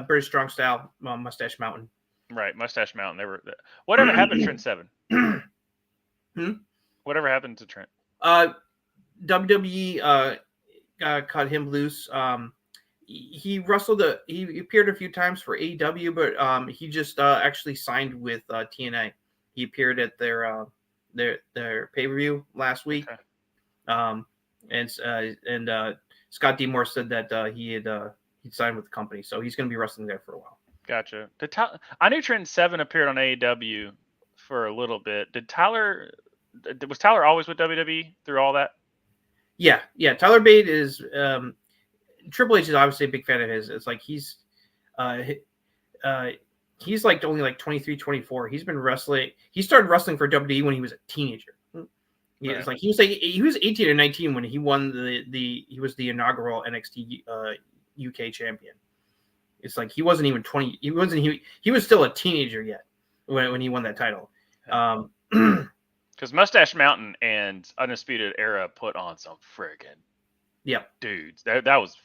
British Strong Style, Mustache Mountain. Right, Mustache Mountain. They were. Whatever happened to Trent Seven? Whatever happened to Trent? WWE cut him loose. He wrestled. He appeared a few times for AEW, but he just actually signed with TNA. He appeared at their pay-per-view last week. Okay. And Scott D'Amore said that he'd signed with the company, so he's going to be wrestling there for a while. Gotcha. I knew Trent Seven appeared on AEW for a little bit. Was Tyler always with WWE through all that? Yeah. Tyler Bate is Triple H is obviously a big fan of his. It's like he's like only like 23, 24. He's been wrestling. He started wrestling for WWE when he was a teenager. It's like he was 18 or 19 when he won he was the inaugural NXT UK champion. It's like he wasn't even 20. He was still a teenager yet when he won that title. Because Mustache Mountain and Undisputed Era put on some friggin' dudes. That was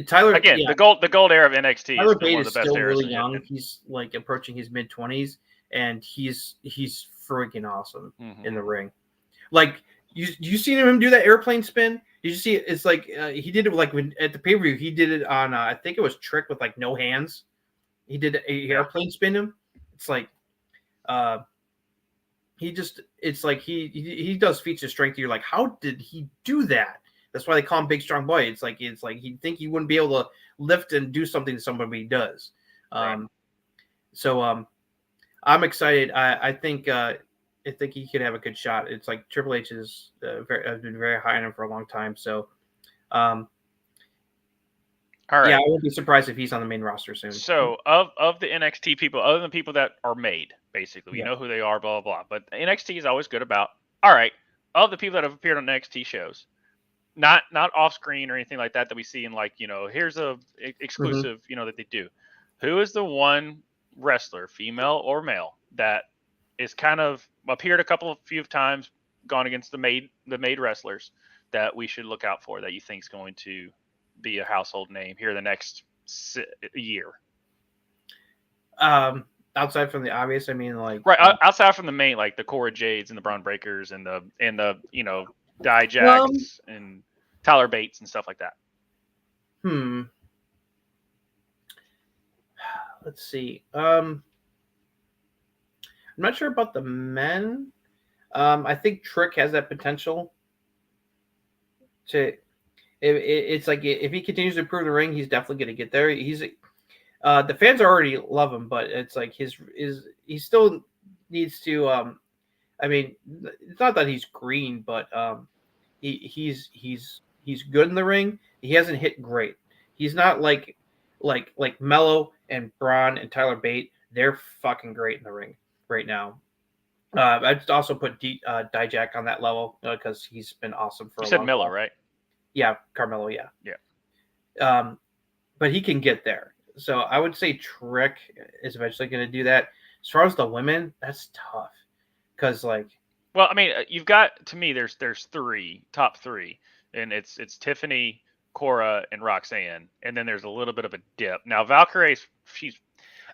Tyler again. Yeah. The gold era of NXT. Tyler Bate is still really young. He's like approaching his mid-20s, and he's freaking awesome in the ring. Like you seen him do that airplane spin? Did you see it? It's like he did it like at the pay-per-view. He did it on I think it was Trick with like no hands. He did a airplane spin him. It's like it's like he does feats of strength. You're like, how did he do that? That's why they call him Big Strong Boy. It's like he'd think he wouldn't be able to lift and do something to somebody does. Right. So I'm excited. I think he could have a good shot. It's like Triple H has been very high on him for a long time. So, all right. Yeah, I wouldn't be surprised if he's on the main roster soon. So, of the NXT people, other than people that are made, basically, we know who they are, blah, blah, blah. But NXT is always good about, all right, of the people that have appeared on NXT shows, not off screen or anything like that we see in like, here's a exclusive, that they do. Who is the one wrestler, female or male, that is kind of appeared a few times, gone against the made wrestlers that we should look out for, that you think is going to be a household name here the next year? Outside from the obvious, I mean, like right outside from the main, like the Cora Jades and the Braun Breakers and the Dijaks and Tyler Bates and stuff like that. Let's see. I'm not sure about the men. I think Trick has that potential to. It's like if he continues to improve the ring, he's definitely going to get there. He's the fans already love him, but it's like he still needs to. I mean, it's not that he's green, but he's good in the ring. He hasn't hit great. He's not like Mello and Braun and Tyler Bate. They're fucking great in the ring right now. I'd also put Dijak on that level because he's been awesome for. You a said long Miller, time. right? Yeah, Carmelo. Yeah. Yeah. But he can get there. So I would say Trick is eventually going to do that. As far as the women, that's tough because well, I mean, you've got to me. There's top three, and it's Tiffany, Cora, and Roxanne, and then there's a little bit of a dip. Now Valkyrie's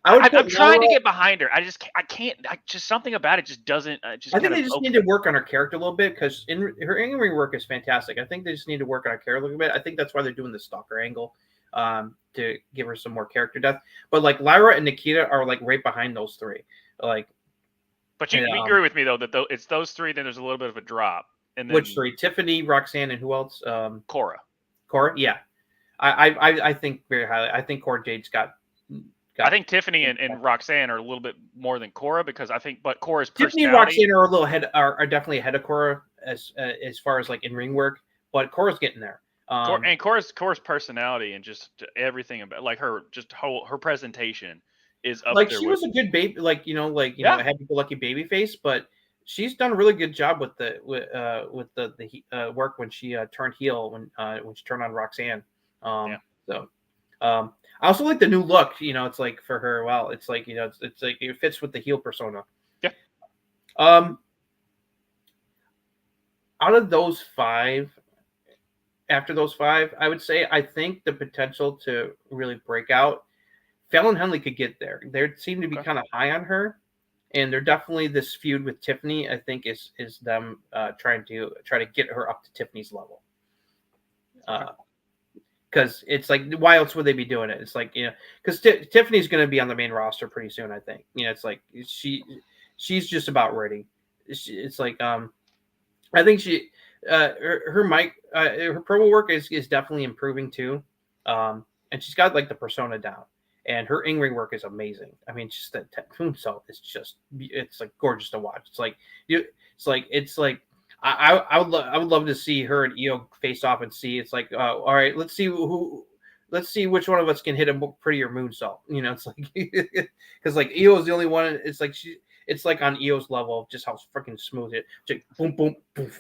I'm trying to get behind her. I can't. Just something about it just doesn't. I think they just need to work on her character a little bit because her in-ring work is fantastic. I think they just need to work on her character a little bit. I think that's why they're doing the stalker angle to give her some more character depth. But Lyra and Nikita are right behind those three. But you agree with me though that it's those three. Then there's a little bit of a drop. And then, which three? Tiffany, Roxanne, and who else? Cora. Cora, yeah. I think very highly. I think Cora Jade's got. I think Tiffany and Roxanne are a little bit more than Cora because but Cora's Tiffany and Roxanne are a little ahead, are definitely ahead of Cora as far as in ring work, but Cora's getting there. And Cora's personality and just everything about her presentation is up there. She was a good baby, happy-go-lucky baby face, but she's done a really good job with the work when she turned heel when she turned on Roxanne. I also like the new look. It's for her. Well, it's it fits with the heel persona. Yeah. Out of those five, after those five, I would say I think the potential to really break out, Fallon Henley could get there. They seem to be kind of high on her, and they're definitely this feud with Tiffany. I think is them trying to get her up to Tiffany's level. Because it's why else would they be doing it? It's because Tiffany's going to be on the main roster pretty soon. I think it's she's just about ready. I think her mic her promo work is definitely improving too, and she's got the persona down, and her in-ring work is amazing. I mean, just the moonsault is it's gorgeous to watch. I would love to see her and Io face off and see. It's all right, let's see which one of us can hit a prettier moonsault. Because Io is the only one. It's on Io's level of just how freaking smooth it. Just boom, boom, boom.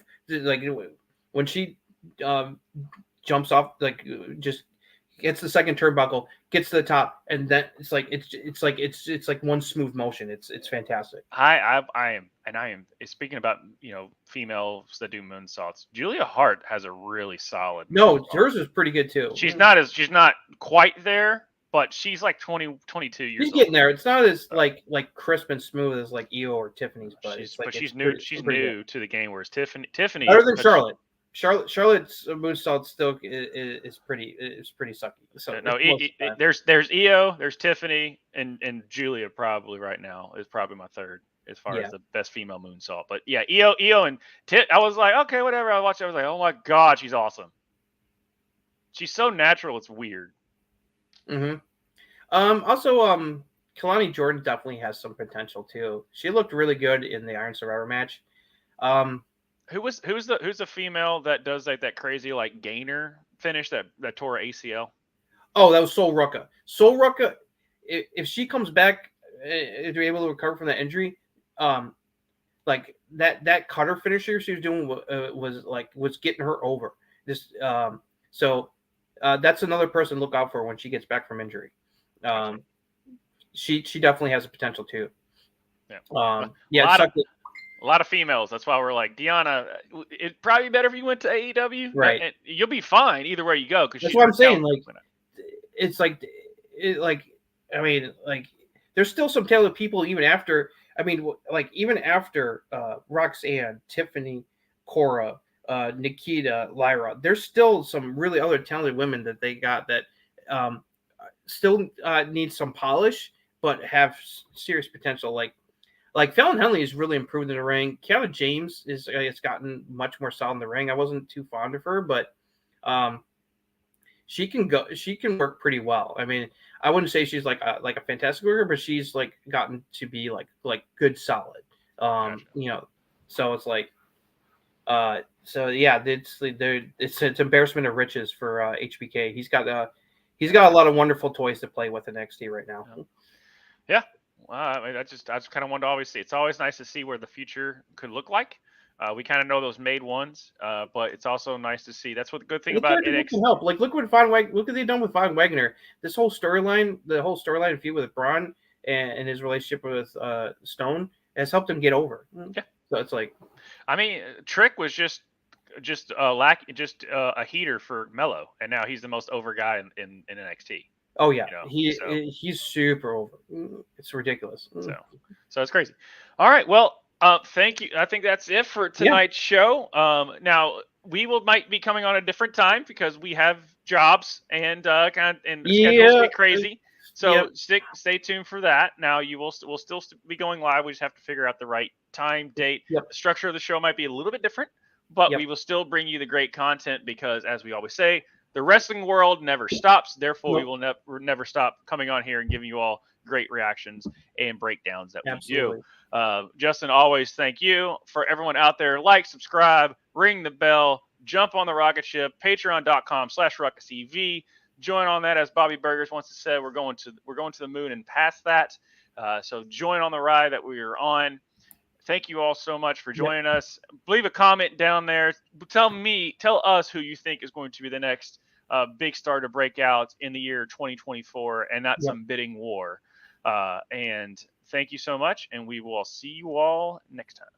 When she jumps off, just gets the second turnbuckle, gets to the top, and then it's one smooth motion. It's fantastic. I am speaking about females that do moonsaults. Julia Hart has a really solid. No, hers is pretty good too. She's not quite there, but she's 22 years old. She's getting there. It's not as crisp and smooth as Io or Tiffany's, but she's new. She's new to the game, whereas Tiffany better than Charlotte. Charlotte's moonsault still is pretty sucky. So no, there's Io, there's Tiffany, and Julia probably right now is probably my third as far as the best female moonsault. But yeah, Io and I was okay, whatever. I watched it, I was oh my god, she's awesome. She's so natural, it's weird. Mm-hmm. Also, Kalani Jordan definitely has some potential too. She looked really good in the Iron Survivor match. Who's the female that does that crazy gainer finish that tore her ACL? Oh, that was Sol Rucka. Sol Rucka, if she comes back, if you're able to recover from that injury, that cutter finisher she was doing was getting her over. So that's another person to look out for when she gets back from injury. She definitely has a potential too. Yeah. A lot of females. That's why we're Deonna, it'd probably be better if you went to AEW. Right. And you'll be fine either way you go. That's what I'm saying. There's still some talented people even after. I mean, even after Roxanne, Tiffany, Cora, Nikita, Lyra. There's still some really other talented women that they got that still need some polish, but have serious potential. Like Fallon Henley has really improved in the ring. Kiana James has gotten much more solid in the ring. I wasn't too fond of her, but she can go. She can work pretty well. I mean, I wouldn't say she's like a fantastic worker, but she's like gotten to be like good solid. Gotcha. So it's like, so yeah, it's embarrassment of riches for HBK. He's got a lot of wonderful toys to play with in NXT right now. Yeah. Well, I mean, I just kind of wanted to always see. It's always nice to see where the future could look like. We kind of know those made ones, but it's also nice to see. That's what the good thing about NXT can help. Like look what they've done with Von Wagner. This whole storyline, feud with Braun and his relationship with Stone has helped him get over. Yeah. So it's like, I mean, Trick was just a heater for Mello, and now he's the most over guy in NXT. Oh yeah, he's super over. It's ridiculous. So it's crazy. All right, well, thank you. I think that's it for tonight's show. Now might be coming on a different time because we have jobs and schedules get crazy. So stay tuned for that. Now we'll still be going live. We just have to figure out the right time, date. Yep. The structure of the show might be a little bit different, but we will still bring you the great content because, as we always say, the wrestling world never stops. Therefore, we will never stop coming on here and giving you all great reactions and breakdowns that we do. Justin, always thank you. For everyone out there, like, subscribe, ring the bell, jump on the rocket ship, patreon.com/RuckusEV. Join on that, as Bobby Burgers once said. We're going to the moon and past that. So join on the ride that we are on. Thank you all so much for joining us. Leave a comment down there. Tell us who you think is going to be the next big star to break out in the year 2024 and not some bidding war. And thank you so much. And we will see you all next time.